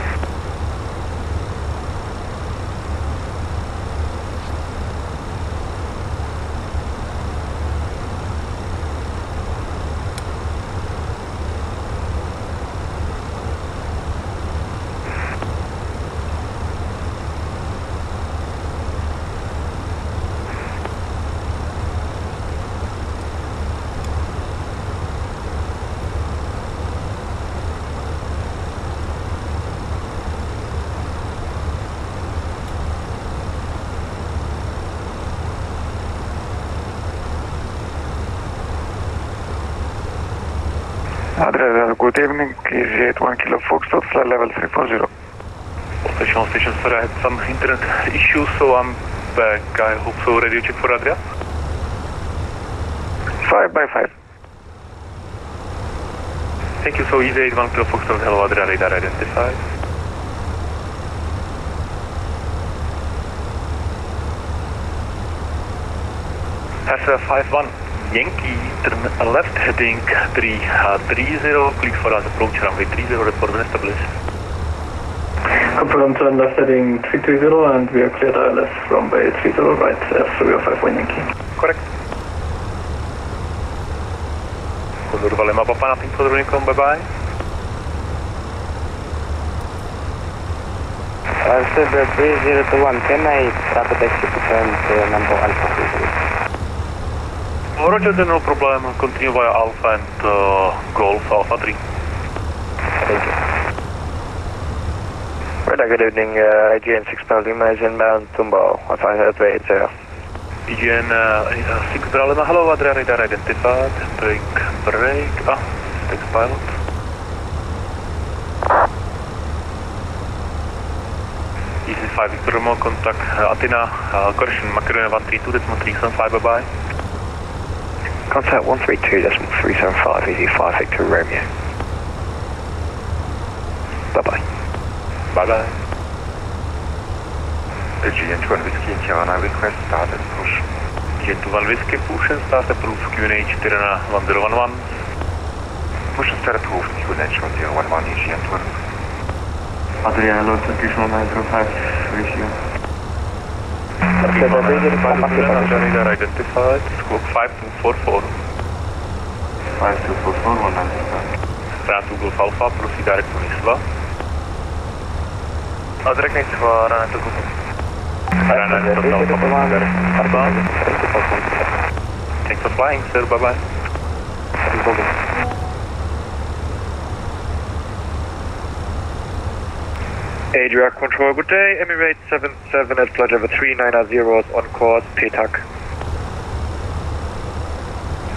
Good evening, EasyJet 1 Kilo Foxtrot, flight level 340. Station, sorry, I had some internet issues, so I'm back. I hope so. Radio check for Adria. 5 by 5. Thank you, so EasyJet 1 Kilo Foxtrot, hello Adria, radar identified. S51 Yankee, turn left heading 330, please for us approach runway 30, report when established. Confirm turn left heading 330 and we are cleared ILS runway 30 right, F351 Yankee. Correct. Condor Lima Papa, nothing further income, bye bye. Serbia 3021, can I rapid taxi to current number Alpha please? Roger, then no problem. Continue via Alpha and Golf Alpha 3. Thank you. Radar, good evening. IGN 6 Lima is inbound Tumbo. 580. IGN 6 Lima, hello, Adria radar identified. Break. Takes pilot. Easy 5 Victor Romeo, contact Athena, correction, Macarena 132.375, bye-bye. Contact 132.375, Easy 5 Victor Romeo. Bye-bye. Bye-bye. GN 2 Whiskey in Tirana, request start and push. GN 2 Whiskey, push and start approve, Q&A Tirana 1011. Push and start approved, Q&A 1011, GN 2. Adrian, load additional 905 ratio. Radar identified, squawk 5244. 5244, 195. Round to Golf Alpha, proceed direct to Nisva. Direct Nisva, Rana to Golf. Rana to Golf Alpha. Thanks for flying, sir, bye-bye. Adria Control, good day. Emirates 77 at flight level 390 on course, PTAC.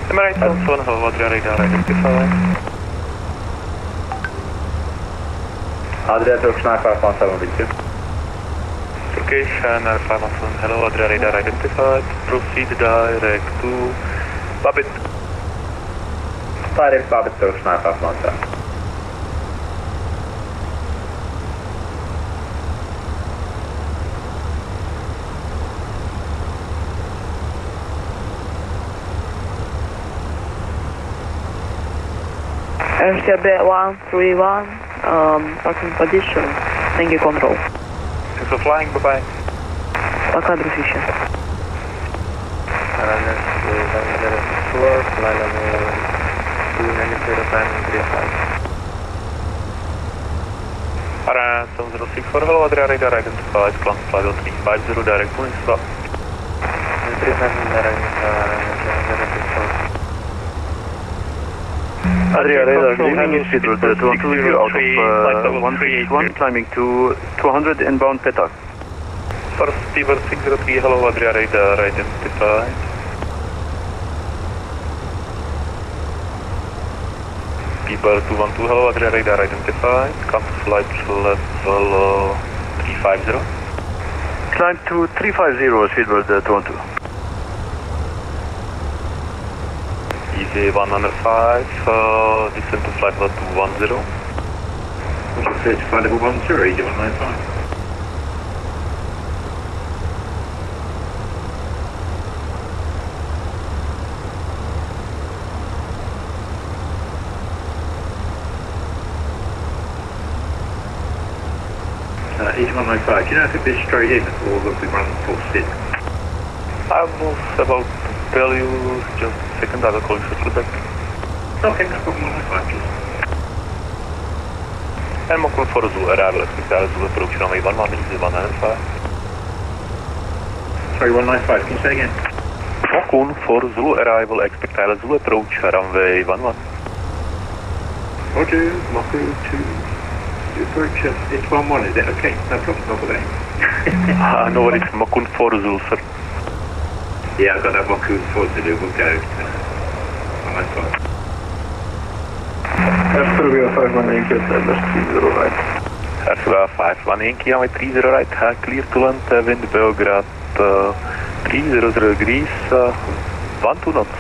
Emirates 77, hello, Adria radar identified. Adria Turkish 9517, with you. Turkish 9517, hello, Adria radar identified. Proceed direct to Babit. Direct Babit Turkish 9517. LCLK 131, parking position. Thank you, control. Thanks for flying, bye-bye. Пока, дружище. Aran 7064, hello, Adria radar identified. Climb flight 350 direct to Innsbruck. Adria radar, good evening, scheduled 220 out of 161, climbing to 200 inbound PETA. First Stever 603, hello, Adria radar identified. Stever 212, hello, Adria radar identified. Come to flight level 350. Climb to 350, scheduled 212. Easy 105, descend to flight level 210. What's your search flight level 10, EG 195? EG 195, do you know if it be straight in or will we run full sit? I was about to tell you, just a second, I will call you shortly back. Okay, no problem, 195 please. And Mokun for Zulu arrival, expected Zulu approach runway 11, easy 195. Sorry, 195, can you say again? Mokun for Zulu arrival, expected Zulu approach runway 11. Roger, Moku to approach, it's 11, is it? Okay, no problem, over there. No worries, Mokun for Zulu, sir. Yeah, I've got that Moku 4 to do, we'll go 195. Serbia 518, Airbus 30 right. Serbia 518, runway 30 right, clear to land, wind Belgrade 300 degrees, 12 knots.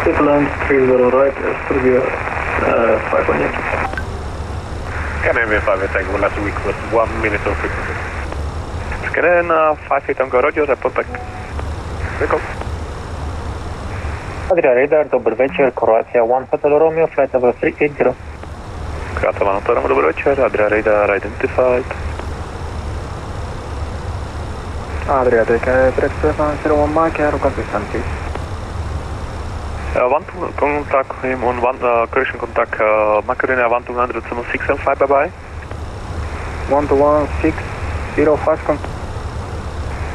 Clear to land 30 right, Serbia 518. Canadian 518, we'll have to request 1 minute of frequency. Canadian 58 Tango, roger, report back. Record. Adria radar, dobry wieczór, Kroacja 1 Hotel Romeo, flight level 380. Kroacja 1 Hotel Romeo, dobry wieczór, Adria radar identified. Adria, take direct 701 Mike, RUGOG, please. Want to contact him on correction contact Macarena 1200 75, bye bye. 1216. 05 con.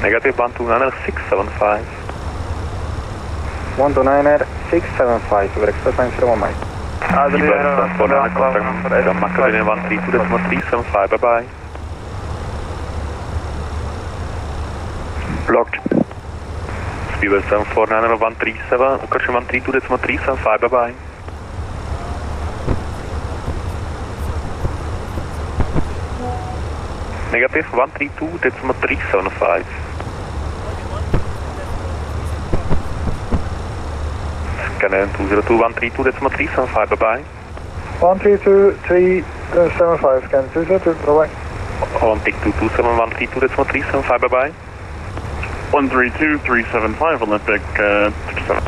Negative 129er 675. 129er 675, over express line 01 Mike. Seabird 749er contact Macadonian 132.375, bye bye. Blocked. Seabird 749er 137, correction 132.375, bye bye. Negative 132.375. Canon 202 132.375, bye bye. 132.375, can 202, bye bye. On pick 227 132.375, bye bye. 132.375, Olympic 27.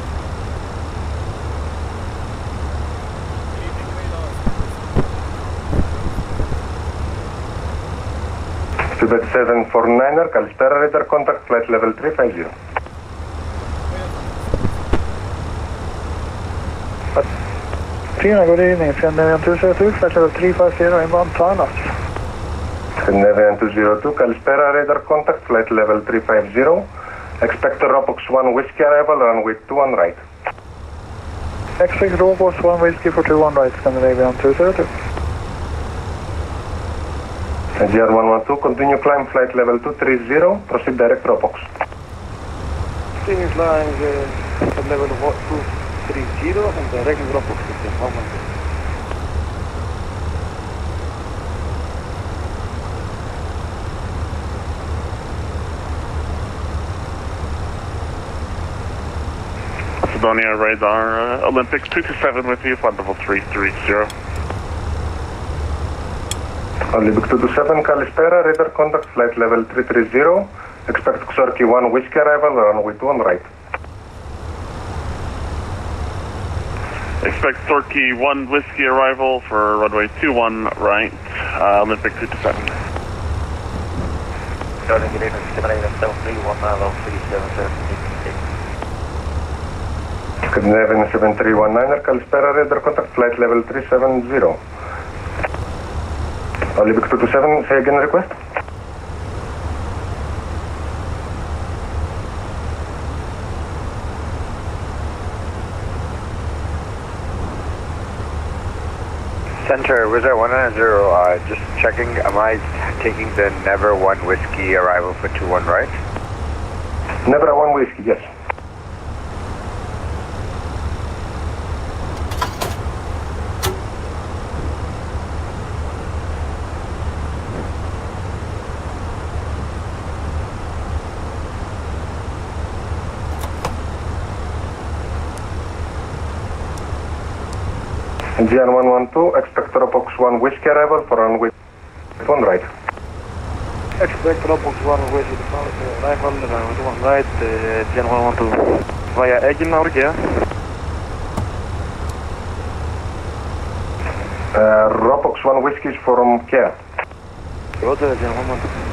Tibet 749er, Καλησπέρα, radar contact, flight level 350. Tina, good evening, Scandinavian 202, flight level 350, inbound Thailand. Scandinavian 202, Καλησπέρα, radar contact, flight level 350. Expect Ropox 1 whiskey arrival, runway 21 right. Expect Ropox 1 whiskey for 21 right, Scandinavian 202. GR112, continue climb flight level 230, proceed direct Ropox. Continue flying at level 230 and direct Ropox. Macedonia radar, Olympics 227 with you, flight level 330. Olympic 227, Kalispera, radar contact, flight level 330. Expect Xorki 1 whiskey arrival, runway 21 right. Expect Xorki 1 whiskey arrival for runway 21 right, Olympic 227. Jordan, good evening, 731 level 377. Scandinavian 7319er, Kalispera, radar contact, flight level 370. Olympic 227, say again request. Center, Wizard 190, just checking, am I taking the Never 1 Whiskey arrival for 21 right? Never 1 whiskey, yes. GN112, expect Ropox 1 whiskey arrival for runway 1 right. Expect Ropox 1 whiskey arrival, runway 1 right, GN112 via Edinburgh, yeah? Ropox 1 whiskey is from Kia. Roger, GN112.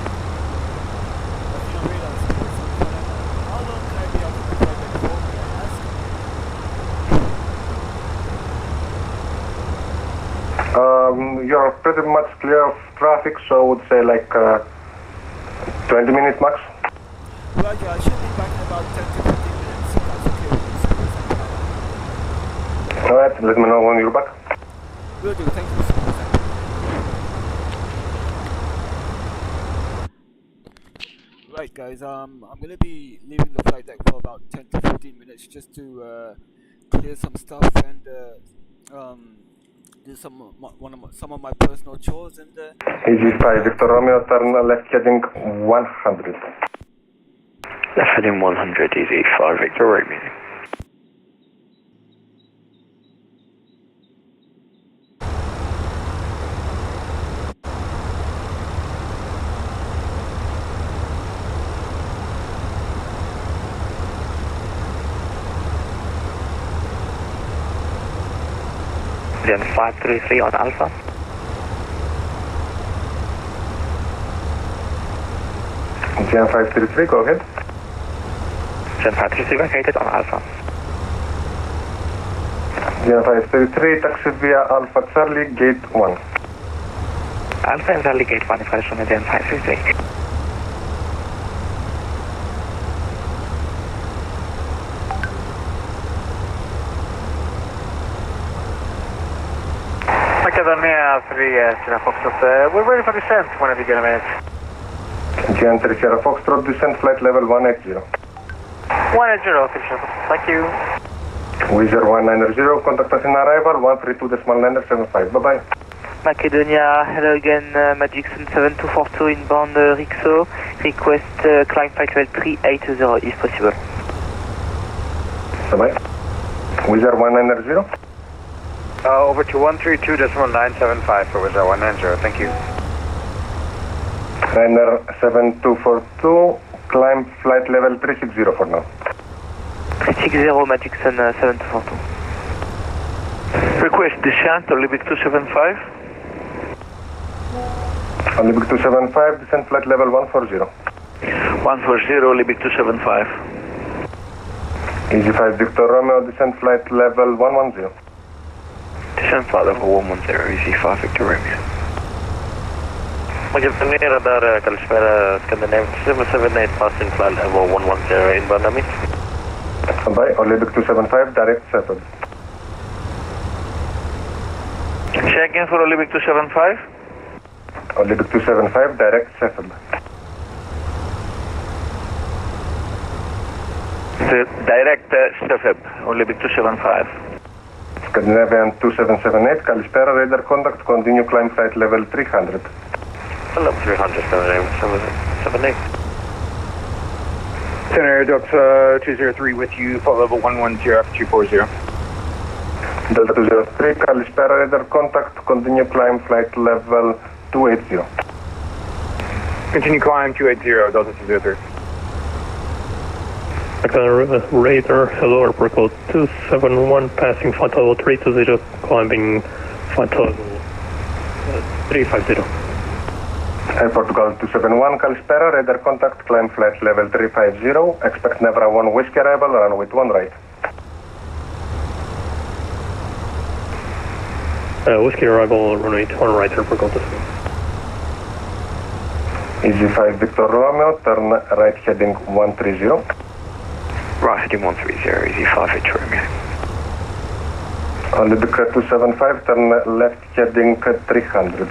You're pretty much clear of traffic, so I would say like 20 minutes max. Roger, I should be back in about 10 to 15 minutes. That's okay. Alright, let me know when you're back. Will do, thank you so much. Right guys, I'm going to be leaving the flight deck for about 10 to 15 minutes just to clear some stuff and do some of my personal chores and Easy 5 Victor Romeo, turn left heading 100. Left heading 100, easy 5 Victor Romeo. Then 533 on Alpha. Gen 533, go ahead. Gen 533 located on Alpha. Gen 533, taxi via Alpha Charlie, gate 1. Alpha and Charlie gate 1, if I on Gen 533. Sierra Foxtrot. We're ready for descent whenever you get a minute. Gentry Sierra Foxtrot, descent flight level 180. 180, thank you. Wizz Air 190, contact us in arrival, 132.975. Bye-bye. Macedonia, hello again, Magic Sun 7242 inbound RIXO. Request climb flight level 380 if possible. Bye-bye. Wizz Air 190. Over to 132.975 for Wizz Air 190, thank you. Ryanair 7242, climb flight level 360 for now. 360 Magic Sun 7242. Request descent on Libic 275. On Libic 275, descent flight level 140. 140, Libic 275. Easy 5 Victor Romeo, descent flight level 110. Descent flight level 110, Easy 5 Victor Romeo. Macedonia radar Kalspera Scandinavian 778 passing flight level 110 inbound Nami. Bye, on Libic 275, direct settled. Check in for Libic 275. On Libic 275, direct settled. Direct SFEB on Libic 275. Scandinavian 2778, Kalispera, radar contact, continue climb flight level 300. Level 300, Scandinavian 778. Center Dux 203 with you, flight level 110 after 240. Delta 203, Kalispera, radar contact, continue climb flight level 280. Continue climb 280, Delta 203. Radar, hello, airport code 271, passing flight level 320, climbing flight level 350. Airport code 271, Kalispera, radar contact, climb flight level 350, expect Nevra 1 Whiskey arrival, runway 1 right. Whiskey arrival, runway 1 right, airport code 271. Easy 5 Victor Romeo, turn right heading 130. Right heading 130, Easy 5 Victor Romeo. On Libic 275, turn left heading 300.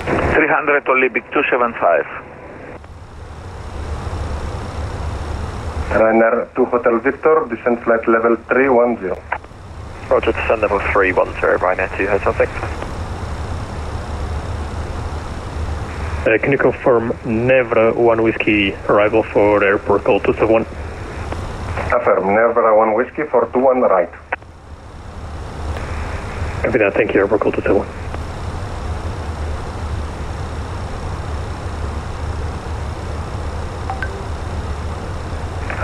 300 on Libic 275. Ryanair 2 Hotel Victor, descent flight level 310. Roger, descent level 310, Ryanair 2 Hotel Victor. Can you confirm Nevra 1 Whiskey arrival for airport code 271? Affirm, Nevra 1 Whiskey for 21 right. Copy that, thank you, airport code 271.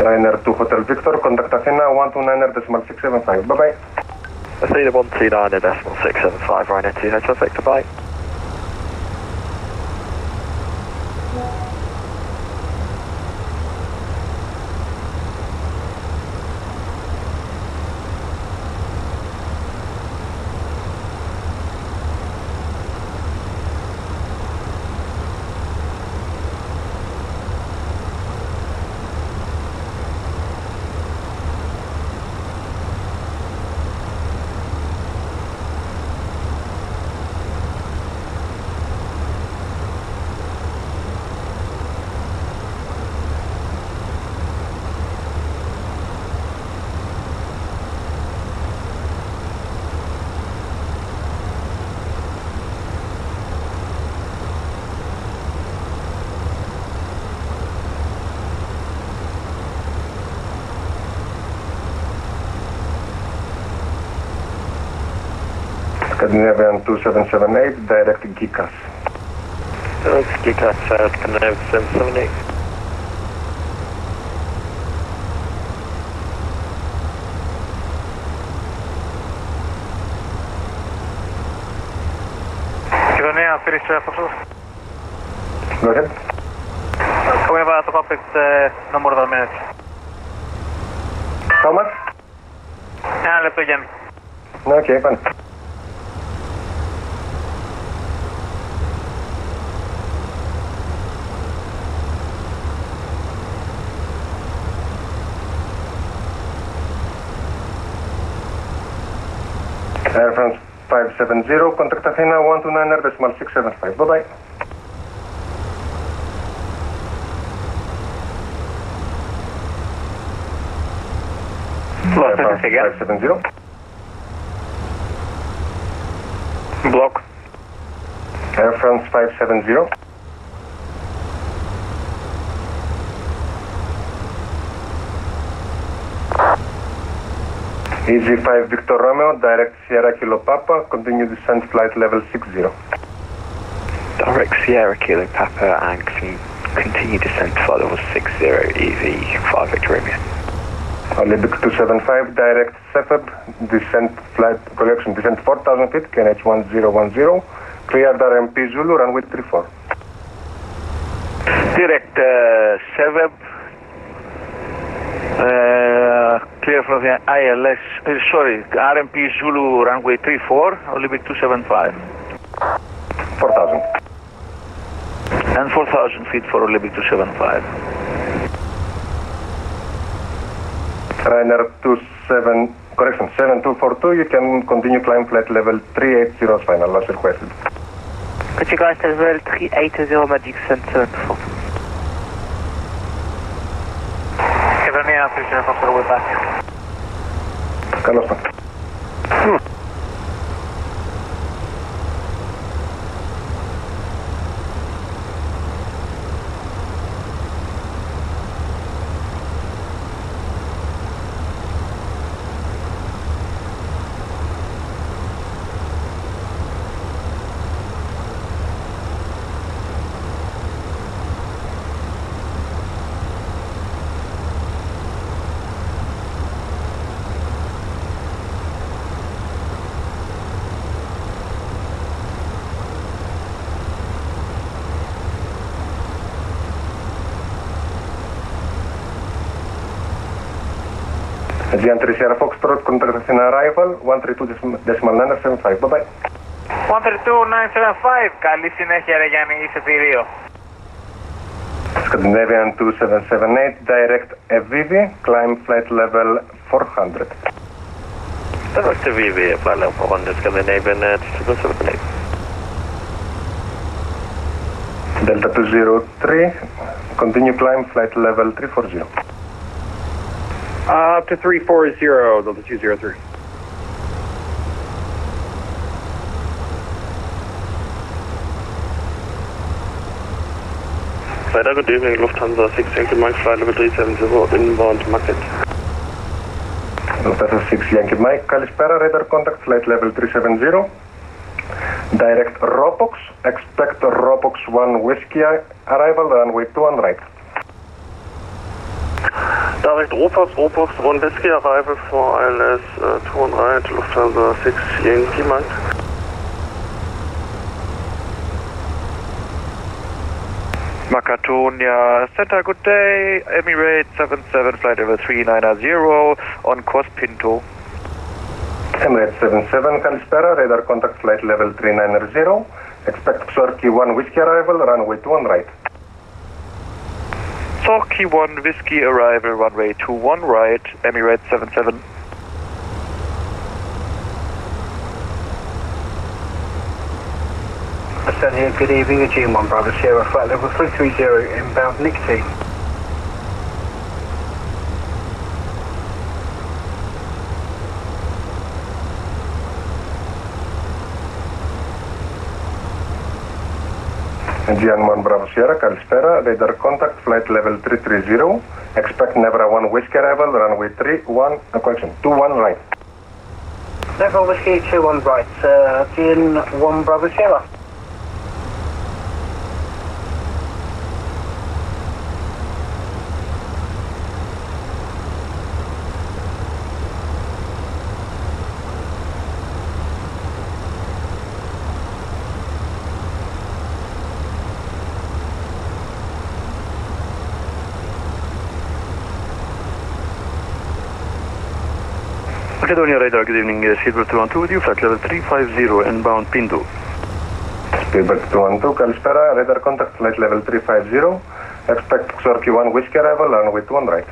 Ryanair 2 Hotel Victor, contact Athena 129.675, bye-bye. Athena 129.675, Ryanair 2 Hotel Victor, bye. Scandinavian 2778, direct GIKUS. GIKUS, Scandinavian 778. Macedonia, finish Foxtrot. Go ahead. We have a top no more than a minute. How much? Let's begin. Okay, fine. Air France 570, contact Athena 129.675. Bye-bye. Air France 570. Block. Air France 570. EG5 Victor Romeo, direct Sierra Kilo Papa, continue descent flight level 60. Direct Sierra Kilo Papa and continue descent flight level 60 EV5 Victor Romeo. Olympic 275, direct CEFEB, descent flight, correction, descent 4,000 feet, KNH 1010, cleared RMP Zulu, runway 34. Direct CEFEB, clear from the ILS, RMP Zulu, runway 34, Olympic 275. 4,000. And 4,000 feet for Olympic 275. Ryanair 7242, you can continue climb flight level 380 final, last requested. Could you guys level 380 Magic Center 4? Give me out, please, after we're back. Carlos. Giant Sierra Foxtrot, contact Athena arrival, 132.975, bye-bye. 132.975, καλή συνέχεια ρε Γιάννη, είσαι θηρίο. Scandinavian 2778, direct Evivi, climb flight level 400. Direct Evivi, flight level 400, Scandinavian 2778. Delta 203, continue climb flight level 340. Up to 340, Delta 203. Weiter, good evening, Lufthansa 6 Yankee Mike, flight level 370, inbound market. Lufthansa 6 Yankee Mike, Kalispera, radar contact, flight level 370. Direct Ropox, expect Ropox 1 Whiskey arrival, runway 2 on right. Direct Ropox 1 Whiskey arrival for ILS 2 on right, Lufthansa 6 Yankee Mike. Macatonia Center, good day. Emirates 77, flight level 390 on course Pinto. Emirates 77, Kalispera, radar contact, flight level 390. Expect Xorki 1 Whiskey arrival, runway 2 on right. Xorki 1 Whiskey arrival, runway 21 right, Emirates 77. Send here, good evening, G1 Bravo Sierra, flight level 330, inbound Nick T. GN1 Bravo Sierra, Kalispera, radar contact, flight level 330. Expect Nebra 1 Whiskey arrival, runway 21 right. Nebra Whiskey 21 right, GN1 Bravo Sierra. Macedonia radar, good evening, Speedbird 212 with you, flight level 350, inbound Pinto. Speedbird 212, Kalispera, radar contact, flight level 350. Expect Xorki 1 Whiskey arrival, runway 2 on right.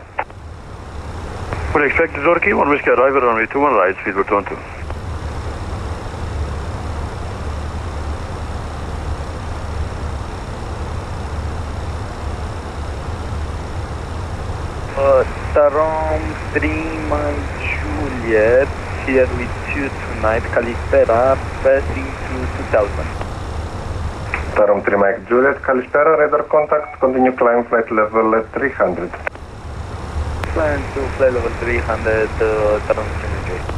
We expect Xorki 1 Whiskey arrival, runway 2 on right, Speedbird 212. Tarom 3 Mike Juliet, here with you tonight, Kalispera, passing to 2000. Tarom 3 Mike Juliet, Kalispera, radar contact, continue climb flight level 300. Climb to flight level 300, Tarom 3 Mike Juliet.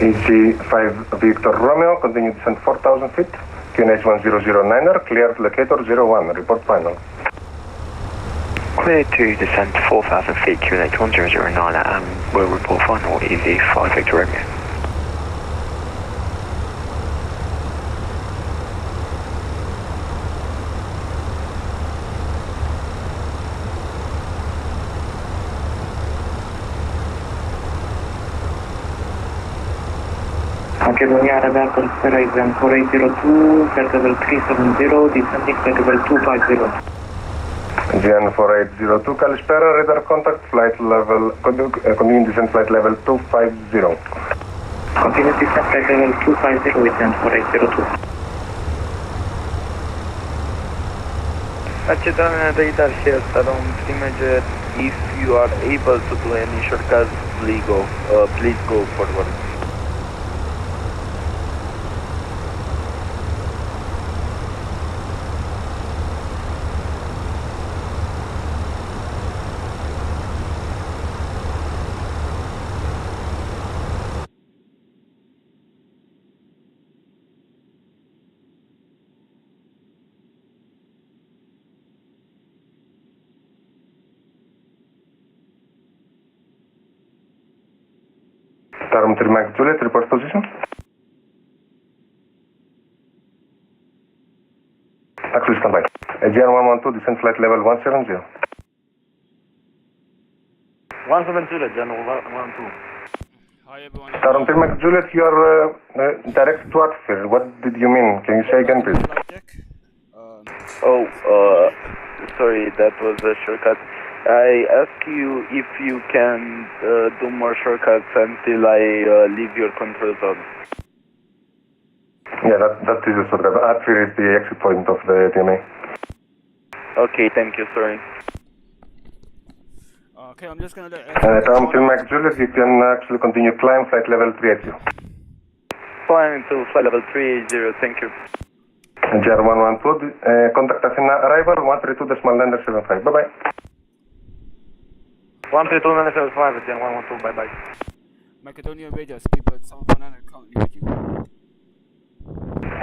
EG5 Victor Romeo, continue descent 4,000 feet, QNH 1009er, cleared locator 01, report final. Clear to descent 4,000 feet, QNH 1009er, and will report final, EV5 Victor Romeo. Macedonia Arabia Calispera exam 4802, flight level 370, descending flight level 250. GN 4802 Kalispera, radar contact, flight level, continue descent flight level 250. Continue descent flight level 250 with GN 4802. Macedonia radar here, Tarom 3 Major, if you are able to do any shortcuts, please go forward. Tarom 3 Mike Juliet, report position. Actually standby. AGR 112, descent flight level 170. 170, General 112. Hi everyone. Tarom 3 Mike Juliet, you are direct to atmosphere. What did you mean? Can you say again, please? Sorry, that was a shortcut. I ask you if you can do more shortcuts until I leave your control zone. Yeah, that is a shortcut. Atmosphere is the exit point of the TMA. Okay, thank you, sorry. Okay, I'm just gonna let Tarom 3 Mike Juliet, you can actually continue climb flight level 380. Flying to flight level 380, thank you. AGR 112, contact Athena arrival 132.975. Bye bye. 132.975, Gen 112, bye bye. Macedonia radar, speedbird 749 currently with you.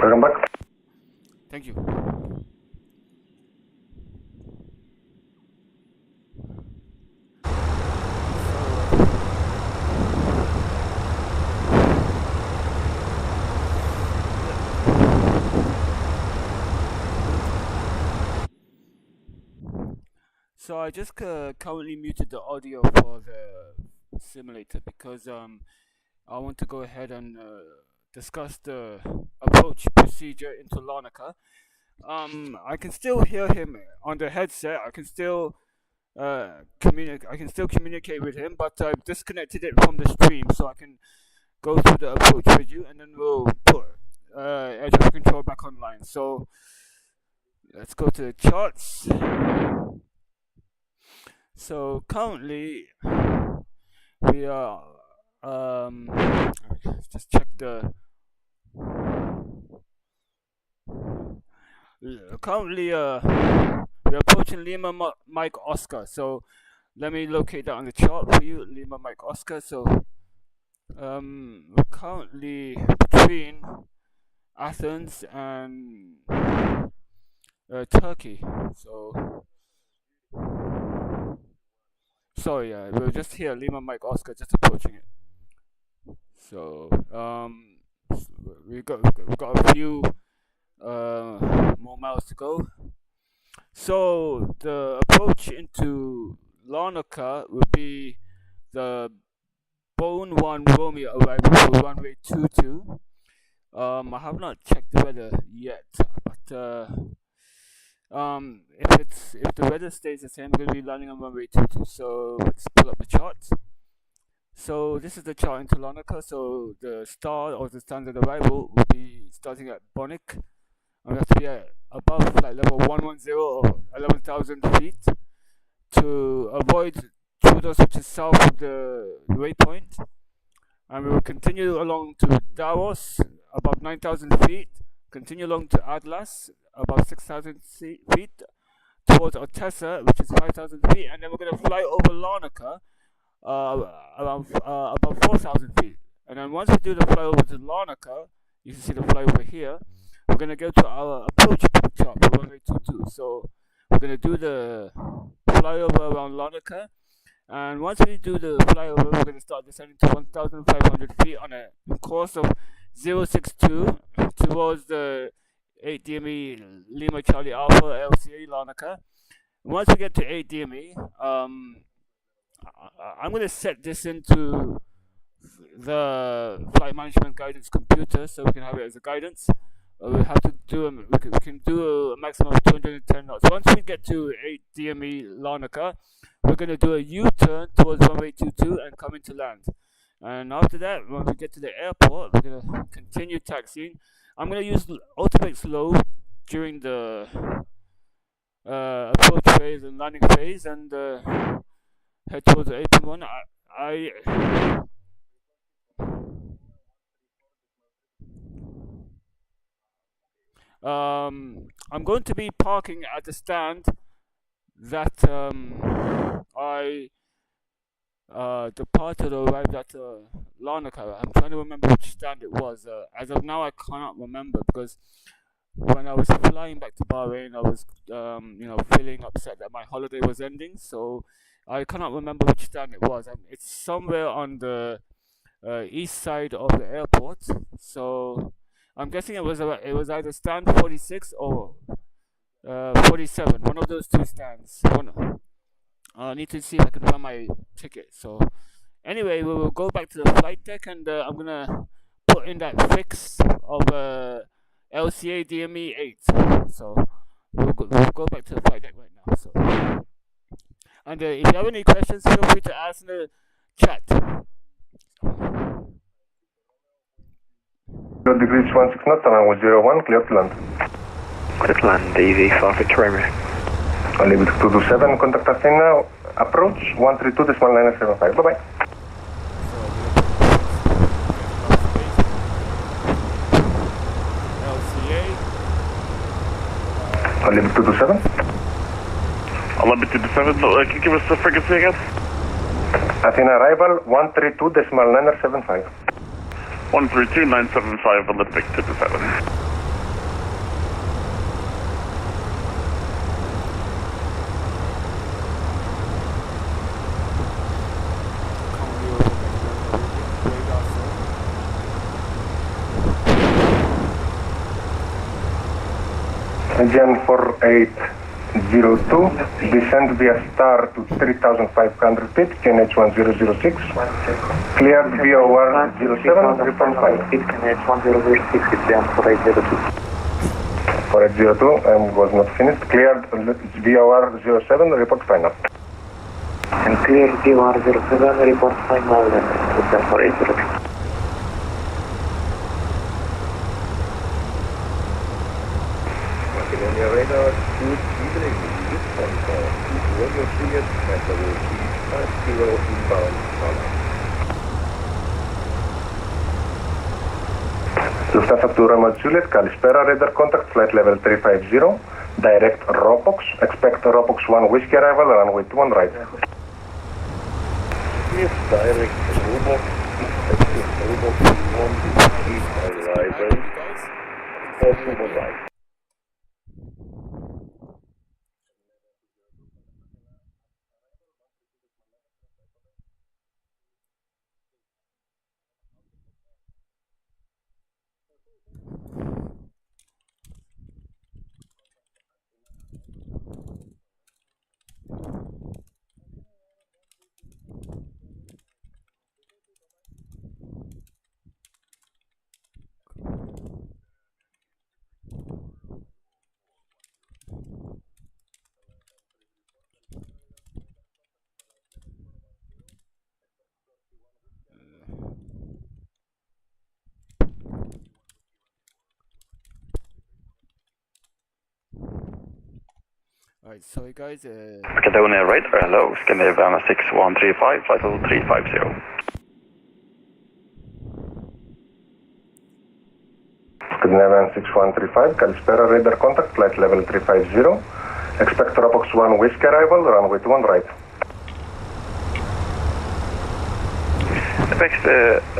Welcome back. Thank you. So I just currently muted the audio for the simulator because I want to go ahead and discuss the approach procedure into Larnaca. I can still hear him on the headset. I can still communicate with him, but I've disconnected it from the stream so I can go through the approach with you, and then we'll put air traffic control back online. So let's go to the charts. So currently we are just check the currently we're approaching Lima Mike Oscar. So let me locate that on the chart for you. Lima Mike Oscar. So we're currently between Athens and Turkey. So sorry, we're just here, Lima Mike Oscar, just approaching it. So we got a few more miles to go. So the approach into Larnaca would be the Bone 1 Romeo arrival for runway 22. I have not checked the weather yet, but if the weather stays the same, we're going to be landing on runway 22. So let's pull up the charts. So this is the chart into Larnaca. So the start or the standard arrival will be starting at BONEK, and we have to be at above flight level 110 or 11,000 feet to avoid Trudos, which is south of the waypoint. And we will continue along to Davos, above 9,000 feet, continue along to Atlas, above 6,000 feet, towards Otessa, which is 5,000 feet, and then we're going to fly over Larnaca, around above 4,000 feet. And then once we do the flyover to Larnaca, you can see the flyover here, we're going to go to our approach chart for runway 22. So we're going to do the flyover around Larnaca, and once we do the flyover, we're going to start descending to 1,500 feet on a course of 062 towards the 8 DME Lima Charlie Alpha LCA Larnaca. Once we get to 8 DME, I'm going to set this into the flight management guidance computer so we can have it as a guidance. We have to do we can do a maximum of 210 knots. Once we get to 8 DME Larnaca, we're going to do a U-turn towards runway 22 and come into land. And after that, when we get to the airport, we're going to continue taxiing. I'm going to use ultimate slow during the approach phase and landing phase, and head towards the apron one. I'm going to be parking at the stand that I departed or arrived at Larnaca. I'm trying to remember which stand it was. As of now, I cannot remember because when I was flying back to Bahrain, I was, feeling upset that my holiday was ending. So I cannot remember which stand it was. It's somewhere on the east side of the airport. So I'm guessing it was either stand 46 or 47. One of those two stands. I need to see if I can find my ticket. So anyway, we will go back to the flight deck, and I'm gonna put in that fix of LCA DME 8. So we'll go back to the flight deck right now. So, and if you have any questions, feel free to ask in the chat. Degrees 16 knots, runway 01, clear to land. Clear to land, EV5 Victoria Romeo. Olympic 227, contact Athena, approach 132.975. Bye bye. LCA. Olympic 227. Olympic 227, can you give us the frequency again? Athena arrival 132.975. 132.975, Olympic 227. Gen 4802, descend via star to 3,500 feet, KNH 1006, cleared VOR 07, report 5. KNH 1006, it's down 4802. 4802, was not finished, cleared VOR 07, report final. And cleared VOR 07, report final, it's down 4802. On your radar, good evening, this phone call. Please roll your ticket at level 350 inbound Lufthansa to Romeo Juliet, Kalispera, radar contact, flight level 350, direct ROPOX, expect ROPOX 1 whiskey arrival, runway 21 right. Yes, direct ROPOX, expect ROPOX 1 whiskey arrival, also 1 right. Alright, sorry guys. Macedonia radar, hello, Scandinavia 6135, flight level 350. Scandinavian 6135, Kalispera, radar contact, flight level 350. Expect ROPOX 1 whiskey arrival, runway 21 right. Expect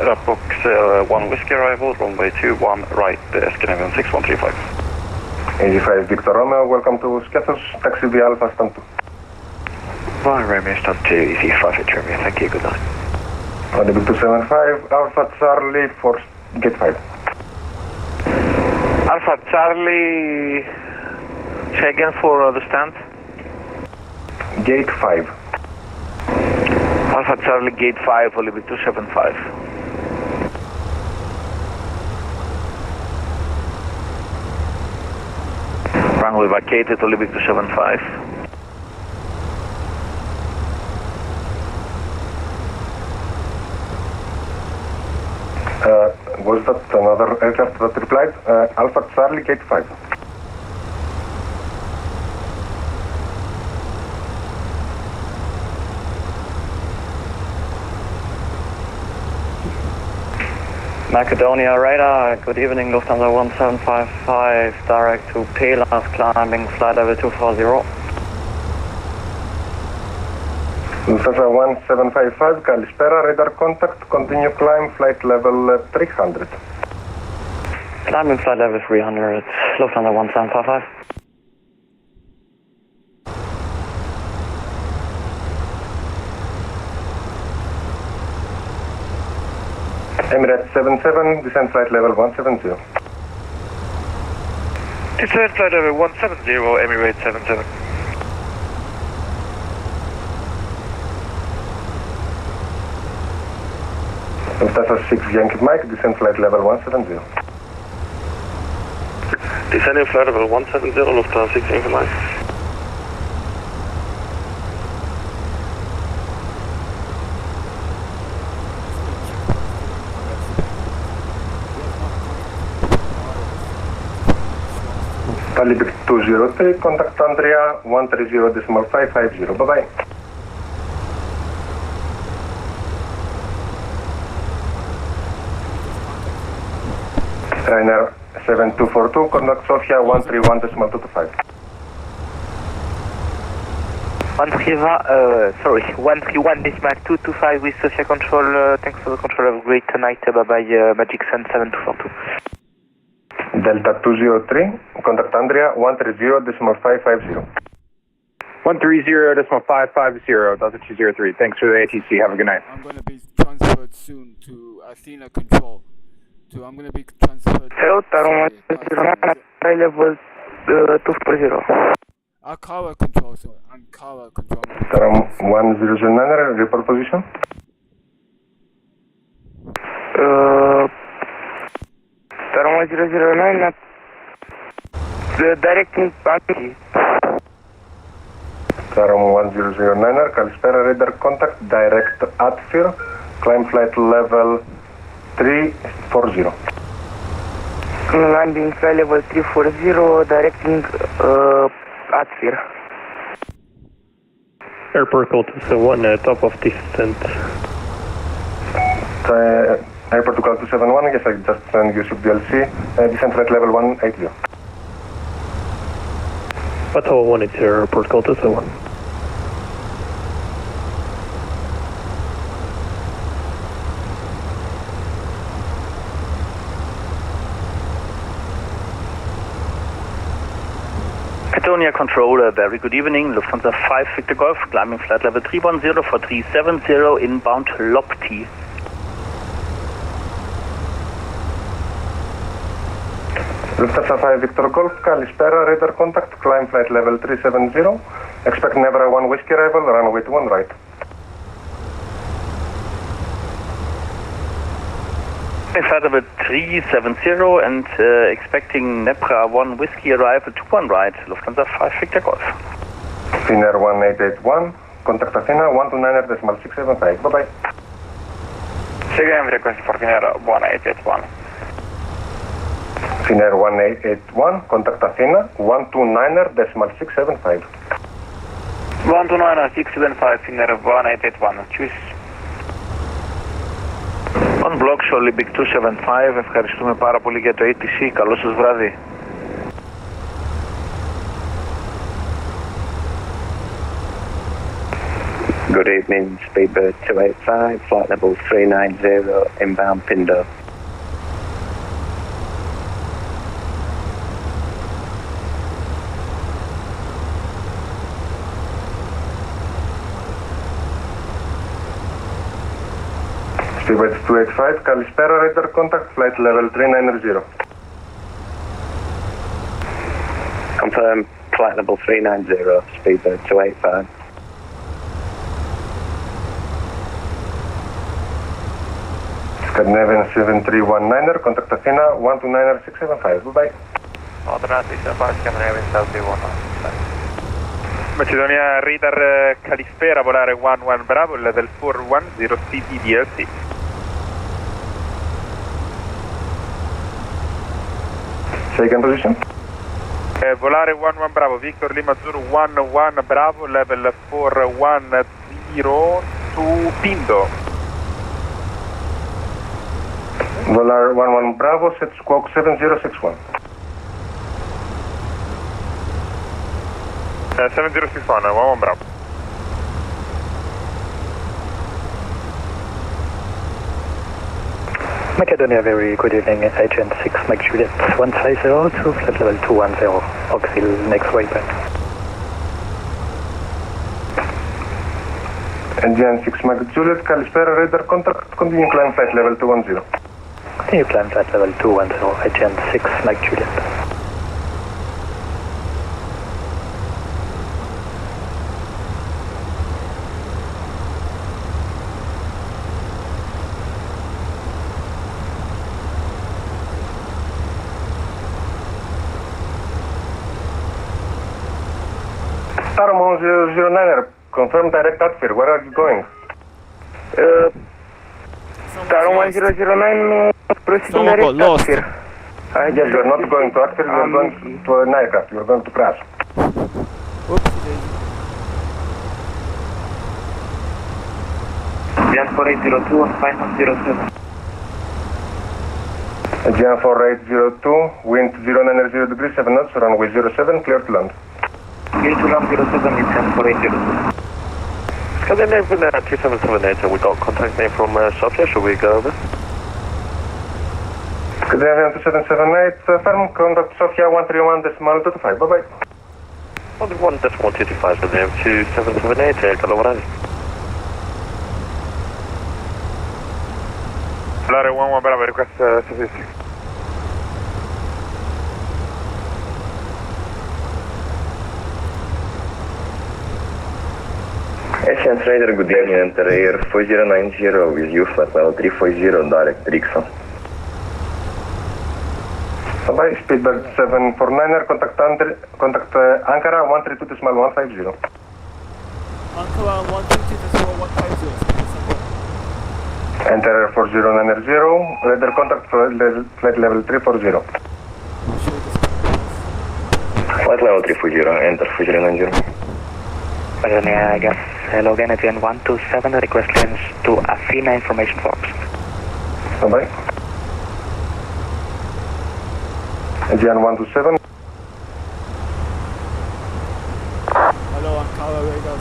ROPOX 1 whiskey arrival, runway 21 right, Scandinavian 6135. 85 Victor Romeo, welcome to Skiathos, taxi via Alpha stand 2. Fine, Romeo stand 2, easy 5 at Romeo, thank you, good night. On the 275, Alpha Charlie for gate 5. Alpha Charlie, say again for the stand. Gate 5. Alpha Charlie, gate 5, Olivier 275. Runway vacated, Olivier 275. Was that another aircraft that replied? Alpha Charlie, gate 5. Macedonia radar, good evening, Lufthansa 1755, direct to Pelas, climbing flight level 240. Lufthansa 1755, Kalispera, radar contact, continue climb, flight level 300. Climbing flight level 300, Lufthansa 1755. Emirates 77, descent flight level 170. Descent flight level 170, Emirates 77. Lufthansa 6 Yankee Mike, descent flight level 170. Descending flight level 170, Lufthansa 6 Yankee Mike. Palibic 203, contact Andrea 130.550. Bye-bye. Ryanair 7242, contact Sofia 131.225. 131.225 with Sofia control, thanks for the control, have a great night, bye-bye, Magic Sun 7242. Delta 203, contact Andrea 130.550. 130.550, Delta 203. Thanks for the ATC. Have a good night. I'm going to be transferred soon to Athena Control. I'm going to be transferred. Hello, Taron, high level 240. Ankara Control, sorry. Ankara Control. Taron 1009, report position. Taron 1009, directing Paki. Taron 1009, Kalispera, radar contact, direct atmosphere, climb flight level 340. Landing flight level 340, directing atmosphere. Airport call 271, top of descent. Airport to call 271, yes, I just sent you DLC, descent flight level 180. Hotel 180, airport call 271. Macedonia controller, very good evening, Lufthansa 5 Victor Golf, climbing flight level 310 for 370, inbound Lopti. Lufthansa 5 Victor Golf, Kalispera, radar contact, climb flight level 370, expect Nevra 1 whiskey arrival, runway 21 right. Flight level 370 and expecting Nebra 1 whiskey arrival 21 right, Lufthansa 5 Victor Golf. Finnair 1881, contact Athena 129.675, bye-bye. Again, request for Finnair 1881. Finnair 1881, contact Athena 129.675. 129.675 Finnair 1881. Choose. On blocks Olympic 275, ευχαριστούμε πάρα πολύ για το ATC, καλό σας βράδυ. Good evening, Speedbird 285, flight level 390, inbound Pindo. Speedbird 285, καλησπέρα, radar contact, flight level 390. Confirm, flight level 390, Speedbird 285. Scandinavian 7319er, contact Athena 129675. Bye-bye. Athena 675, Scandinavian 7319. Macedonia radar Calispera, volare 11 Bravo, level 410 CTDLC. Second position. Volare 11 Bravo, Victor Lima Zulu 11 Bravo, level 410 to Pindo. Volar 11 Bravo, set squawk 7061. 7061, 11 Bravo. Macedonia, very good evening, Agent 6 Mike Juliet 150 to flight level 210, auxil next waypoint. Indian 6 Mike Juliet, καλησπέρα, radar contact, continue climb flight level 210. Continue climb flight level 210, Agent 6 Mike Juliet. Taramon 009er, confirm direct atmosphere, where are you going? Taramon 009, proceeding direct atmosphere. Yes, you are not going to atmosphere, you are going to an aircraft, you are going to crash. Gian 4802 on 5107. Gian 4802, wind 090 degrees, 7 knots, runway 07, clear to land. Clear to land 07 in Gian 4802. Scandinavian 2778, we got contact name from Sofia, should we go over? Scandinavian 2778, firm contact Sofia 131.225, bye-bye. 1.125, Scandinavian 2778, hello, what Volare 11 Bravo, request statistics. Essence Radar, good evening, enter air 4090 with you, flight level 340, direct RIXO. Bye-bye, Speedbird 749er, contact Ankara 132.150. Ankara 132.150. Enter 4090, radar contact flight level 340. Flight level 340, enter 4090. Macedonia, gas, hello again, Avian 127, request lens to Athena information box. Bye-bye. Avian 127. Hello, Ankara radar.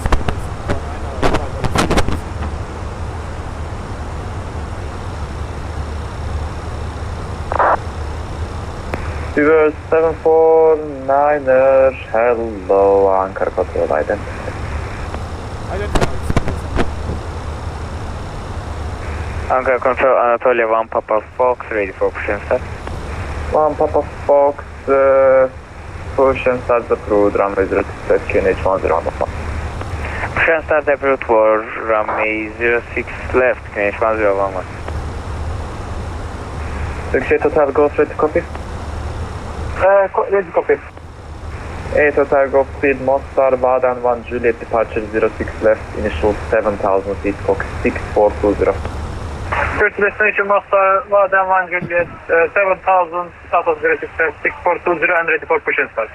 Speedbird 749er, hello, Ankara control identity. Ankara control Anatolia 1 Papa Fox, ready for push and start. 1 Papa Fox, push and start approved, runway 06, QNH 101. Push and start approved for runway 06 left, QNH 101. Success total go straight to copy? Ready copy. 8 total go speed, Mostar, Vadan 1 Juliet, departure 06 left, initial 7000 feet, Fox 6420. First destination Mostar, Vadan 1 Juliet, 7000, status 06 left, 6420 and ready for push and start.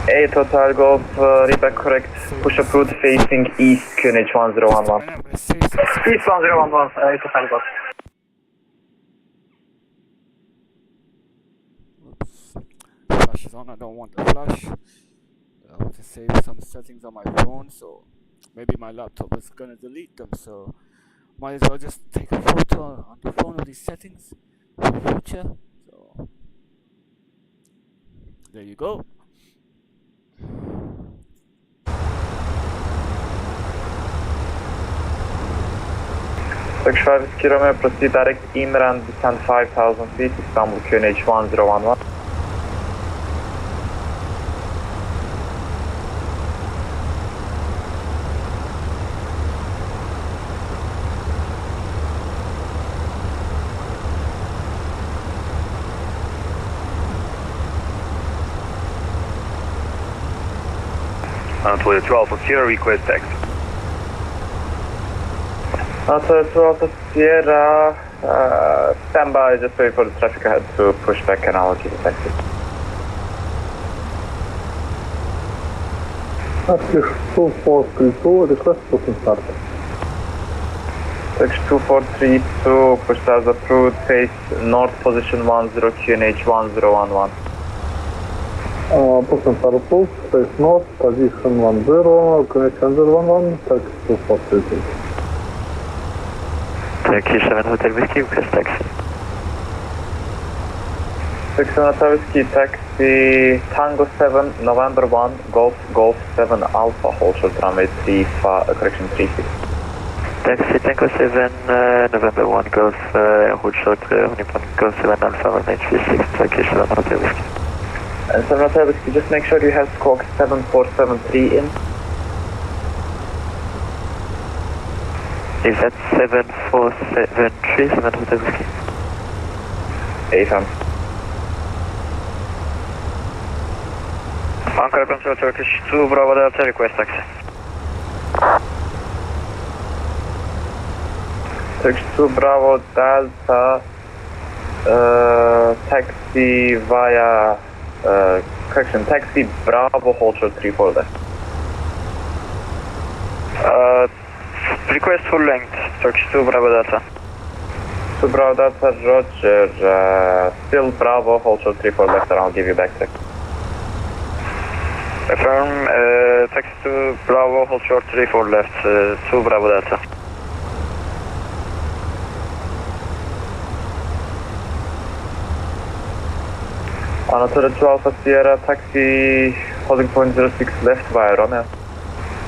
A Total Golf, readback correct, push up route facing east, QNH 1011. East 1011, A Total Golf. Flash is on, I don't want the flash. I want to save some settings on my phone, so maybe my laptop is gonna delete them, so might as well just take a photo on the phone of these settings for the future. So there you go. Turkish 5 km, proceed direct Imran, descend 5,000 feet, Istanbul QNH 1011. Anatolia 12 for Sierra, request taxi. Anatolia 12 for Sierra, stand by, just wait for the traffic ahead to push back and I'll give you taxi. Turkish 2432, request booking start. Turkish 2432, push stars approved, face north position 10, QNH 1011. Booking start approved, face north, position 10, QNH 1011, Turkish 2432. Turkish 7 Hotel Whiskey, request taxi. Turkish 7 Hotel Whiskey, taxi Tango 7, November 1, Golf 7 Alpha, hold short runway correction 36. Taxi Tango 7, November 1, Golf, hold short, Golf 7 Alpha, runway 36, Turkish 7 Hotel Whiskey. And 7 Hotel Whiskey, just make sure you have squawk 7473 in. Is that 7473, 7 Hotel Whiskey? AFM. Ankara Control Turkish 2, Bravo Delta, request taxi. Turkish 2, Bravo Delta, taxi via, correction, taxi Bravo, hold short 34 left. Request full length, Turkish 2, Bravo Delta. 2 Bravo Delta, roger, still Bravo, hold short 34 left, and I'll give you back taxi. Affirm, taxi 2, Bravo, hold short 34 left, 2 Bravo Delta. Anatolia 2 Alpha Sierra, taxi holding point 06 left via Romeo.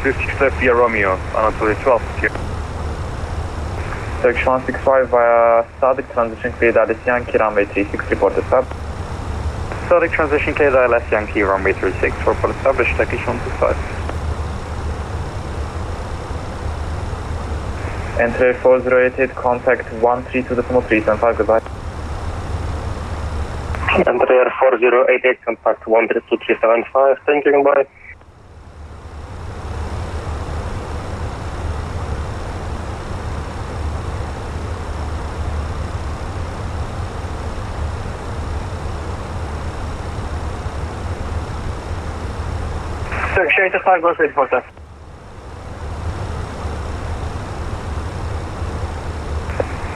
06 left via Romeo, Anatolia 12 Sierra. Turkish 165 via Static transition cleared Alice Yankee, runway 36, reported sub. Static transition cleared Alice Yankee, runway 36, report established, Turkish 165. Enter 4088, contact 132.375, goodbye. Enter 4088, contact 132.375, thank you, goodbye. Turkish 85, go straight for that.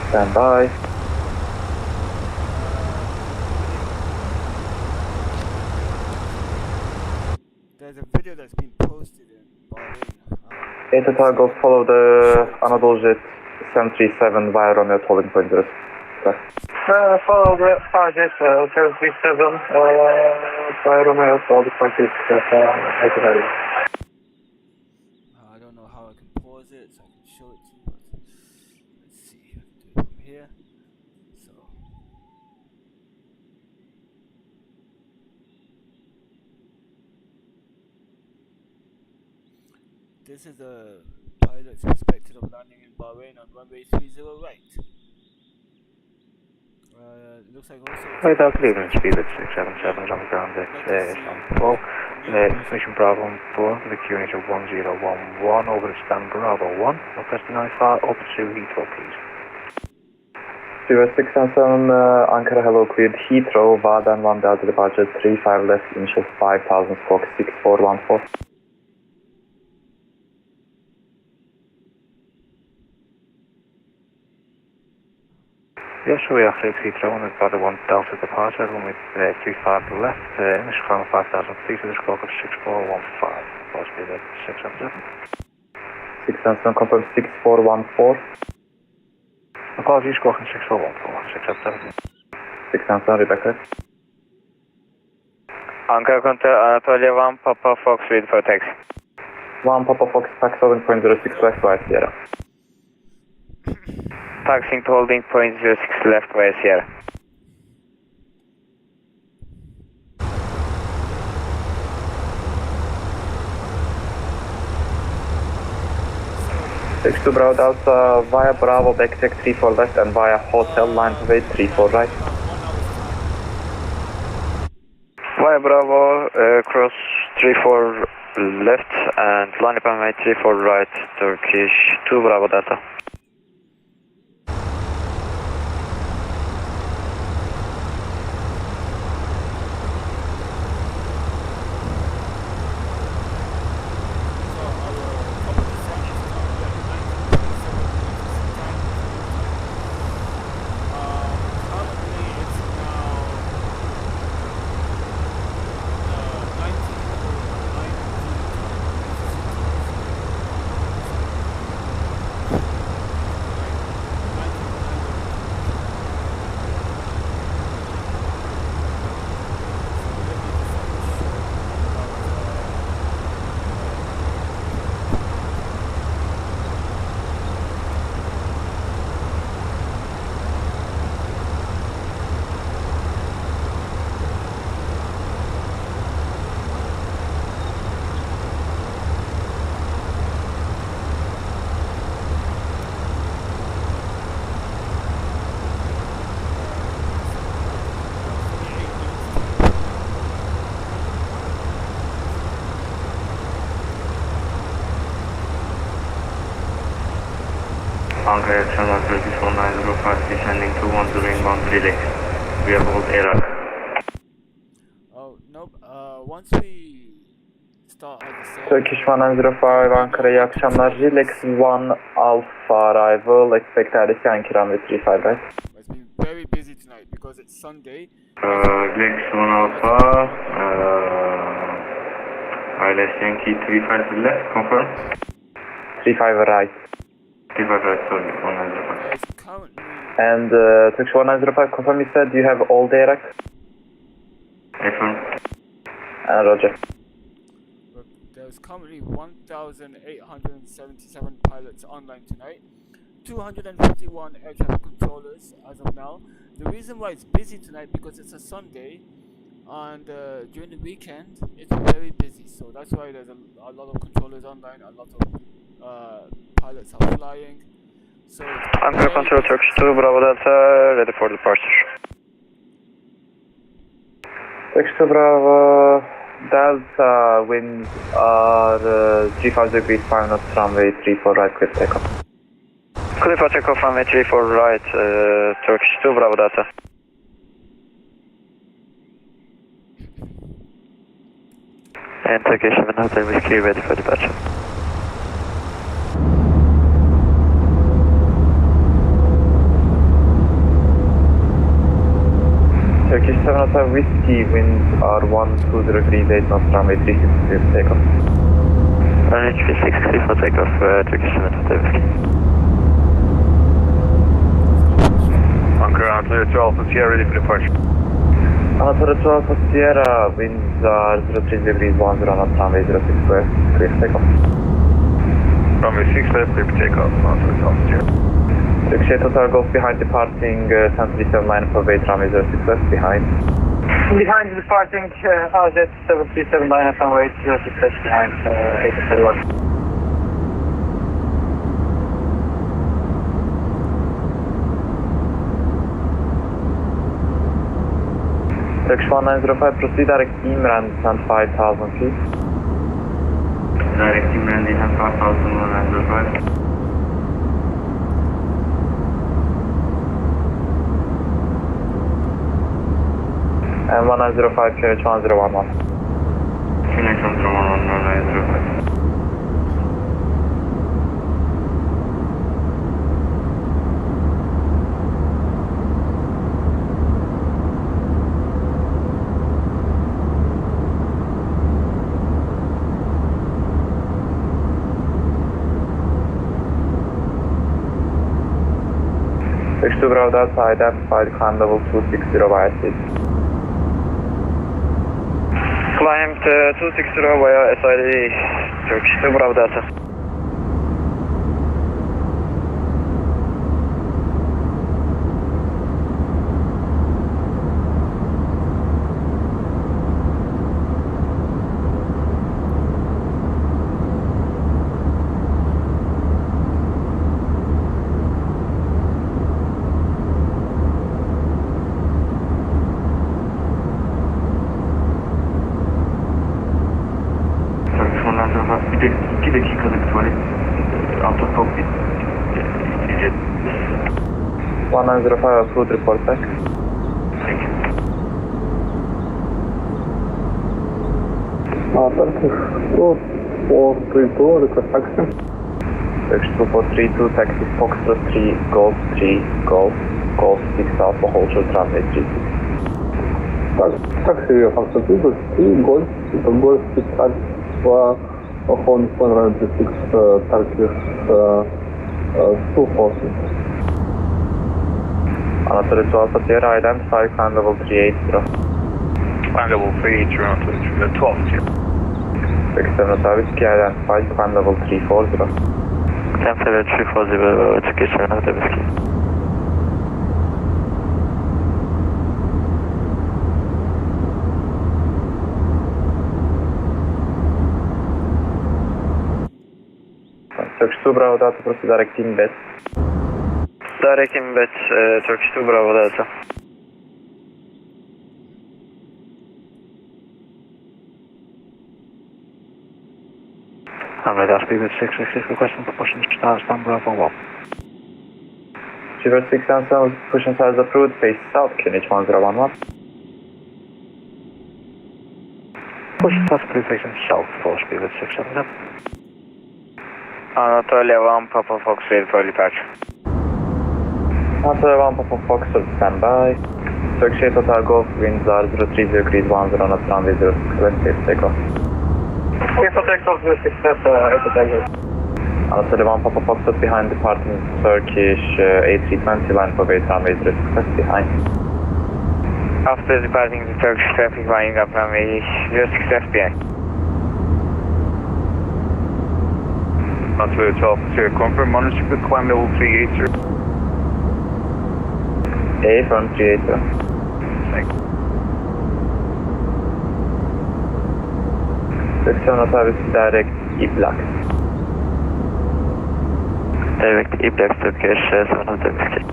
Stand by. There's a video that's been posted in Bahrain. Total Golf, follow the Anadolu Jet 737 via Romeo, holding point 0. Follow the Jet 737 via Romeo, holding point 0. I don't know how I can pause it so I can show it to you, but let's see. I can do it from here. So. This is the pilot's perspective of landing in Bahrain on runway 30 right. Looks like also... Right out, Cleveland, speed at 677 on the ground at Istanbul. Information Bravo 4, the QNH of 1011 over the stand Bravo 1. Request an IFR, up to Heathrow, please. 607, Ankara hello, cleared Heathrow, Vadan 1 Delta departure 35 left, initial 5000, squawk 6414. Yes, we are 6 Heathrow on Vadan 1 Delta departure, with 35 left, initial final 5000 feet with a squawk of 6415, possibly at 677. 607, confirm 6414. Apologies, squawking 6414, 677. 607, Rebecca. Ankara Contour, Anatolia 1, Papa Fox, ready for taxi. 1 Papa Fox, pack 7.06 left via Sierra. Taxiing to holding point 06 left via Sierra. Six to Bravo Delta via Bravo, backcheck 34 left and via hotel line to wait 34 right. Via Bravo, cross 34 left and line up on 34 right, Turkish 2 Bravo Delta. Ankara Channel 34905 descending to 10 inbound relay. We have hold Iraq. Oh, nope. Once we start at the same... Turkish 1905, Ankara, iyi akşamlar. Relax 1 Alpha arrival, expect RDC Ankara with 35 right. It's been very busy tonight because it's Sunday. Relax 1 Alpha, ILS Yankee 35 to the left, confirm? 35 right. 35 right, sorry, 1905. And Turkish 1905, confirm you said you have all day Iraq? Affirm. Roger. There's currently 1,877 pilots online tonight, 251 air traffic controllers as of now. The reason why it's busy tonight because it's a Sunday, and during the weekend it's very busy. So that's why there's a lot of controllers online, a lot of pilots are flying. So Ankara Control Turkish 2 Bravo Delta, ready for departure. Turkish 2 Bravo Delta, winds are 35 degrees 5 knots, runway 34 right, clear takeoff. Clear for takeoff, runway 34 right, Turkish 2 Bravo Delta. And Turkish 7 Hotel Whiskey, ready for departure. Turkish 7 Hotel Whiskey, winds are 12 degrees 8 knots, runway 36 clear takeoff. Runway 36 clear for takeoff, Turkish 7 Hotel Whiskey. Ankara Anatolia 12 for Sierra, ready for departure. Anatolia 12 for Sierra, winds are 03 degrees 10 knots, runway 06 west, clear takeoff. Runway 6 left, clear for takeoff, Anatolia 12 for Sierra. Turkish 8 Hotel Golf behind departing, 737 line for wait, runway 06 west, behind. Behind departing, RZ 737 line for wait, 06 west, behind 831. Turkish 1905, proceed direct Imran, descent 5,000 feet. Direct Imran, descent 5,105. And 1905, QNH 1011. QNH 1011, 1905. Turkish 2 Bravo Delta identified climb level 260 via SID. Climbed 260 via SID, Turkish 2 Bravo Delta. Bir dakikalık tuvalet autostop 1905 food report back. Turkish 2432 request taxi. Turkish 2432 taxi Foxtrot 3 Golf 3 Golf Golf 6 Alpha Holcher Runway 36. Taxi Foxtrot 3 Golf 3 Golf Golf 6 Alpha Holcher Runway 36 Turkish 240. Anatoly 12 Sierra identified climb level 380. Climb level 380 on 12. Turkish 7 service key identified climb level 340. 10-340, Turkish 7 service key. Turkish 2 Bravo Delta proceed direct team bed. Direct embed, Turkish 2 Bravo Delta. Radar speed with 666 requesting propulsion start, stand Bravo 1. Shiver 677 pushing size approved, face south, QNH 1011. Pushing south, approved, facing south, full speed with 677. Anatolia 1, Papa Fox, ready for departure. Anatolia 1, Papa Fox, standby. Turkish 8 Hotel Golf, winds are 030 degrees 10 knots, runway 06 west, safe takeoff. Safe takeoff 06 west, 8 Hotel Golf. Anatolia 1, Papa Fox, behind departing Turkish A320, line for base runway 06 west, behind. After departing the Turkish traffic, lining up runway 06 left behind. Anatolia 12 Sierra, confirm monitor with climb level 380. A from 380. Thanks. 67 service direct E-Black. Direct E-Black Turkish 7 service key.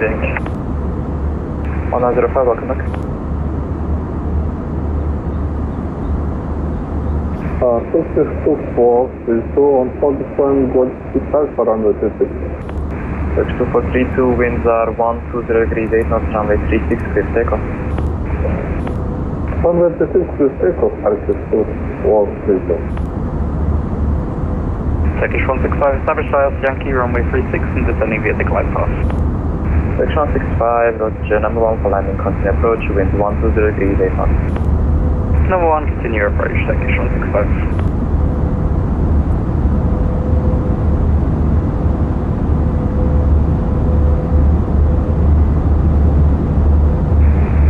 Bank. 1005 bakınlık. Turkish 2432 on 47 Golf 6 Alpha runway 36. Turkish 2432 winds are 120 degrees 8 knots, runway 36 clear takeoff. Runway 36 clear takeoff, Turkish 2432. Turkish 165, establish files, Yankee, runway 36 and descending via the glide path. Turkish 165, Roger, number 1 for landing, continue approach, winds 120 degrees 8 knots. Number 1, continue approach, Turkish 165.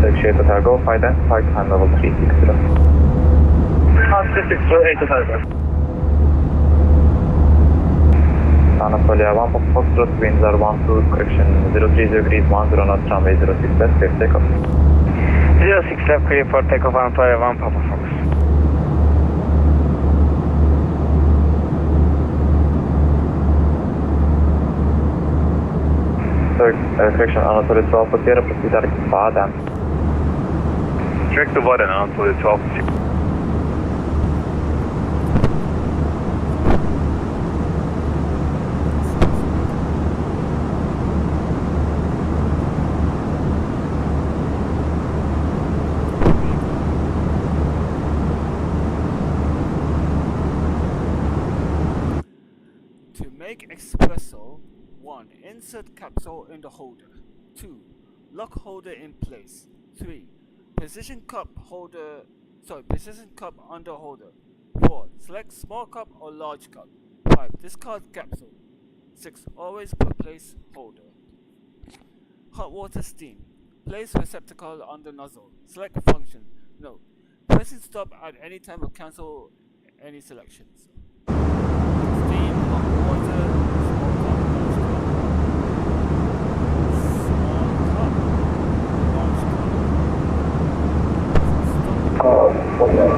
Turkish 8 Hotel Golf, identified climb level 360. 360, 8 Hotel Golf. Anatolia 1 Papa Foxtrot, winds are 12, correction 03 degrees 10 knots, runway 06 left, safe takeoff. 06 left, clear for takeoff, Anatolia 1 Papa Fox. Correction, Anatolia 12 for Sierra, proceed direct to Baden. Direct to Baden, Anatolia 12. Make espresso. 1. Insert capsule in the holder. 2. Lock holder in place. 3. Position cup under holder. 4. Select small cup or large cup. 5. Discard capsule. 6. Always replace holder. Hot water steam. Place receptacle under nozzle. Select function. Note. Pressing stop at any time will cancel any selections. Steam, hot water, small cup, large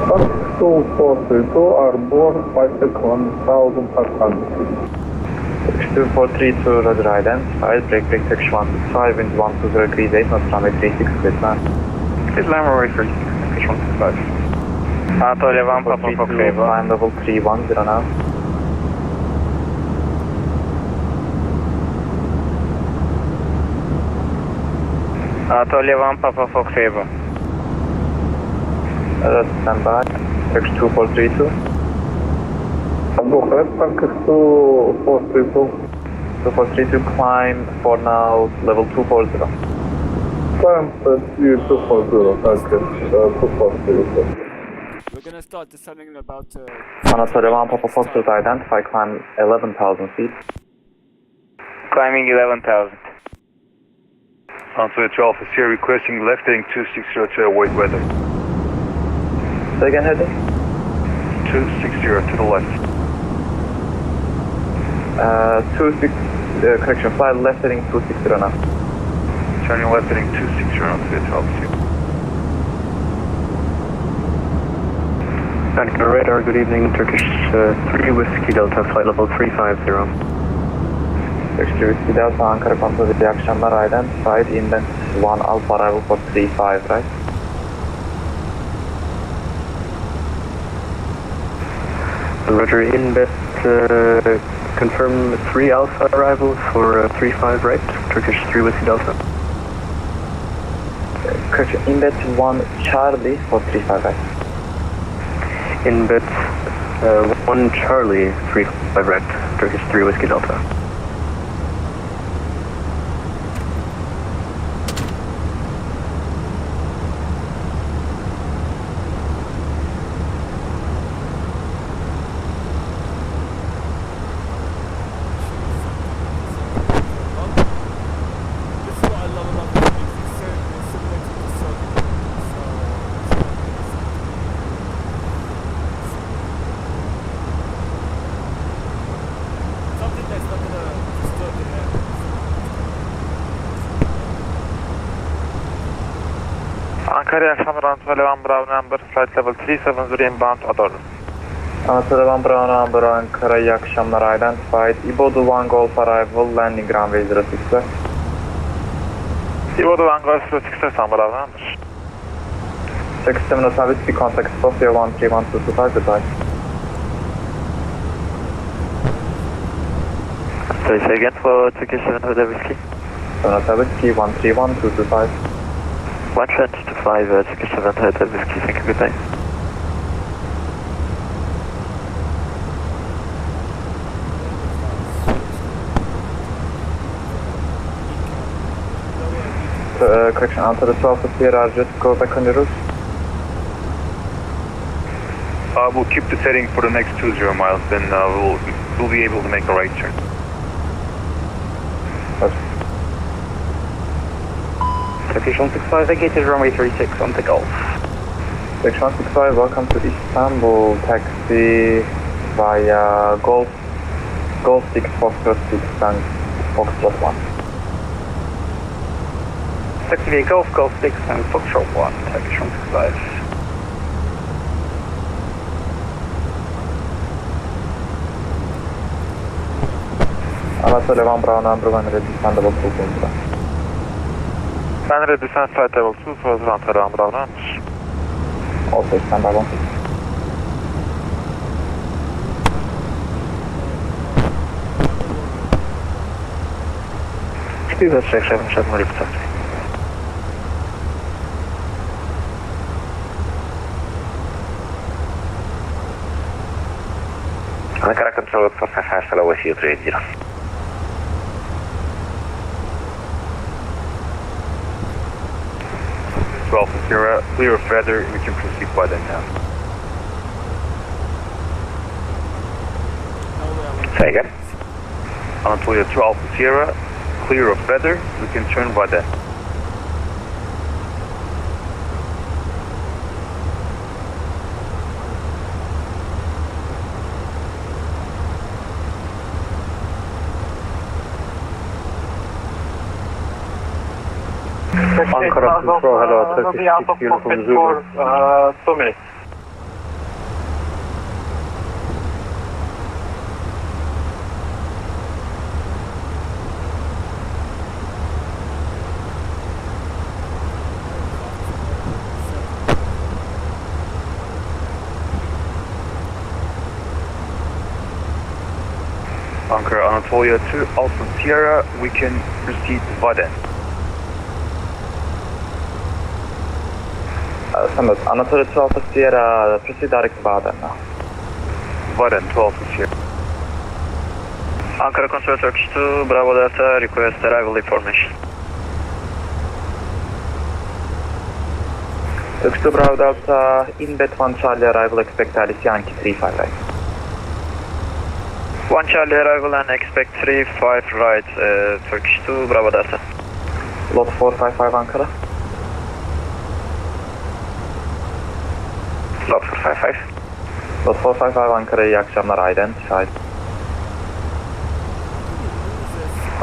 cup. 2432 are born 51,500. 2432 Roger identified, break section 125, wind 120 degrees 8, knots runway 36, clear land. Please land runway 36, section 125. Anatolia 1, Papa Fox Able. Climb level 310 now. Anatolia 1, Papa Fox Able. Stand by, section 2432. Go ahead, Pankers 2432. 2432, climb for now, level 240. Climb 240, Pankers 240. We're gonna start descending in about... Anatolia 1, Papa Foxtrot identify, climb 11,000 feet. Climbing 11,000. Anatolia 12 is here requesting left heading 260 to avoid weather. Say again, heading? 260 to the left. correction, fly left heading 260 now. Turning left heading 260 around to 12. Anchor radar, good evening, Turkish 3 Whiskey Delta, flight level 350. Turkish 3 Whiskey Delta, Ankara kontrol iyi akşamlar, identified, inbound 1 Alpha arrival for 35, right? Roger, inbound, confirm 3 Alpha arrival for 35, right? Turkish 3 Whiskey Delta. Correction, inbound 1 Charlie for 35, right? Inbound 1 Charlie, 35, right? Turkish 3 Whiskey Delta. Ankara, akşamlar Anatolia 1 Bravo number, flight level 370 inbound, order. Anatolia 1 Bravo number, Ankara, iyi akşamlar, identified, İbodu 1 Golf arrival, landing runway 06 west. İbodu 1 Golf 06 west, Bravo number. 67 Ottawa, Whiskey, contact Sofia 13125, goodbye. Sorry, say again for Turkish 7 Hotel Whiskey. Ottawa, Whiskey 131225. 125 Turkish 7 Hotel Whiskey, thank you, good day. Correction, Antalya 12 is here, just go back on your route. We'll keep the setting for the next 20 miles, then we'll be able to make a right turn. Turkish 165, vacated runway 36 on the Gulf. Turkish 165, welcome to Istanbul, taxi via Golf 6, Foxtrot 6 and Foxtrot 1. Taxi via Golf 6 and Foxtrot 1, Turkish 165. Anatolia 1 Bravo number 1 ready, stand level 2 Kundra. Stand ready, descend flight level 2 for Anatolia 1 Bravo number. Also stand by 1. Speed 677 repeat. Ankara Control 455 LOWI 380. 12-0, clear of feather, we can proceed by then now. Say again? Anatolia 12-0, clear of feather, we can turn by then. Ankara Control, hello, Turkish 6 Uniform Zulu. 2 minutes. Ankara Anatolia 2 Alpha Sierra, we can proceed by then. Standard, Anatolia 12 Sierra, proceed direct to Baden now. Baden 12 Sierra. Ankara Control Turkish 2, Bravo Delta, request arrival information. Turkish 2 Bravo Delta, inbed 1 Charlie arrival, expect Alice Yankee 35 right. 1 Charlie arrival and expect 35 right, Turkish 2, Bravo Delta. Lot 455 Ankara. Lot 455. Lot 455 Ankara, iyi akşamlar, identified.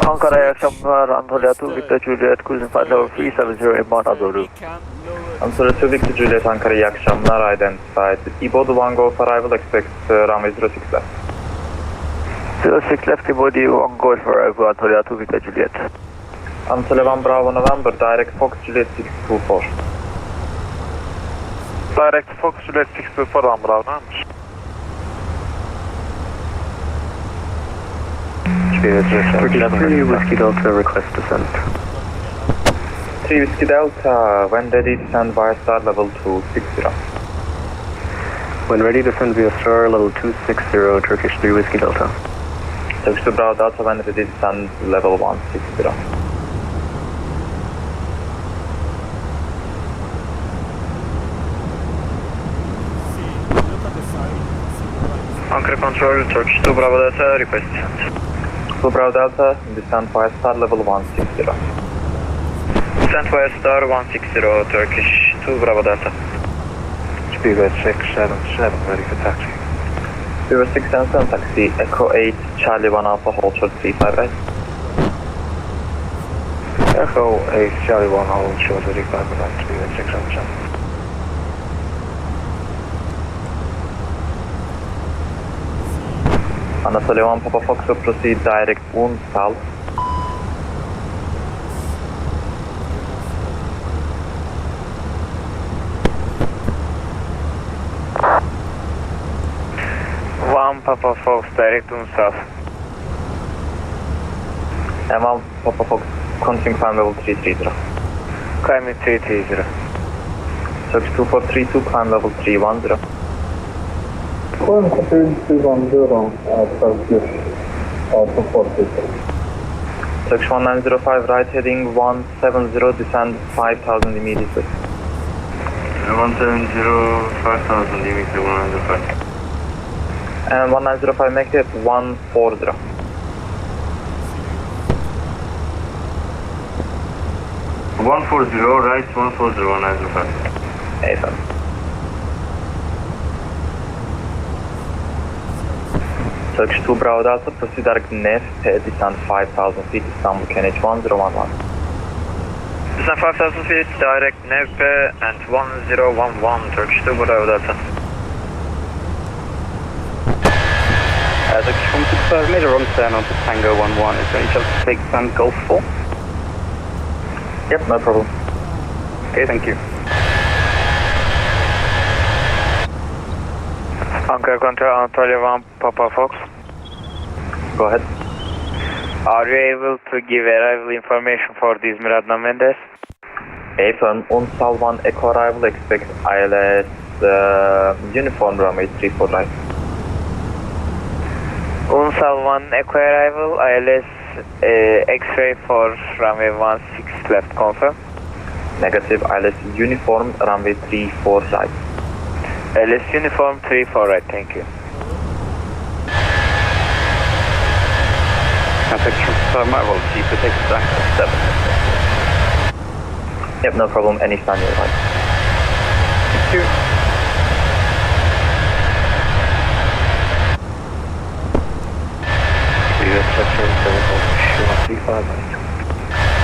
Ankara, iyi akşamlar, Antalya 2 Victor Juliet, cruising flight level 370 inbound Adoru. Antalya 2 Victor Juliet, Ankara, iyi akşamlar, identified. İBOD 1 Golf arrival, expect runway 06 left. 06 left, İBOD 1 Golf arrival, Antalya 2 Victor Juliet. Antalya 1 Bravo November, direct Fox Juliet 624. Direct Fox Juliet 624 Bravo, neymiş? 3 Whiskey Delta, request descent. 3 Whiskey Delta, when ready, descend via star level 260. When ready, descend via star level 260, Turkish 3 Whiskey Delta. Turkish 2 Bravo Delta, when ready, descend level 160. Ankara Control, Turkish 2 Bravo Delta, request descent. 2 Bravo Delta, descend via star level 160. Descent via star 160, Turkish 2 Bravo Delta. Speedbird 677, ready for taxi. Speedbird 677, taxi, Echo 8, Charlie 1 Alpha, hold short 35 right. Echo 8, Charlie 1, hold short 35 right, Speedbird 677. Anatolia 1 Papa Fox will proceed direct 1 south. One Papa Fox, direct 1 south. And 1 Papa Fox, continuing climb level 330. Climbing 330. Turkish 2432, climb level 310. Climb 310, Turkish, support people. Turkish 1905, right heading 170, descend 5000 immediately. 170, 5000, immediately 105. And 1905, make it 140. Right, 140, 195. Ethan. Turkish 2 Bravo Delta, proceed direct NEF, descend 5000 feet, Istanbul KNH 1011. Descend 5000 feet, direct Nevpe and 1011, Turkish 2 Bravo Delta. Turkish 165, made a run turn onto Tango 11, is there any chance to take Sand Golf 4? Yep, no problem. Okay, thank you. Ankara Control, Anatolia 1 Papa Fox. Go ahead. Are you able to give arrival information for this Adnan Mendes? Affirm, Unsal 1 Echo arrival, expect ILS uniform runway 34 right. Unsal 1 Echo arrival, ILS X-ray for runway 16 left, confirm. Negative, ILS uniform, runway 34 right. ILS uniform 34 right, thank you. Might well keep it, take it back to 7. Yep, no problem, anytime you're right. Thank you.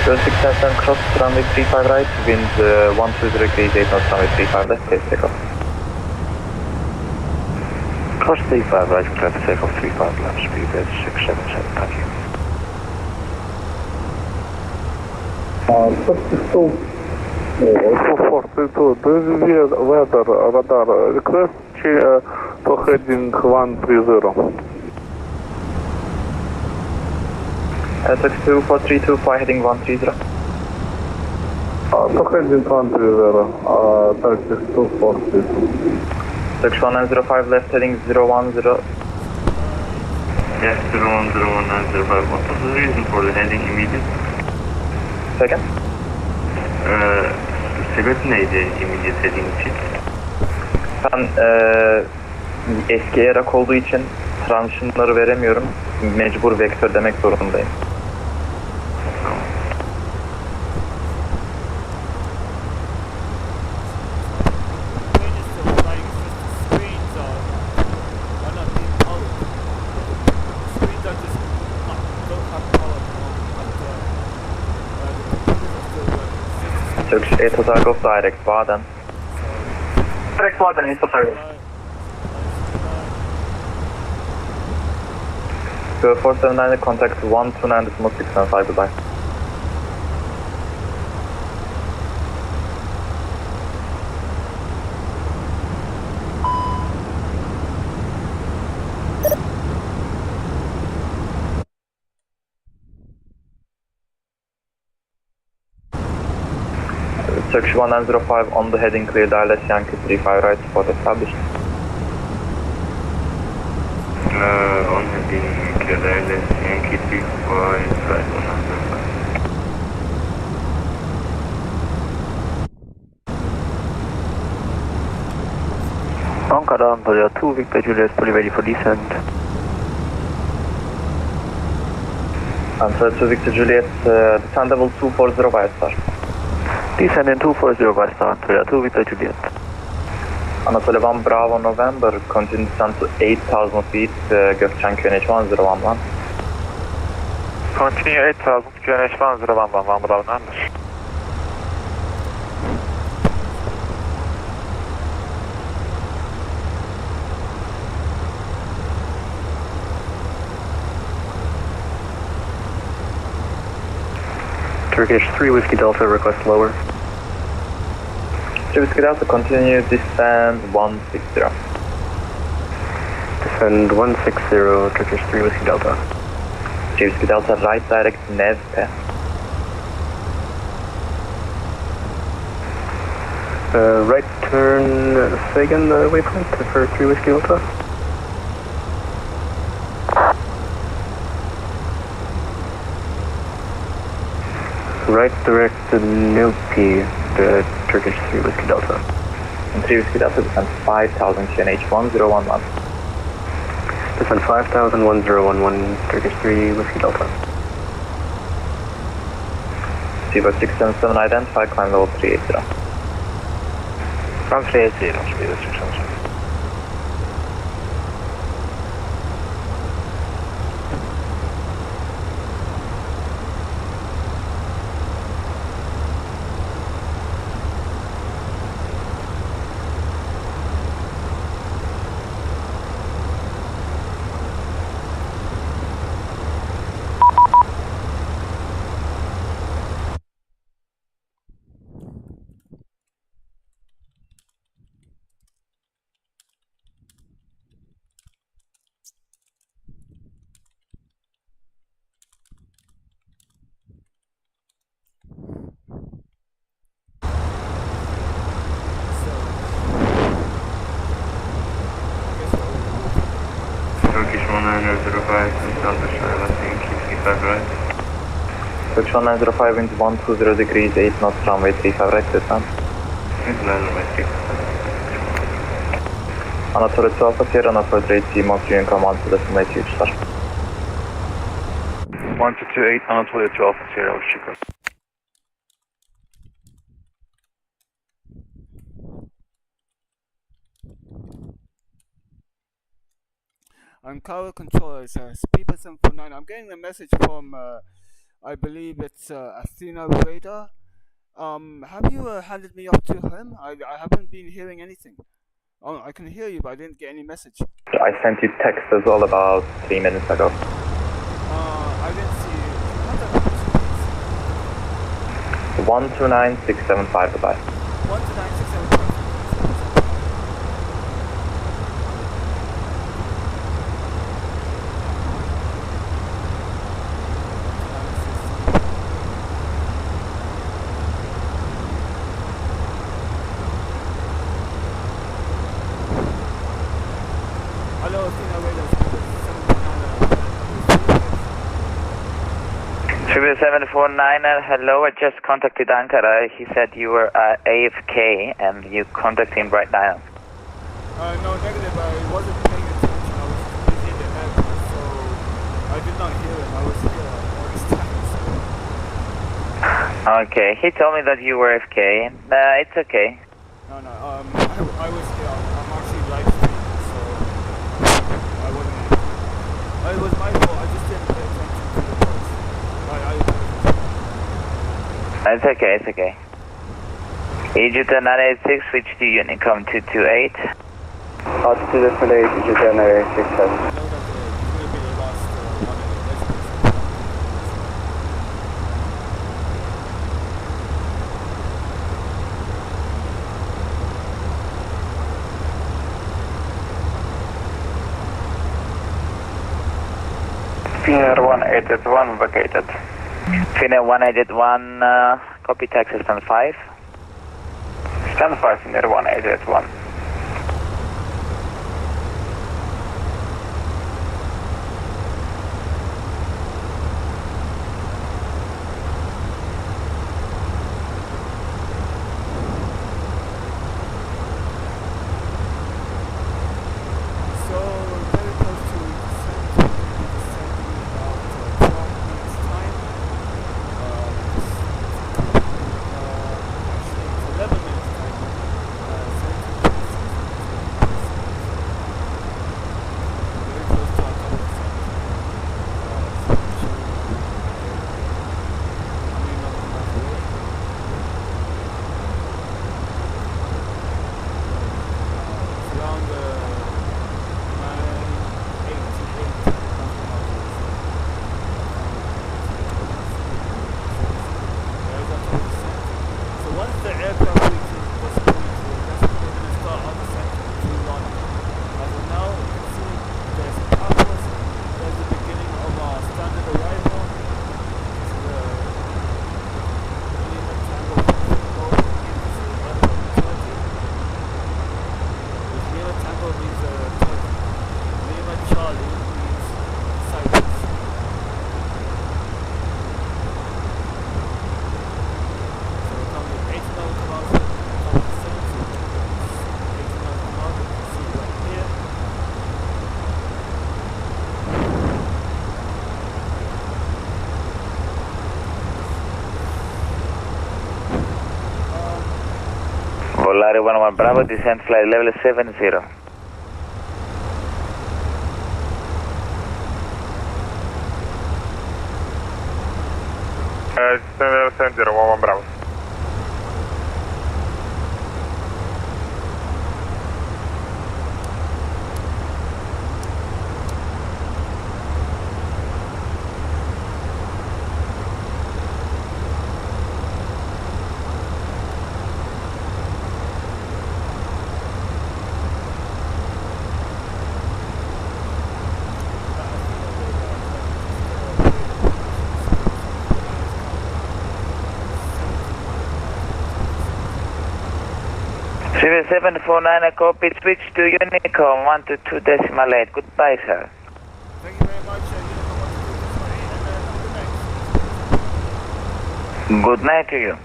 Go 677, cross runway 35 right, wind 120 degrees, 8 knots, runway 35 left, please take off. Cross 35 right, clear to take off 35 left, speed at 677, thank you. 242, this is weather radar request to heading 130. LX 24325 heading 130. To heading 130, taxi 242. Section 1905 left heading 010. Yes, 010195. What was the reason for the heading immediate? Second? Sebep neydi immediate heading için? Ben eski erak olduğu için transşınları veremiyorum. Mecbur vektör demek zorundayım. Turkish 8 Hotel Golf direct Baden. Direct Baden, 8 Hotel Golf. Go 479 contact 129 decimal 695, goodbye. Turkish 1905 on the heading clear, ILS Yankee 35 right, support established. On heading clear, ILS Yankee 35 right, 105. Ankara Antalya 2, Victor Juliet, fully ready for descent. Antalya 2 Victor Juliet, descend level 240 by star. Descend in 240 by star, Antalya 2, Victor Juliet. Anatolia 1 Bravo November, continue descend to 8,000 feet, Gökçen QNH 1011. Continue 8,000, QNH 1011, Bravo November. Turkish 3 Whiskey Delta, request lower. 3 Whiskey Delta, continue descend 160. Descend 160, Turkish 3 Whiskey Delta. 3 Whiskey Delta, right direct Nevpe. Right turn, Sagan waypoint for 3 Whiskey Delta. Right direct Nilpi, the Turkish 3 Whiskey Delta. And 3 Whiskey Delta, descend 5,000 QNH 1011. Descend 5,000, 1011, Turkish 3 Whiskey Delta. Seabird 677, identify, climb level 380. From 380, speed at 677. 1905, it's on the Charlotte, keep feedback right. Switch 1905, winds 120 degrees, 8 knots, runway 35 right, descent. Runway 35. Anatoly 2 Alpha Sierra, Anatoly 3 most you in command to destinate huge star. 1228, Anatoly 2 Alpha Sierra, GIKUS. Tower controllers, Speedbird 749. I'm getting a message from, I believe it's Athena Radar. Have you handed me off to him? I haven't been hearing anything. Oh, I can hear you, but I didn't get any message. I sent you text as well about 3 minutes ago. I didn't see you. 129675, goodbye. 129675. Hello, Athena Radar. 749, hello, I just contacted Ankara. He said you were AFK and you contact him right now. No, negative. I wasn't paying attention. I was busy in the airport, so I did not hear him. I was here all this time. So. Okay, he told me that you were AFK. It's okay. No, I was here. I'm actually live streaming, so I wasn't. It was my fault. I just didn't pay attention to the post. It's okay, it's okay. EGT 986, switch to Unicom 228. Altitude estimate, EGT 967. Finnair 181 vacated. Finnair 181, copy taxi stand 5. Stand 5, Finnair 181. Volare 11 Bravo, descent flight level 70. 70, 11 Bravo. Civil 749, a copy, switch to Unicom 122.8. Goodbye, sir. Good night to you.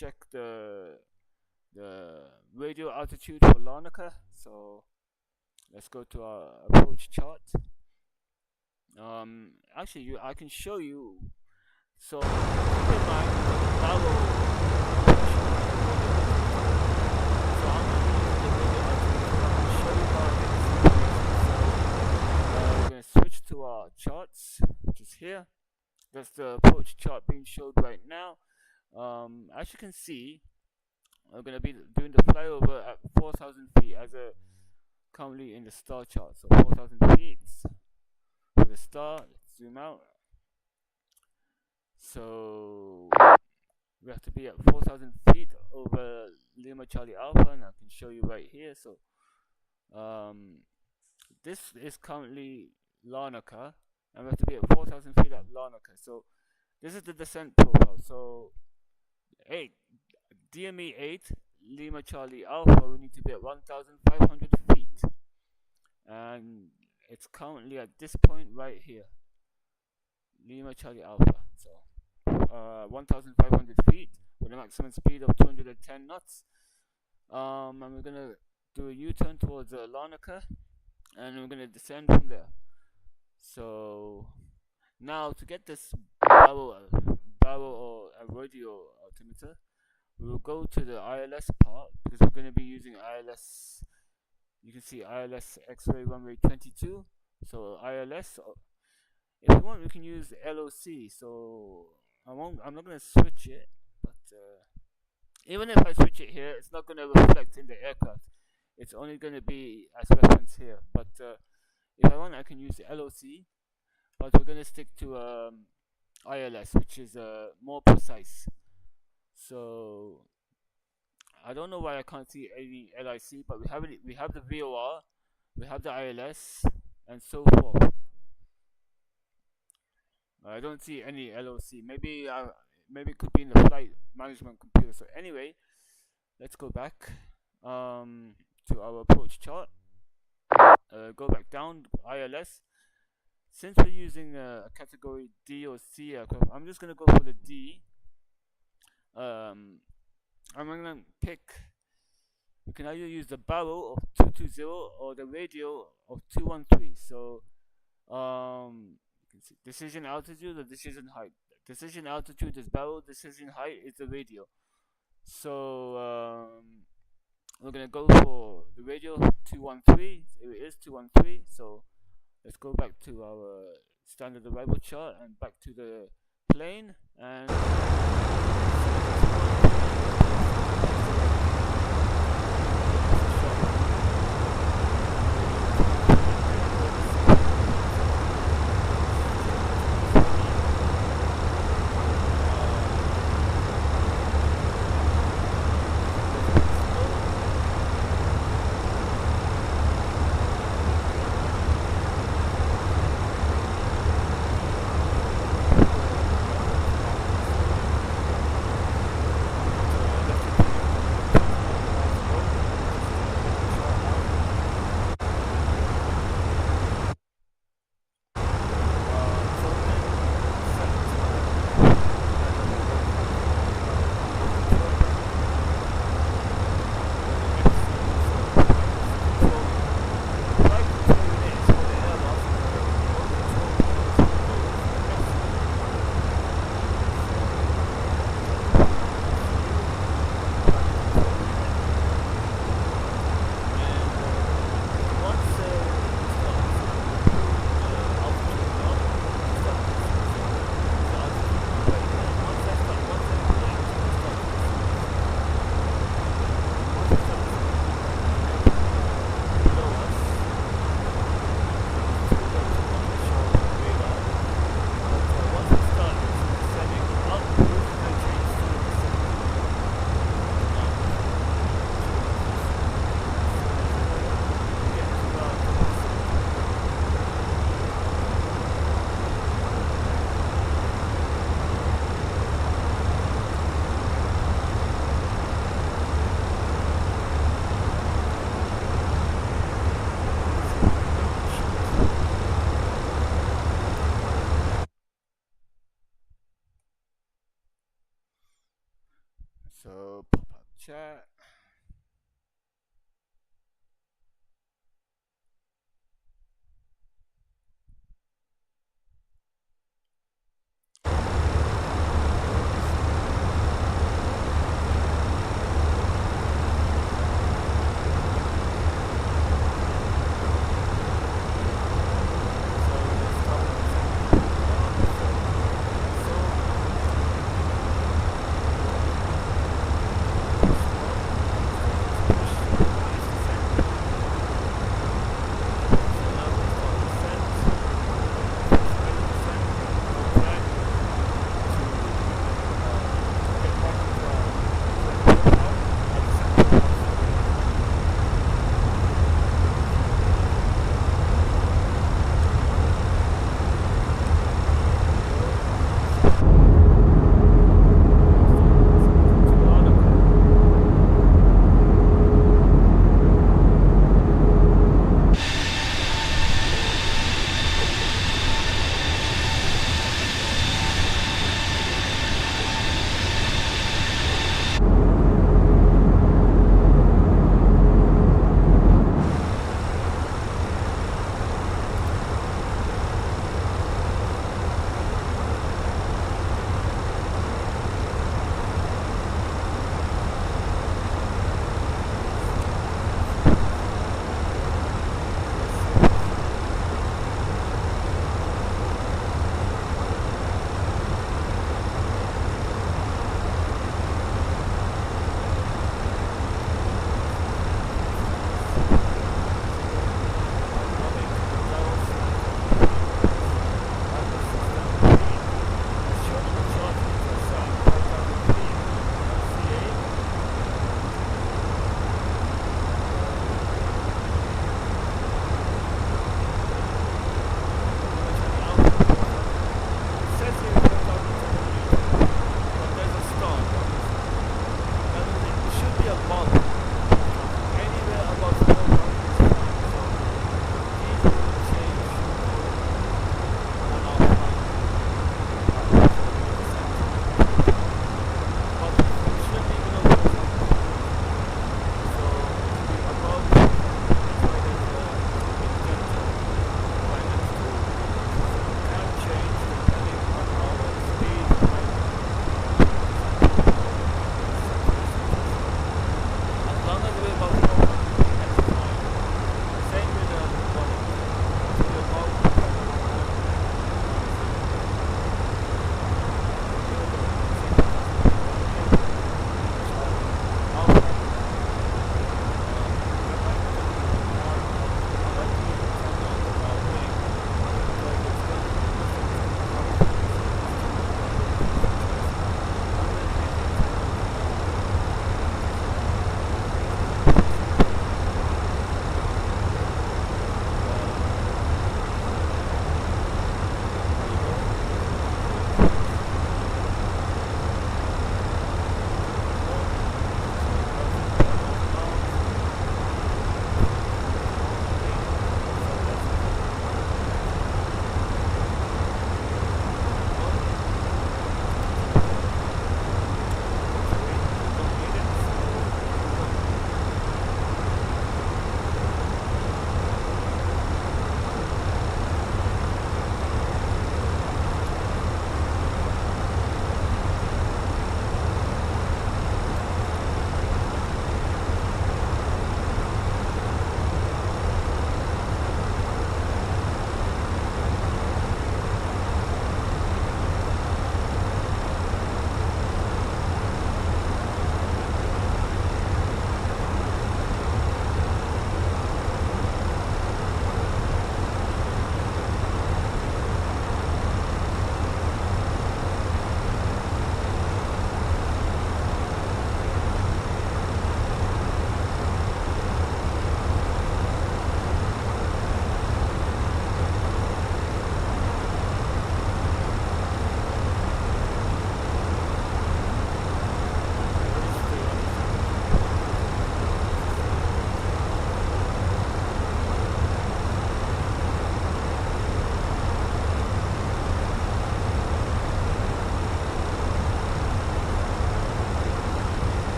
check the radio altitude for Larnaca. So let's go to our approach chart. Actually, I can show you. So keep in mind the barrel. So I'm going to use the radio altitude. I can show you how I get this information. So we're going to switch to our charts, which is here. That's the approach chart being showed right now. As you can see, we're going to be doing the flyover at 4,000 feet as a currently in the star chart. So 4,000 feet for the star. Let's zoom out. So we have to be at 4,000 feet over Lima Charlie Alpha, and I can show you right here. So this is currently Larnaca, and we have to be at 4,000 feet at Larnaca. So this is the descent profile. So DME 8 Lima Charlie Alpha, we need to be at 1,500 feet, and it's currently at this point right here, Lima Charlie Alpha. So 1,500 feet with a maximum speed of 210 knots, and we're gonna do a U-turn towards Larnaca, and we're gonna descend from there. So now to get this barrel or a radio altimeter, we will go to the ILS part, because we're going to be using ILS You can see ILS X-ray runway 22. So ILS. If you want, we can use LOC. So I'm not gonna switch it, but even if I switch it here, it's not gonna reflect in the aircraft. It's only gonna be as reference here. But if I want, I can use the LOC. But we're gonna stick to ILS, which is more precise. So I don't know why I can't see any LIC, but we have it. We have the VOR, we have the ILS, and so forth. I don't see any LOC. Maybe it could be in the flight management computer. So anyway, let's go back to our approach chart. Go back down ILS. Since we're using a category D or C aircraft, I'm just gonna go for the D. I'm gonna pick. We can either use the barrel of 220 or the radial of 213. So you can see decision altitude or decision height. Decision altitude is barrel. Decision height is the radial. So we're gonna go for the radial 213. It is 213. So let's go back to our standard arrival chart and back to the plane and. So pop up chat.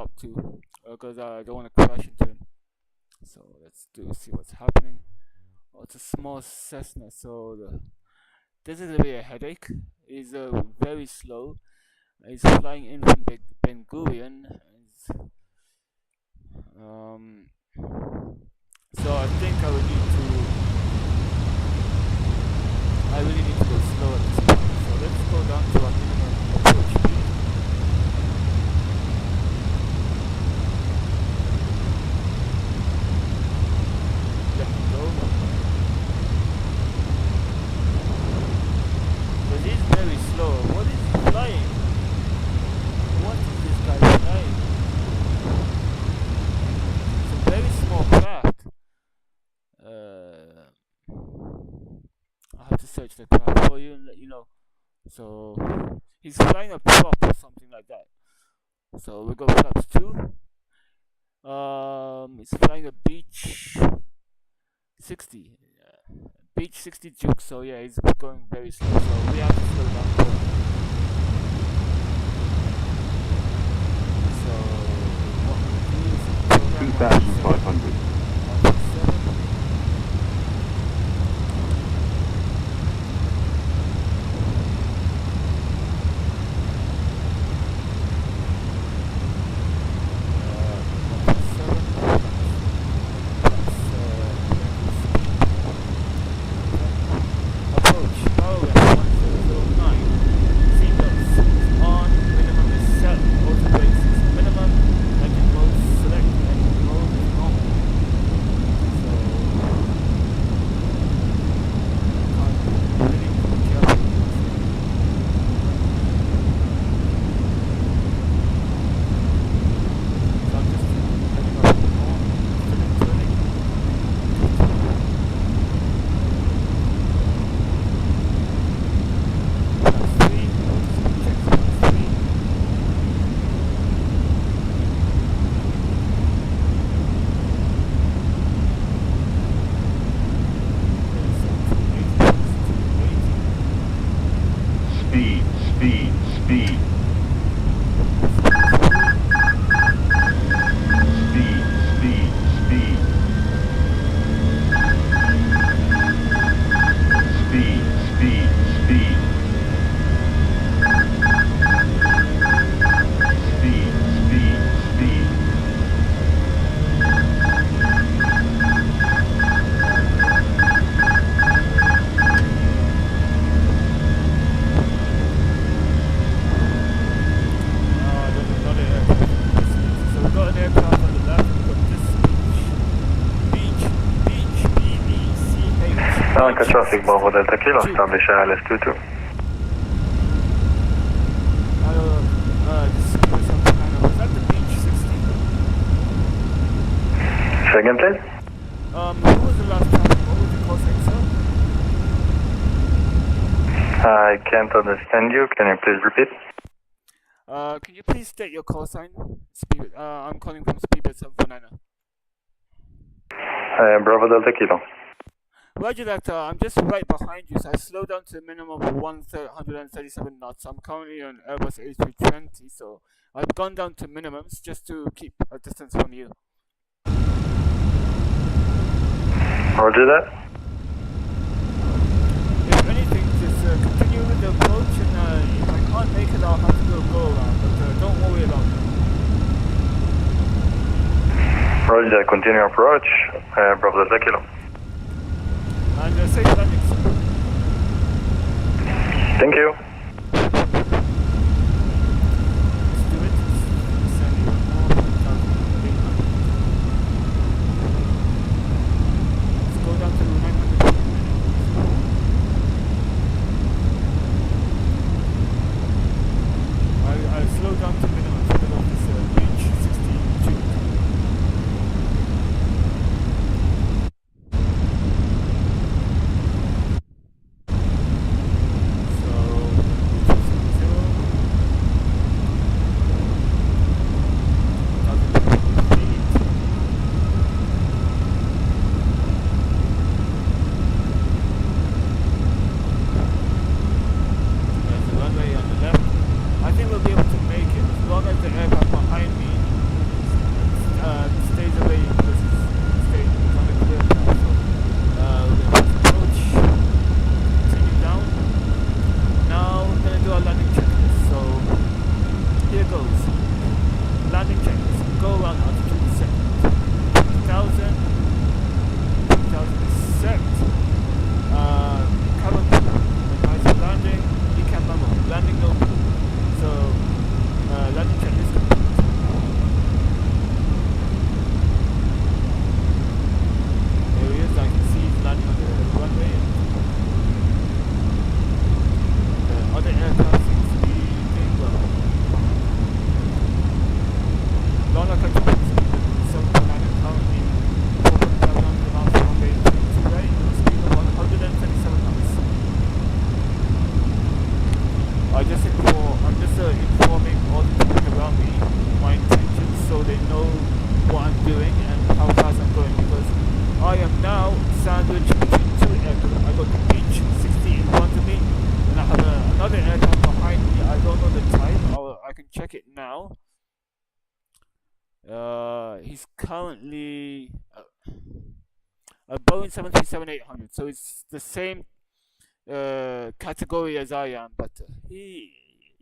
stop too, because I don't want to crash into him. So let's see what's happening. Oh, it's a small Cessna, so this is going to be a headache. He's very slow. He's flying in from Ben Gurion. So I think I really need to go slow at this point. So let's go down to our minimum approach speed. Let me go. But he's very slow. What is he flying? What is this guy flying? It's a very small craft. I'll have to search the craft for you and let you know. So he's flying a prop or something like that. So we go flaps 2. He's flying a Beach 60. Beach 60 Juke, so yeah, he's going very slow, so we have to slow down. So what we do is 2,500. Larnaca traffic, Bravo Delta Kilo, establish ILS 22. Was that the Beach 60? Say again, please? Who was the last traffic? What was the call sign, sir? I can't understand you. Can you please repeat? Can you please state your call sign? I'm calling from Speedbird 749. Bravo Delta Kilo. Roger that, I'm just right behind you, so I slowed down to a minimum of 137 knots. I'm currently on Airbus A320, so I've gone down to minimums just to keep a distance from you. Roger that. If anything, just continue with the approach, and if I can't make it, I'll have to go around, but don't worry about it. Roger that, continue approach, Bravo Delta Kilo. And safe landings. Thank you. Let's go down to 900. I'll slow down to minimum to get off this Beach 62. So check it now. He's currently a Boeing 737-800, so it's the same category as I am, but he's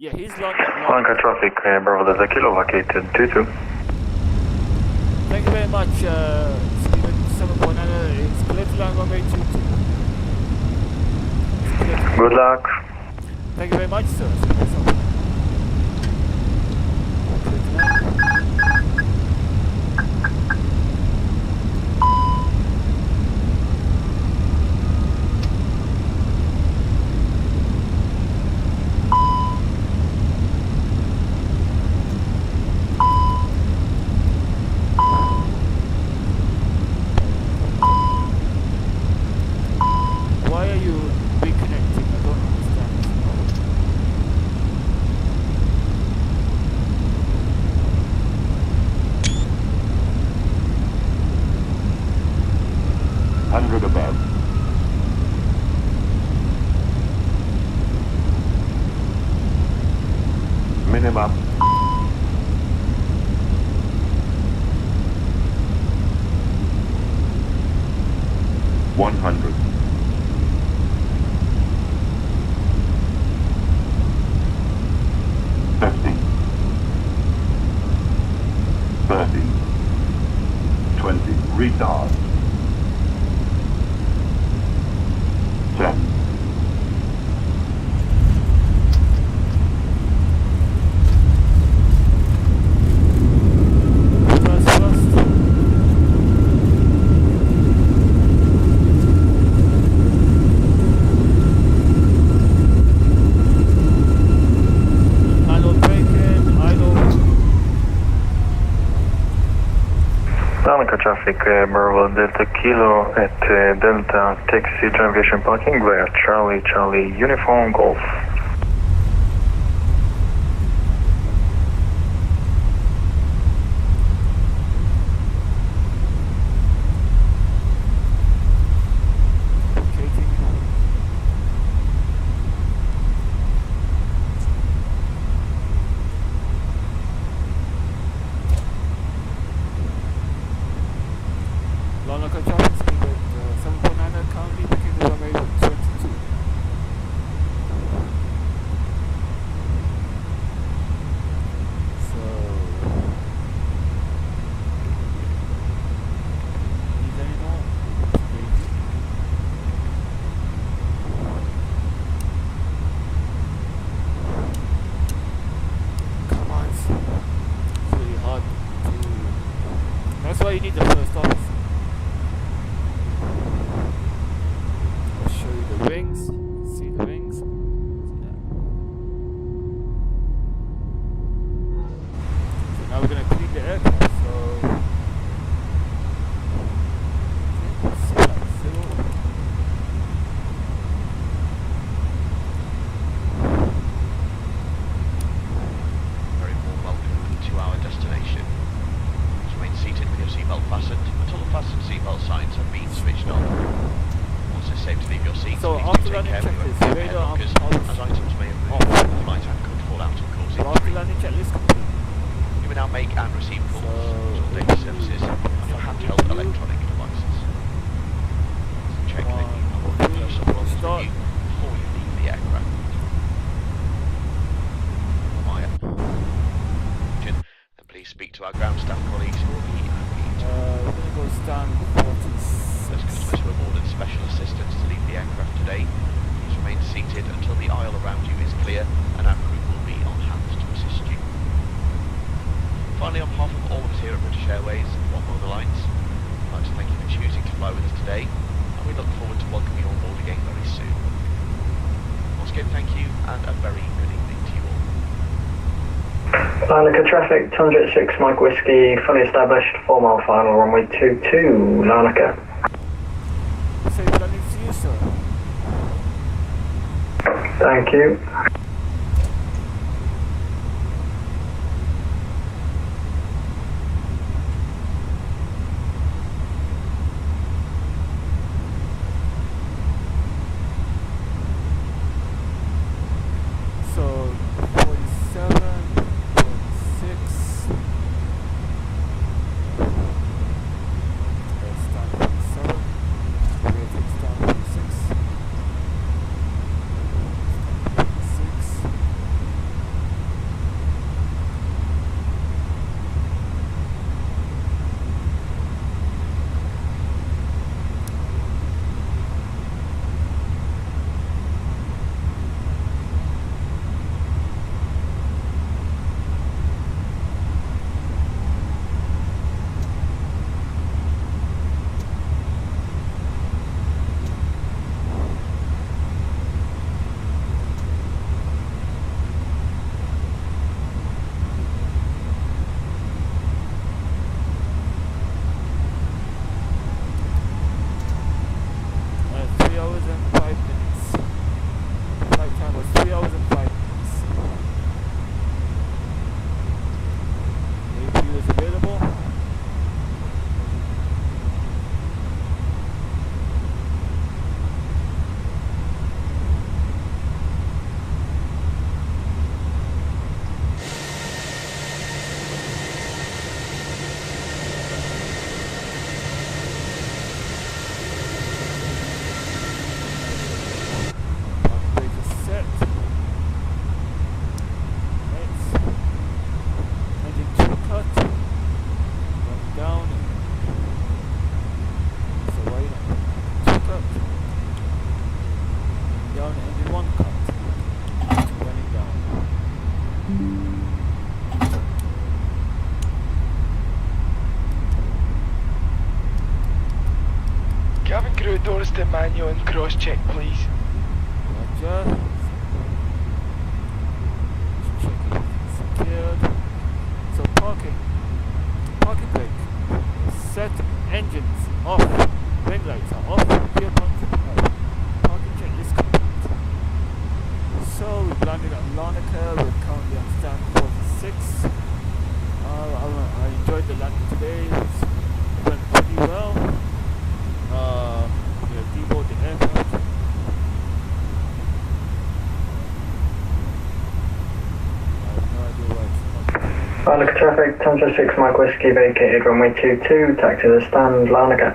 Lanka traffic, Bravo Delta Kilo vacated 22. Thank you very much, Steven 7.9, it's clear to land runway 22. Good luck. Thank you very much, sir. Why are you reconnecting? I don't understand. Hundred above. Minimum. One hundred. 50, 30, 20, retard, 10, Larnaca traffic, Bravo Delta Kilo at Delta Taxi Aviation Parking via Charlie Uniform Golf. Larnaca traffic speed at 7.9 currently picking the runway 22. So, need any more? Come on, it's really hard to. That's why you need the first officer. Show you the wings. See the wings. So now we're gonna clean the aircraft. So very warm welcome to our destination. Remain seated with your seatbelt fastened until the fastened seatbelt signs have been switched on. Also safe to leave your seats. So please after do take landing care of your checklist, overhead radar lockers, arms as items may have moved from the flight and could fall out and cause after injury. landing checklist complete. You will now make and receive calls to all data services on your handheld electronic devices. Check that you have all your personal belongings with you before you leave the aircraft. Then please speak to our ground staff colleagues who will be We're gonna go stand 46. Those customers who have ordered special assistance to leave the aircraft today, please remain seated until the aisle around you is clear and our crew will be on hand to assist you. Finally, on behalf of all of us here at British Airways and One World Alliance, I'd like to thank you for choosing to fly with us today, and we look forward to welcoming you on board again very soon. Once again, thank you, and a very good evening to you all. Larnaca traffic, 206 Mike Whiskey, fully established, 4 mile final, runway 22, Larnaca. Safe landing to you, sir. Thank you. So 47, 46, the manual and cross check, please. Roger. Checking secured. So parking brake. Set engines off. Ring lights are off. Gear pumps off. Parking checklist complete. So we've landed at Larnaca. We're currently on stand 46. I enjoyed the landing today. It went pretty well. We have deboarded the aircraft. Larnaca traffic, Tantra 6 Mike Whiskey vacated runway 22, taxi to the stand, Larnaca.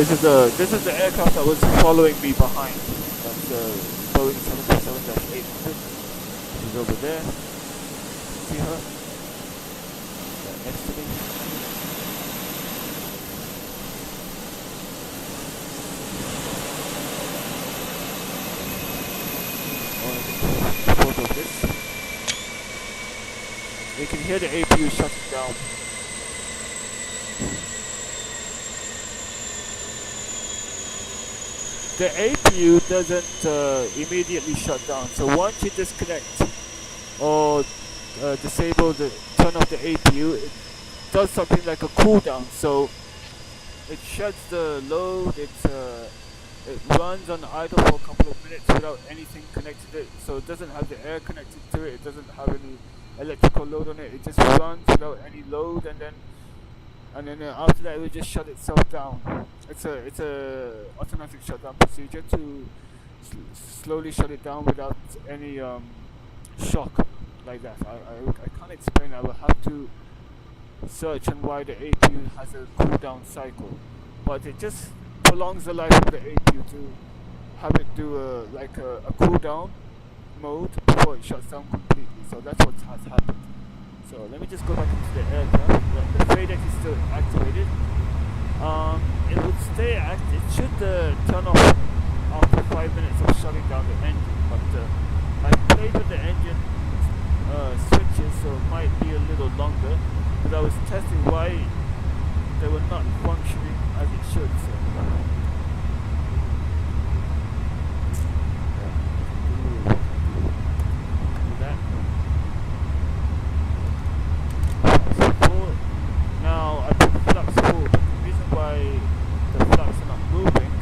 This is the aircraft that was following me behind. That's Boeing 737-800. She's over there. See her? Right next to me. Photo of this. You can hear the APU shutting down. The APU doesn't immediately shut down, so once you disconnect or disable turn off the APU, it does something like a cooldown. So it sheds the load, it runs on idle for a couple of minutes without anything connected to it, so it doesn't have the air connected to it, it doesn't have any electrical load on it, it just runs without any load, and then after that it will just shut itself down. It's a automatic shutdown procedure to slowly shut it down without any shock like that. I can't explain. I will have to search on why the APU has a cooldown cycle, but it just prolongs the life of the APU to have it do a cool down mode before it shuts down completely. So that's what has happened. So let me just go back into the aircraft. The fade deck is still activated. It would stay active. It should turn off after 5 minutes of shutting down the engine, but I played with the engine switches, so it might be a little longer, because I was testing why they were not functioning as it should. So do that. Now I put the flaps full, but the reason why the flaps are not moving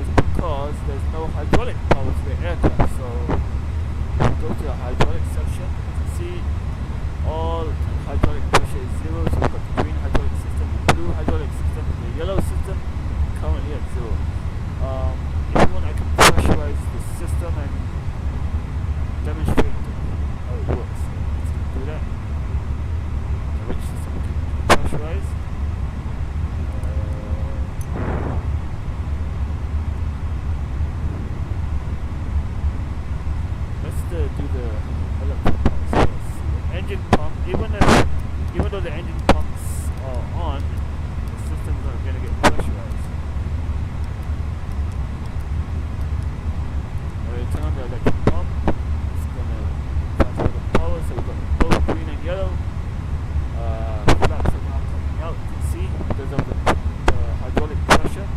is because there's no hydraulic power to the aircraft. So if you go to the hydraulic section, you can see all hydraulic pressure is 0. So we've got the green hydraulic system, the blue hydraulic system, and the yellow system currently at 0. If you want, I can pressurize the system and demonstrate how it works. So let's do that. Which system we can pressurize? Let's do the electric pumps first. The engine pump, even though the engine pumps are on, the system's not going to get pressurized. Turn on the electric pump. It's going to transfer the power, so we've got both green and yellow. Flaps are now coming out, you can see, because of the hydraulic pressure.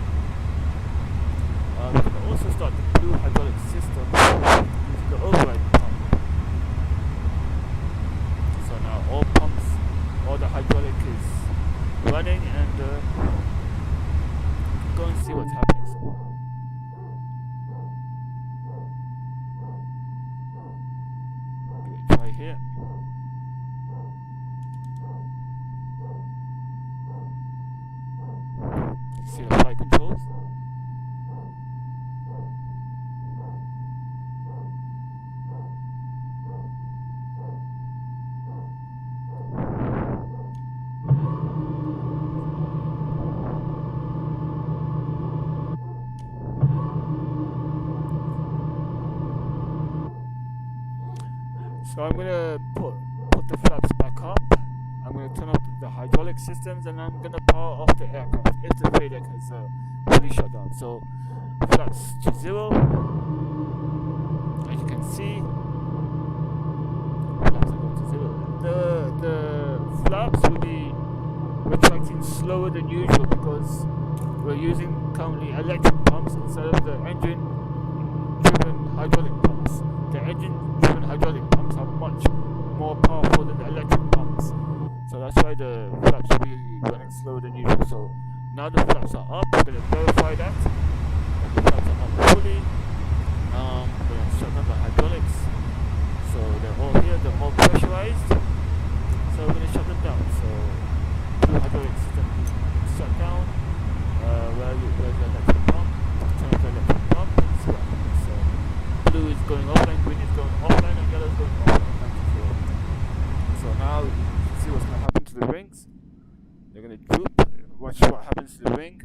We can also start the blue hydraulic system using the override pump. So now all the hydraulic is running, and go and see what's happening. So give it a try here. See the flight controls. So I'm gonna put the flaps back up. I'm going to turn off the hydraulic systems, and I'm going to power off the aircraft if the fade deck has fully shut down. So flaps to 0. As you can see, flaps are going to 0. The flaps will be retracting slower than usual because we're using currently electric pumps instead of the engine-driven hydraulic pumps. The engine-driven hydraulic pumps are much more powerful than the electric pumps. So that's why the flaps will be running slower than usual. So now the flaps are up. We're going to verify that. And the flaps are up fully. We're going to shut down the hydraulics. So they're all here. They're all pressurized. So we're going to shut them down. So blue hydraulic system shut down. Where's the electric pump? Turn off the electric pump and see what happens. So blue is going offline, green is going offline, and yellow is going offline. So now see what's going to happen to the wings. They're going to droop. Watch what happens to the wing.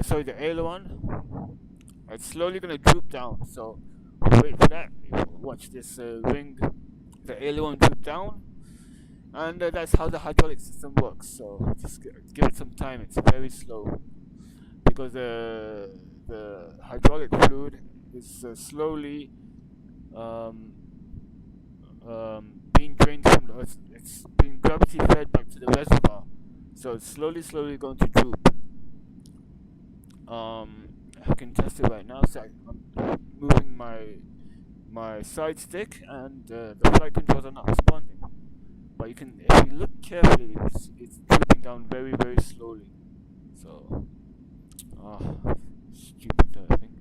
Sorry, the aileron. It's slowly going to droop down. So wait for that. Watch this wing, the aileron droop down. And that's how the hydraulic system works. So just give it some time. It's very slow because the hydraulic fluid is slowly being drained from the earth. It's being gravity fed back to the reservoir, so it's slowly going to droop. I can test it right now. So I'm moving my side stick, and the flight controls are not responding. But you can, if you look carefully, it's drooping down very slowly. So, stupid thing.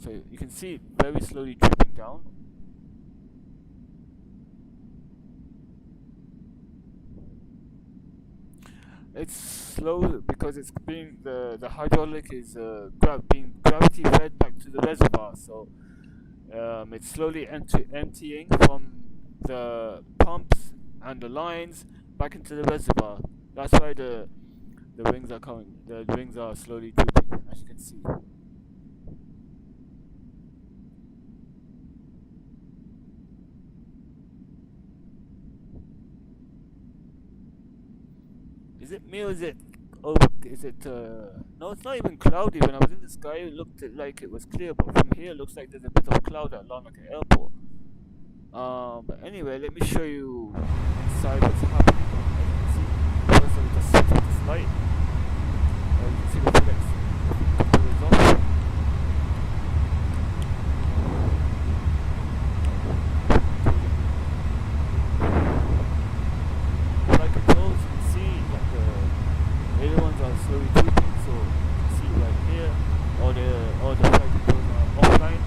So you can see it very slowly drooping down. It's slow because it's being the hydraulic is being gravity fed back to the reservoir. So it's slowly emptying from the pumps and the lines back into the reservoir. That's why the the wings are coming. The wings are slowly drooping, as you can see. Is it me or is it? Oh, is it? No, it's not even cloudy. When I was in the sky, it looked like it was clear, but from here, it looks like there's a bit of cloud at Larnaca Airport. But anyway, let me show you inside what's happening. As you can see, first I will just switch off this light. You can see the FedEx computers on. Like it goes, you can see that the other ones are slowly drooping. So you can see right here, all the flight controls are offline.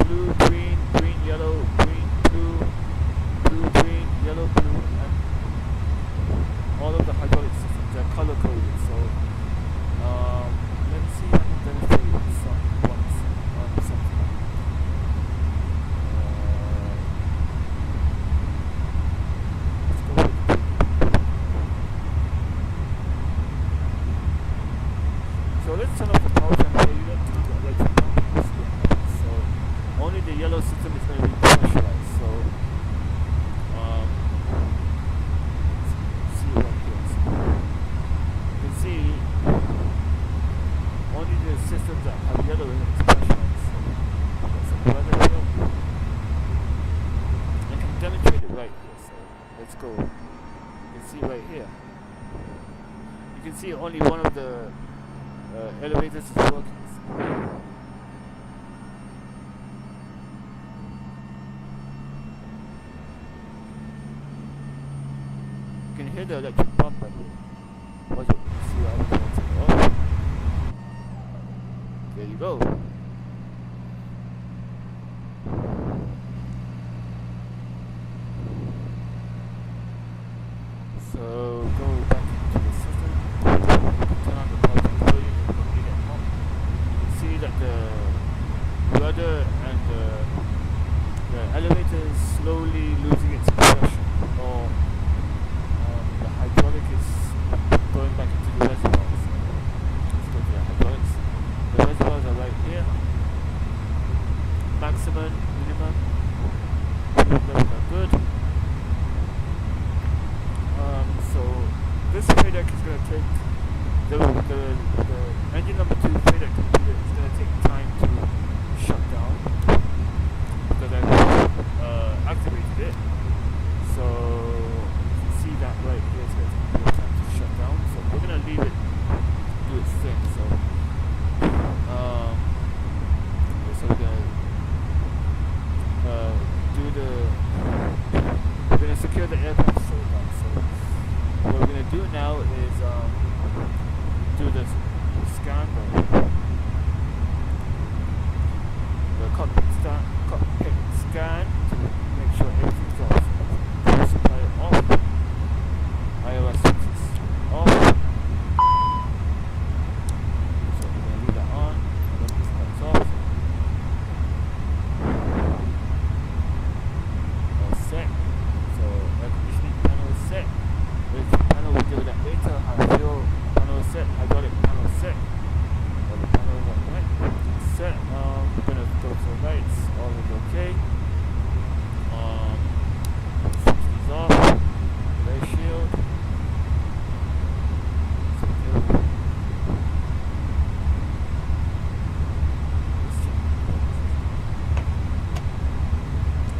Blue, green, green, yellow, green, blue, blue, green, yellow, blue, and all of the hydraulic systems are color coded. So let's see if I can demonstrate some once on something. Let's go with the so let's turn off the power channel. You don't turn the electric pump. So only the yellow system is going to be pressurized. So see right here. So you can see only the systems that have yellow in it is pressurized. So that's a weather here. I can demonstrate it right here. So let's go. You can see right here. You can see only one of the elevators is working. You can hear the electric pump by the way. Watch it. See how it turns it off. There you go. So go back into the system. Turn on the power control unit for KOGAT pump. You can see that the rudder and the elevator is slowly losing its pressure, or the hydraulic is going back into the reservoirs. Let's go to the hydraulics. The reservoirs are right here. Maximum, minimum. Levels are good. So this FADEC is going to take the engine number 2 FADEC computer is going to take time to shut down because I activated it. So you can see that right here it's going to take more time to shut down. So we're going to leave it do its thing. So we're going to secure the aircraft so far. So what we're going to do now is do the scan, the cockpit scan to make sure everything's off. Power supply off. iOS switches off. So we're going to leave that on. And then this comes off. All set. So air conditioning panel is set. Electric panel will deal with that later. High fuel panel is set. Hydraulic panel is set. All the panels are right. Set. We're gonna go to the lights. All is okay. Switch these off. Relay shield.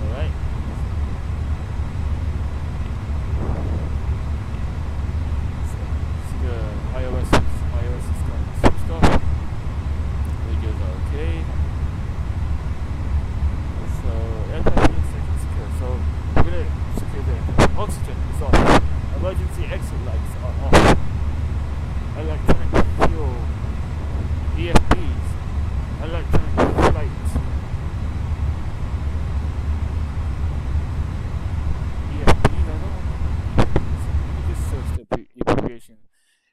Alright. See the iOS is switched off. Radios are okay. So aircraft is secure. So we're gonna secure the aircraft. Oxygen is off. Emergency exit lights are off. Electronic fuel EFBs. Electronic flight. EFBs, I don't know. Let me just search the abbreviation.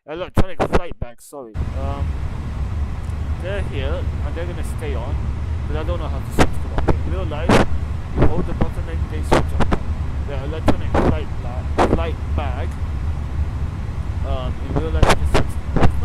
Electronic flight bags, sorry. They're here and they're gonna stay on, but I don't know how to switch them off. In real life, you hold the button and they switch off. The electronic flight bag. In real life, you just switch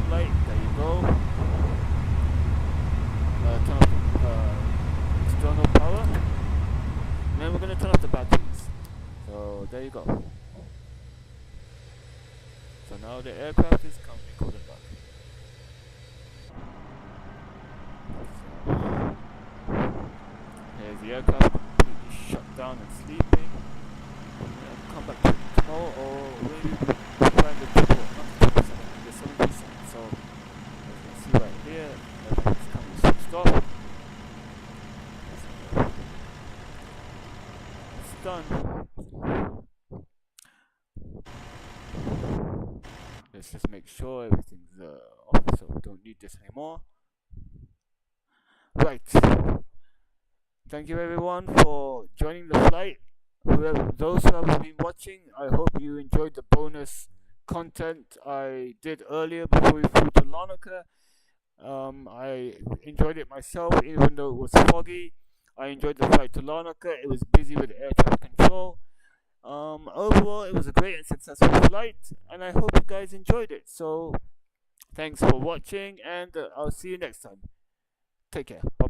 light. There you go. Turn off the external power. And then we're going to turn off the batteries. So there you go. So now the aircraft is currently coded back. Here's the aircraft completely shut down and sleeping. Come back tomorrow, or maybe find the triple, not the 2%, the 7%. So as you can see right here, everything's coming switched off. It's done. Let's just make sure everything's off, so we don't need this anymore. Right. Thank you everyone for joining the flight. Those who have been watching, I hope you enjoyed the bonus content I did earlier before we flew to Larnaca. I enjoyed it myself, even though it was foggy. I enjoyed the flight to Larnaca. It was busy with air traffic control. Overall, it was a great and successful flight, and I hope you guys enjoyed it. So, thanks for watching, and I'll see you next time. Take care. Bye.